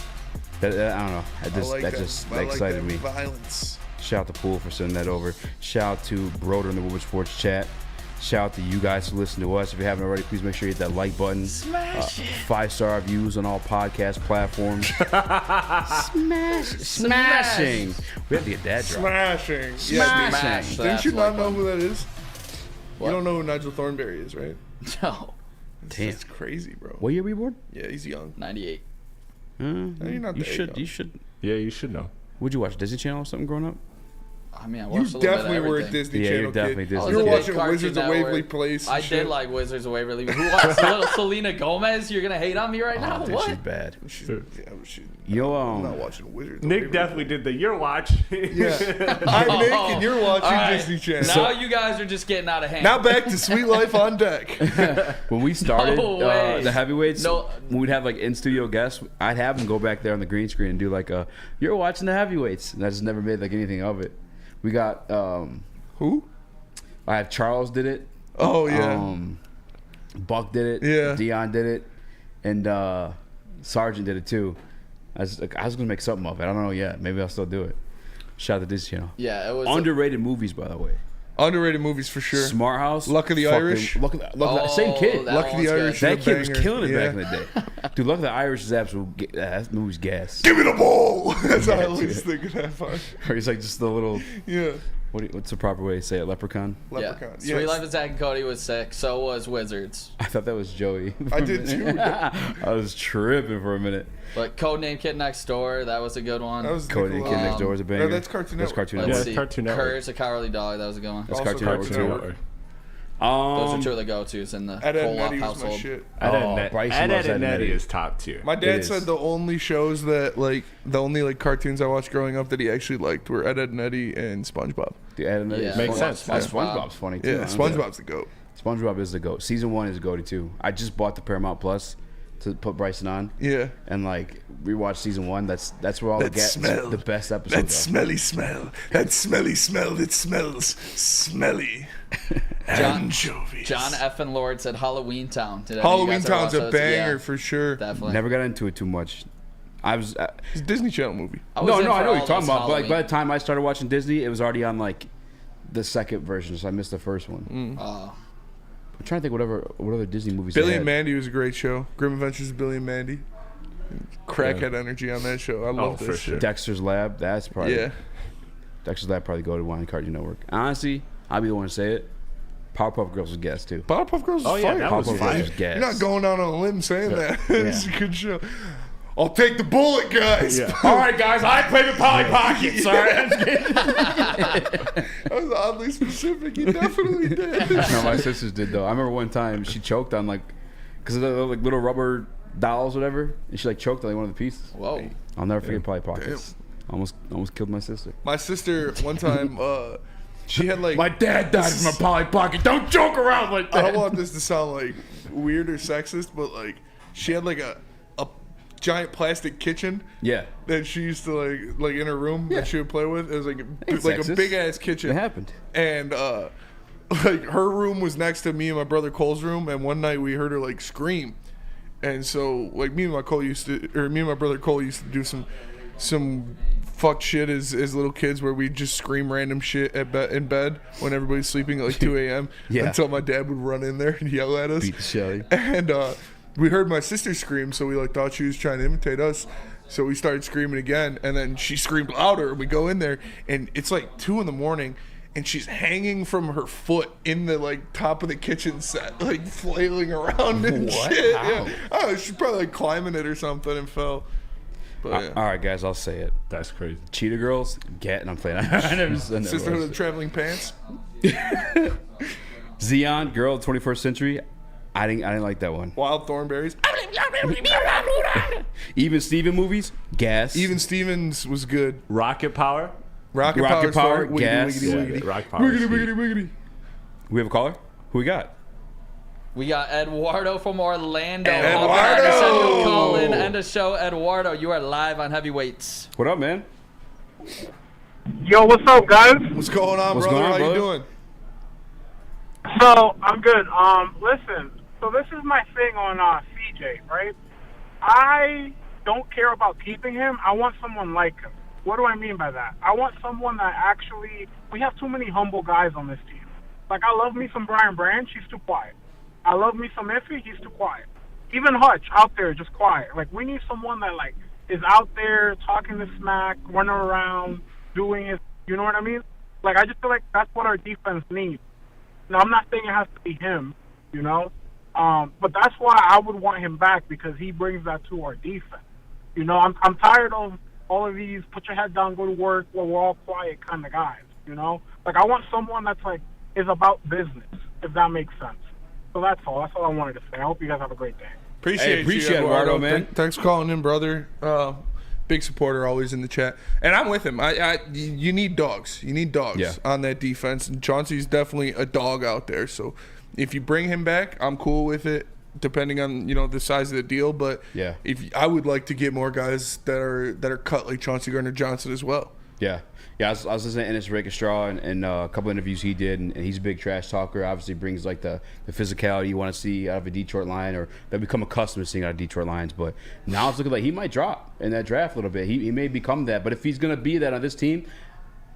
I don't know. That excited me. Violence. Shout out to Poole for sending that over. Shout out to Broder in the Woodward Sports Chat. Shout out to you guys who listen to us. If you haven't already, please make sure you hit that like button. Smash it. 5-star reviews on all podcast platforms. Smashing. We have to get that drop. Smashing. Smash. Didn't you not know who that is? What? You don't know who Nigel Thornberry is, right? No. Damn. That's crazy, bro. What year were you born? Yeah, he's young. 98. No, you're not You that should. young. You should. Yeah, you should know. Would you watch Disney Channel or something growing up? I mean, I You watched a little bit of definitely were a everything. Disney Yeah, Channel you're definitely kid. Disney. You were Cartoon watching Wizards of Network. Waverly Place. and I shit. did like Wizards of Waverly. Who watched little Selena Gomez? You're gonna hate on me right now? Dude, What? she's bad. I'm not watching Wizards. of Nick Waverly definitely did the you're watching. Yeah. I'm Nick and you're watching All right. Disney Channel. Now you guys are just getting out of hand. Now back to Sweet Life on Deck. When we started No way. the heavyweights, No. when we'd have like in-studio guests, I'd have them go back there on the green screen and do like you're watching the heavyweights. And I just never made like anything of it. We got who? I have Charles did it. Oh yeah. Buck did it. Yeah. Dion did it, and Sargent did it too. I was gonna make something of it. I don't know yet. Maybe I'll still do it. Shout out to Disney Channel. Yeah, it was Underrated movies, by the way. Underrated movies for sure. Smart House. Luck of the Irish. Same kid. that Luck of the one's good. Irish. That is a kid was banger. killing it Yeah. back in the day. Dude, Luck of the Irish is absolute. That movie's gas. Give me the ball. That's how I Yeah, always dude. think of that part. Or he's like just the little. Yeah. What's the proper way to say it? Leprechaun. Leprechaun. Yeah. Sweet Life of Zack and Cody was sick. So was Wizards. I thought that was Joey. for I a did minute. too. I was tripping for a minute. But Codename Kid Next Door, that was a good one. That was Cody and Kid Next Door was a banger. No, that's Cartoon That's Network. Cartoon Let's Network. see. Cartoon Network. Courage the Cowardly Dog, that was a good one. That's Also Cartoon Network Cartoon too. Network. Those are two of the go-tos in the Ed, Ed, and Kohloff Eddie was my household. shit. Ed, Ed, and Eddie is top tier. My dad said the only shows that the only cartoons I watched growing up that he actually liked were Ed, Ed, and Eddie and SpongeBob. The Ed and Eddie makes sense. SpongeBob's funny too. Yeah, SpongeBob's the GOAT. SpongeBob is the GOAT. Season 1 is the GOAT too. I just bought the Paramount Plus to put Bryson on. Yeah. And we watched season 1. That's where all the best episodes That are. smelly smell. That smelly smell that smells smelly. Anchovies. John F. and Lord said Halloween Town. Halloween Town's a banger for sure. Definitely. Never got into it too much. It's a Disney Channel movie. I know what you're talking about. But by the time I started watching Disney, it was already on the second version, so I missed the first one. I'm trying to think what other Disney movies. Billy and Mandy was a great show. Grim Adventures of Billy and Mandy. Crackhead energy on that show. I love this shit. Dexter's Lab. That's probably Dexter's Lab probably go to one Cartoon Network. Honestly, I'll be the one to say it. Powerpuff Girls was gas too. Powerpuff Girls was fire. That was fire. You're not going out on a limb saying that. It's a good show. I'll take the bullet, guys. Yeah. All right, guys. I play with Polly Pockets. All right. That was oddly specific. You definitely did. No, my sisters did though. I remember one time she choked on because of the little rubber dolls, whatever, and she choked on one of the pieces. Whoa! I'll never forget Polly Pockets. Almost killed my sister. My sister one time, she had my dad died from a Polly Pocket. Don't joke around like that. I don't want this to sound weird or sexist, but she had a giant plastic kitchen. Yeah. That she used to in her room that she would play with. It was a big ass kitchen. It happened. And her room was next to me and my brother Cole's room, and one night we heard her scream. And so me and my brother Cole used to do some fuck shit as little kids where we'd just scream random shit in bed when everybody's sleeping at 2 a.m. Until my dad would run in there and yell at us. Beat the shit. And we heard my sister scream, so we thought she was trying to imitate us. So we started screaming again, and then she screamed louder, and we go in there, and it's 2 a.m, and she's hanging from her foot in the top of the kitchen set, flailing around and shit. How? Yeah. Oh, she's probably climbing it or something and fell. But, all right, guys, I'll say it. That's crazy. Cheetah Girls, and I'm playing. I never said that. Sisterhood of the Traveling Pants. Zeon, Girl of the 21st Century. I didn't like that one. Wild Thornberries. Even Steven movies, gas. Even Stevens was good. Rocket Power. Rocket Power, gas. Wiggity. Rocket Power. Wiggity. We have a caller? Who we got? We got Eduardo from Orlando. Eduardo! Call in, end of show. Eduardo, you are live on Heavyweights. What up, man? Yo, what's up, guys? What's going on, brother? How you doing? So, I'm good. Listen, so this is my thing on CJ, right? I don't care about keeping him. I want someone like him. What do I mean by that? I want someone that actually... We have too many humble guys on this team. I love me some Brian Branch. He's too quiet. I love me some Iffy. He's too quiet. Even Hutch out there, just quiet. We need someone that, is out there talking the smack, running around, doing his... You know what I mean? I just feel like that's what our defense needs. Now, I'm not saying it has to be him, you know? But that's why I would want him back, because he brings that to our defense. You know, I'm tired of all of these put your head down, go to work, where we're all quiet kind of guys, you know? I want someone that's, is about business, if that makes sense. So that's all. That's all I wanted to say. I hope you guys have a great day. Appreciate you, Eduardo, man. Thanks for calling in, brother. Big supporter, always in the chat. And I'm with him. You need dogs. You need dogs on that defense. And Chauncey's definitely a dog out there. So if you bring him back, I'm cool with it, depending on the size of the deal. But I would like to get more guys that are cut like Chauncey Gardner-Johnson as well. Yeah. I was listening to Ennis Rakestraw and a couple interviews he did, and he's a big trash talker. Obviously brings the physicality you want to see out of a Detroit Lion, or that become accustomed to seeing out of Detroit Lions. But now it's looking like he might drop in that draft a little bit. He may become that. But if he's gonna be that on this team,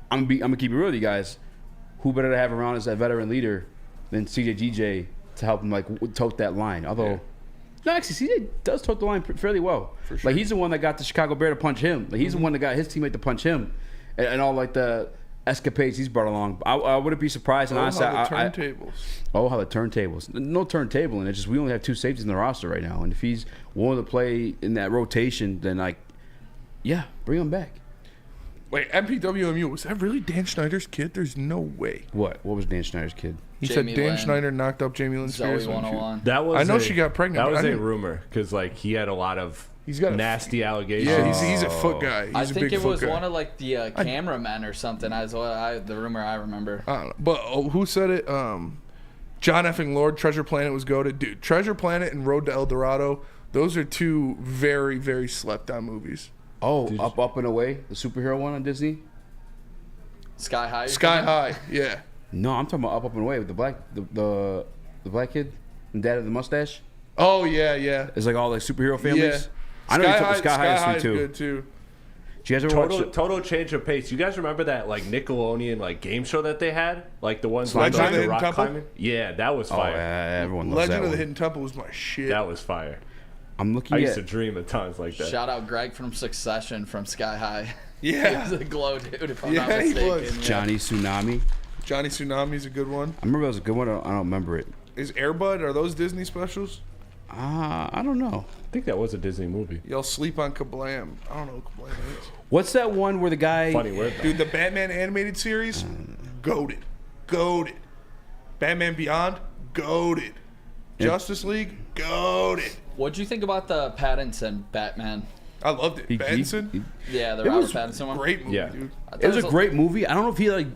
I'm gonna keep it real with you guys. Who better to have around as that veteran leader than CJ to help him tote that line? Although. No, actually, CJ does tote the line fairly well. For sure. He's the one that got the Chicago Bear to punch him. He's the one that got his teammate to punch him. And all the escapades he's brought along. I wouldn't be surprised. And honestly, how the turntables. How the turntables. No turntable. And it's just we only have 2 safeties in the roster right now. And if he's willing to play in that rotation, then bring him back. Wait, MPWMU, was that really Dan Schneider's kid? There's no way. What was Dan Schneider's kid? He Jamie said Dan Lynn. Schneider knocked up Jamie Lynn Zoe Spears. 101. That was I know she got pregnant. That but was I a didn't- rumor because like he had a lot of got a- nasty allegations. Yeah, he's a foot guy. He's I a think big it foot was guy. one of like the cameramen or something. The rumor I remember. I don't know. But who said it? John effing Lord. Treasure Planet was goated. Dude, Treasure Planet and Road to El Dorado. Those are two very, very slept on movies. Oh, Up and Away, the superhero one on Disney. Sky High. Sky High, yeah. No, I'm talking about Up and Away with the black kid and dad of the mustache. Oh yeah, yeah. It's like all like superhero families. Yeah. I know Sky you're talking High- Sky High Sky is sweet good too. too. Did you guys ever watch it? Total change of pace. You guys remember that like Nickelodeon like game show that they had? Like the ones Legend like of the the Hidden rock Temple? climbing? Yeah, that was Oh, fire. yeah, everyone loves Legend that of the one. Hidden Temple was my shit. That was fire. I'm looking I at. used to dream of times like that. Shout out Greg from Succession from Sky High. Yeah. He was a glow dude, if I'm Yeah, not he mistaken. was. Yeah. Johnny Tsunami. Johnny Tsunami's a good one. I remember it was a good one. I don't remember it. Is Air Bud? Are those Disney specials? I don't know. I think that was a Disney movie. Y'all sleep on Kablam. I don't know what Kablam is. What's that one where the guy? Funny word. Dude, the Batman animated series, goated. Batman Beyond, goated. Justice League, goated. What'd you think about the Pattinson Batman? I loved it. Pattinson, Yeah, the It Robert was Pattinson one. great movie, Yeah. dude. I thought It was a great movie. I don't know if he like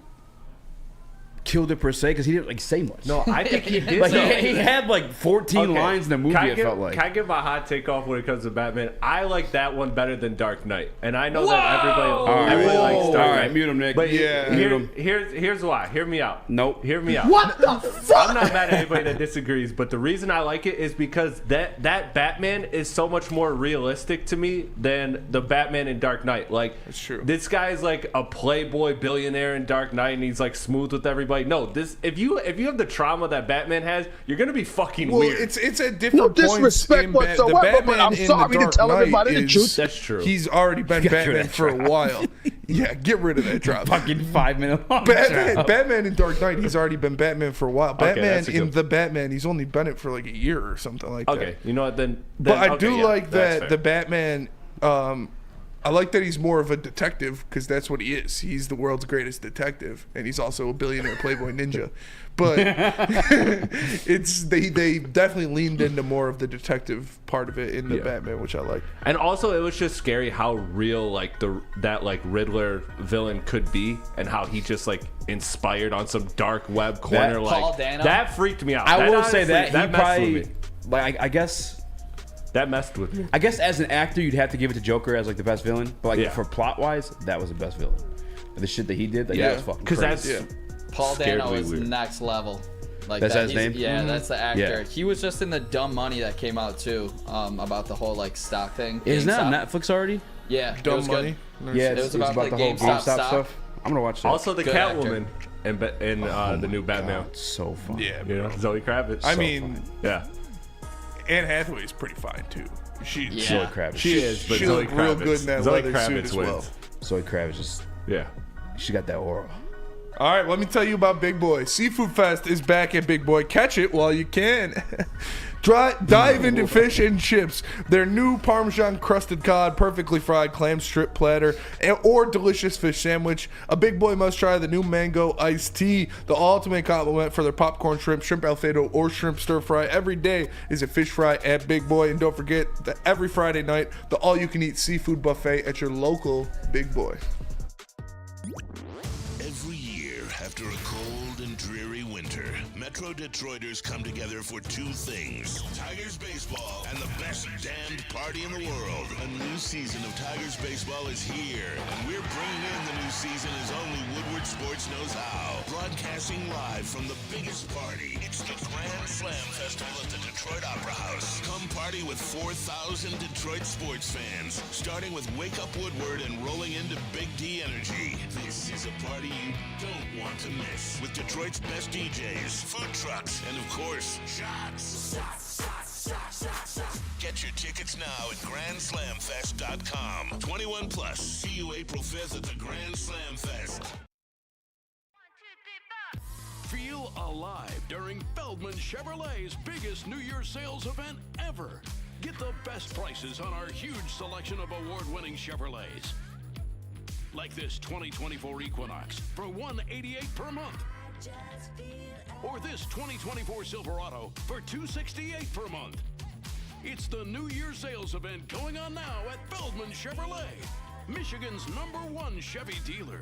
killed it per se because he didn't like say much. No, I think he did. Like though. he had like 14 Okay. lines in the movie. Can I It give, felt like. Can I give a hot take off when it comes to Batman? I like that one better than Dark Knight, and I know that everybody likes Dark All Knight. right, mute him, Nick. But Yeah. Mute him. here's why. Hear me out. Nope. Hear me out. What the fuck? I'm not mad at anybody that disagrees, but the reason I like it is because that Batman is so much more realistic to me than the Batman in Dark Knight. Like, That's true. This guy's like a playboy billionaire in Dark Knight, and he's like smooth with everybody. No, this if you have the trauma that Batman has, you're gonna be fucking Well, weird. it's at different No points. disrespect in whatsoever, the Batman but I'm in sorry the to Dark tell Knight everybody the is- truth. That's true. He's already been Get rid of Batman that for a drop. while. Yeah, get rid of that drop. Fucking 5 minute long. Batman in Dark Knight, he's already been Batman for a while. Okay, Batman that's a in good- The Batman, he's only been it for like a year or something like that. Okay, you know what? Then But I okay, do yeah, like that's that fair. the Batman. I like that he's more of a detective because that's what he is. He's the world's greatest detective, and he's also a billionaire playboy ninja. But they definitely leaned into more of the detective part of it in the Batman, which I like. And also, it was just scary how real like that Riddler villain could be, and how he just like inspired on some dark web corner. That- like Paul Dano? that freaked me out. I That will honestly- say that he messed probably with me. like I guess. That messed with me. I guess as an actor, you'd have to give it to Joker as like the best villain. But like Yeah. for plot wise, that was the best villain. For the shit that he did, like, Yeah. that was fucking Because crazy. that's Paul scared Dano me is weird. next level. Like That's that, his he's- name? Yeah, that's the actor. Yeah. He was just in the Dumb Money that came out too, about the whole like stock thing. Isn't that on GameStop. Was already? Yeah, it Dumb was Money. good. Yeah, It was it's about about the the whole GameStop GameStop stock. stuff. I'm gonna watch that. also the Good Catwoman in the new Batman. God, so fun. Yeah, You know, Zoe Kravitz. I So mean, fun. Yeah, Anne Hathaway's pretty fine too. She Yeah. Zoe Kravitz. she is. But she Zoe looked real Kravitz- good in that Zoe leather suit Kravitz as wins. well. Zoe Kravitz just Yeah. she got that aura. All right, let me tell you about Big Boy. Seafood Fest is back at Big Boy. Catch it while you can. Dive into fish and chips. Their new Parmesan crusted cod, perfectly fried clam strip platter, or delicious fish sandwich. A Big Boy must try the new mango iced tea, the ultimate compliment for their popcorn shrimp, shrimp Alfredo, or shrimp stir fry. Every day is a fish fry at Big Boy. And don't forget that every Friday night, the all-you-can-eat seafood buffet at your local Big Boy. Every year, after a cold and dreary winter, Metro Detroiters come together for two things: Tigers baseball and the best damned party in the world. A new season of Tigers baseball is here, and we're bringing in the new season as only Woodward Sports knows how. Broadcasting live from the biggest party. It's the Grand Slam Festival at the Detroit Opera House. Come party with 4,000 Detroit sports fans, starting with Wake Up Woodward and rolling into Big D Energy. This is a party you don't want to miss, with Detroit's best DJs, food trucks, and of course, shots. Get your tickets now at GrandSlamFest.com. 21 plus. See you April 5th at the Grand Slam Fest. Feel alive during Feldman Chevrolet's biggest New Year's sales event ever. Get the best prices on our huge selection of award-winning Chevrolets. Like this 2024 Equinox for $188 per month. Or this 2024 Silverado for $268 per month. It's the New Year sales event going on now at Feldman Chevrolet, Michigan's #1 Chevy dealer.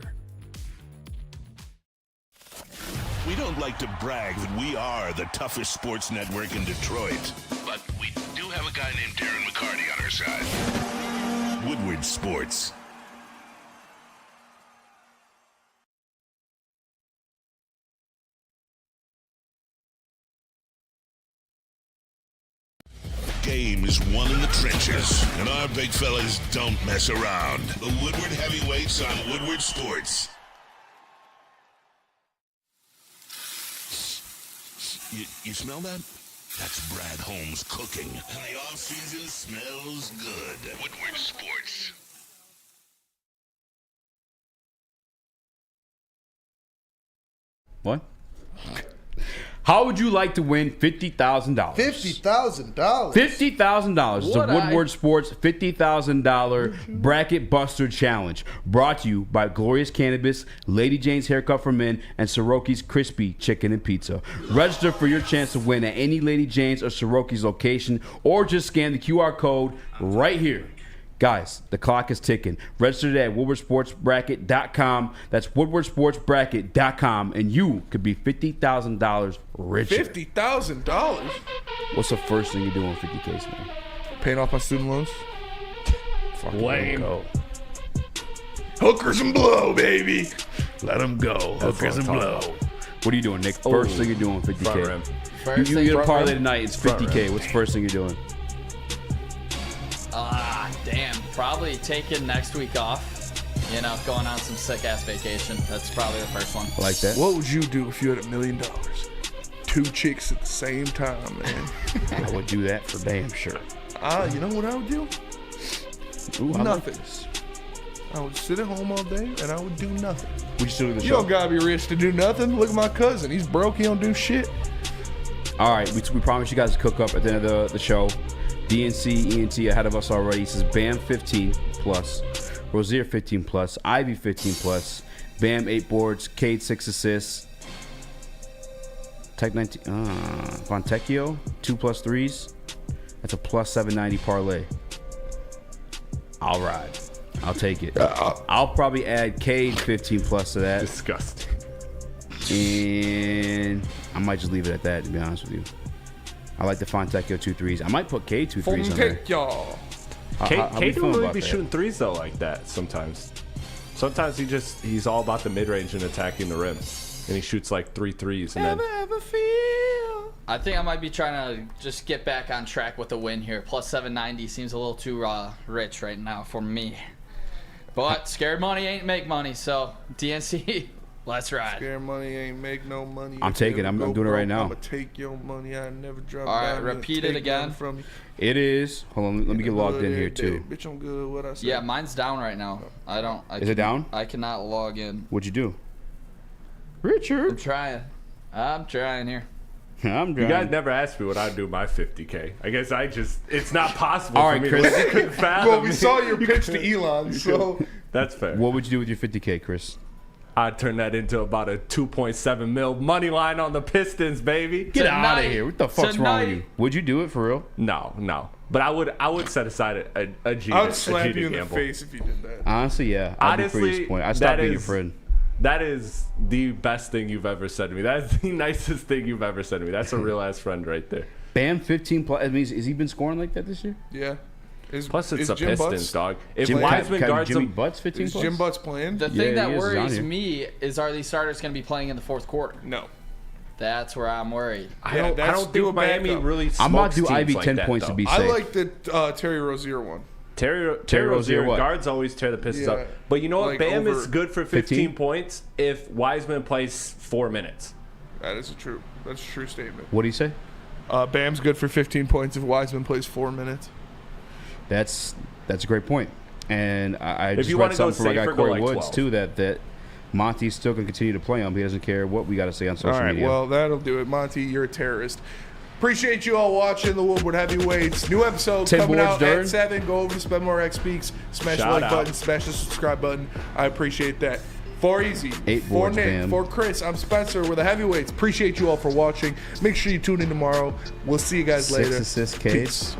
We don't like to brag that we are the toughest sports network in Detroit, but we do have a guy named Darren McCarty on our side. Woodward Sports. Game is won in the trenches, and our big fellas don't mess around. The Woodward Heavyweights on Woodward Sports. You smell that? That's Brad Holmes cooking, and the off-season smells good. Woodward Sports. What? How would you like to win $50,000? $50,000. $50,000 is the Woodward Sports $50,000 Bracket Buster Challenge. Brought to you by Glorious Cannabis, Lady Jane's Haircut for Men, and Soroki's Crispy Chicken and Pizza. Register for your chance to win at any Lady Jane's or Soroki's location, or just scan the QR code right here. Guys, the clock is ticking. Register today at WoodwardSportsBracket.com. That's WoodwardSportsBracket.com, and you could be $50,000 richer. $50,000? What's the first thing you do on 50K, man? Paying off my student loans. Fucking lame. Go. Hookers and blow, baby. Let them go. Hookers and blow. What are you doing, Nick? First thing you're doing on 50K. You get a parlay tonight. It's 50K. What's the first thing you're doing? Damn. Probably taking next week off. You know, going on some sick-ass vacation. That's probably the first one. I like that. What would you do if you had $1 million? 2 chicks at the same time, man. I would do that for damn sure. You know what I would do? Nothing. I would sit at home all day and I would do nothing. We still do the show. You don't gotta be rich to do nothing. Look at my cousin. He's broke. He don't do shit. All right, we promise you guys to cook up at the end of the show. DNC, ENT ahead of us already. He says Bam 15 plus, Rozier 15 plus, Ivy 15 plus, Bam 8 boards, Cade 6 assists, Tech 19, Fontecchio 2 plus 3s. That's a plus 790 parlay. I'll ride. I'll take it. I'll probably add Cade 15 plus to that. Disgusting. And I might just leave it at that, to be honest with you. I like the Fontecchio 2 threes. I might put Cade 2 threes on there. Cade don't really be shooting threes though like that sometimes. Sometimes he's all about the mid-range and attacking the rim. And he shoots like 3 threes and then I think I might be trying to just get back on track with the win here. Plus 790 seems a little too rich right now for me. But scared money ain't make money, so DNC, let's ride. Scared money ain't make no money. I'm taking it. I'm doing it right now. I'm going to take your money. I never drop it. All right, repeat it again. From you. It is. Hold on. Let me get logged in here, too. Bitch, I'm good. What I said. Yeah, mine's down right now. Is it down? I cannot log in. What'd you do? Richard. I'm trying here. I'm You guys never asked me what I'd do my 50K. I guess it's not possible All for right, me Chris. to couldn't fathom. Well, we saw your pitch to Elon, so. That's fair. What would you do with your 50K, Chris? I'd turn that into about a 2.7 mil money line on the Pistons, baby. Get out of here. What the fuck's wrong with you? Would you do it for real? No. But I would set aside a G. I would slap you in the face if you did that. Honestly, yeah. I'd be pretty disappointed. I'd stop being your friend. That is the best thing you've ever said to me. That's the nicest thing you've ever said to me. That's a real ass friend right there. Bam 15 plus. I mean, has he been scoring like that this year? Yeah. Plus, it's a Jim Pistons, Butts dog. If Jimmy Wiseman guards Jimmy him, Butts 15 Is plus? Jim Butts playing? The thing that worries me is, are these starters going to be playing in the fourth quarter? No. That's where I'm worried. I don't think Miami really smokes I'm about to do teams Ivy like 10 that, points though. to be safe. I like the Terry Rozier one. Terry Rozier Rozier what? guards always tear the Pistons up. But you know what? Like Bam over is good for 15 points if Wiseman plays 4 minutes. That's a true statement. What do you say? Bam's good for 15 points if Wiseman plays 4 minutes. That's a great point. And I If just you read wanna go something from my guy safer, go Corey like Woods 12. too that Monty's still going to continue to play him. He doesn't care what we got to say on social All right, media. well, that'll do it. Monty, you're a terrorist. Appreciate you all watching the Woodward Heavyweights. New episode 10 coming boards, out Darren. at 7. Go over to Spend More X Speaks. Smash the Shout like out. button. Smash the subscribe button. I appreciate that. For Eazy, 8 for boards, Nick, fam. for Chris, I'm Spencer. We're the Heavyweights. Appreciate you all for watching. Make sure you tune in tomorrow. We'll see you guys 6 later. assist case. Peace.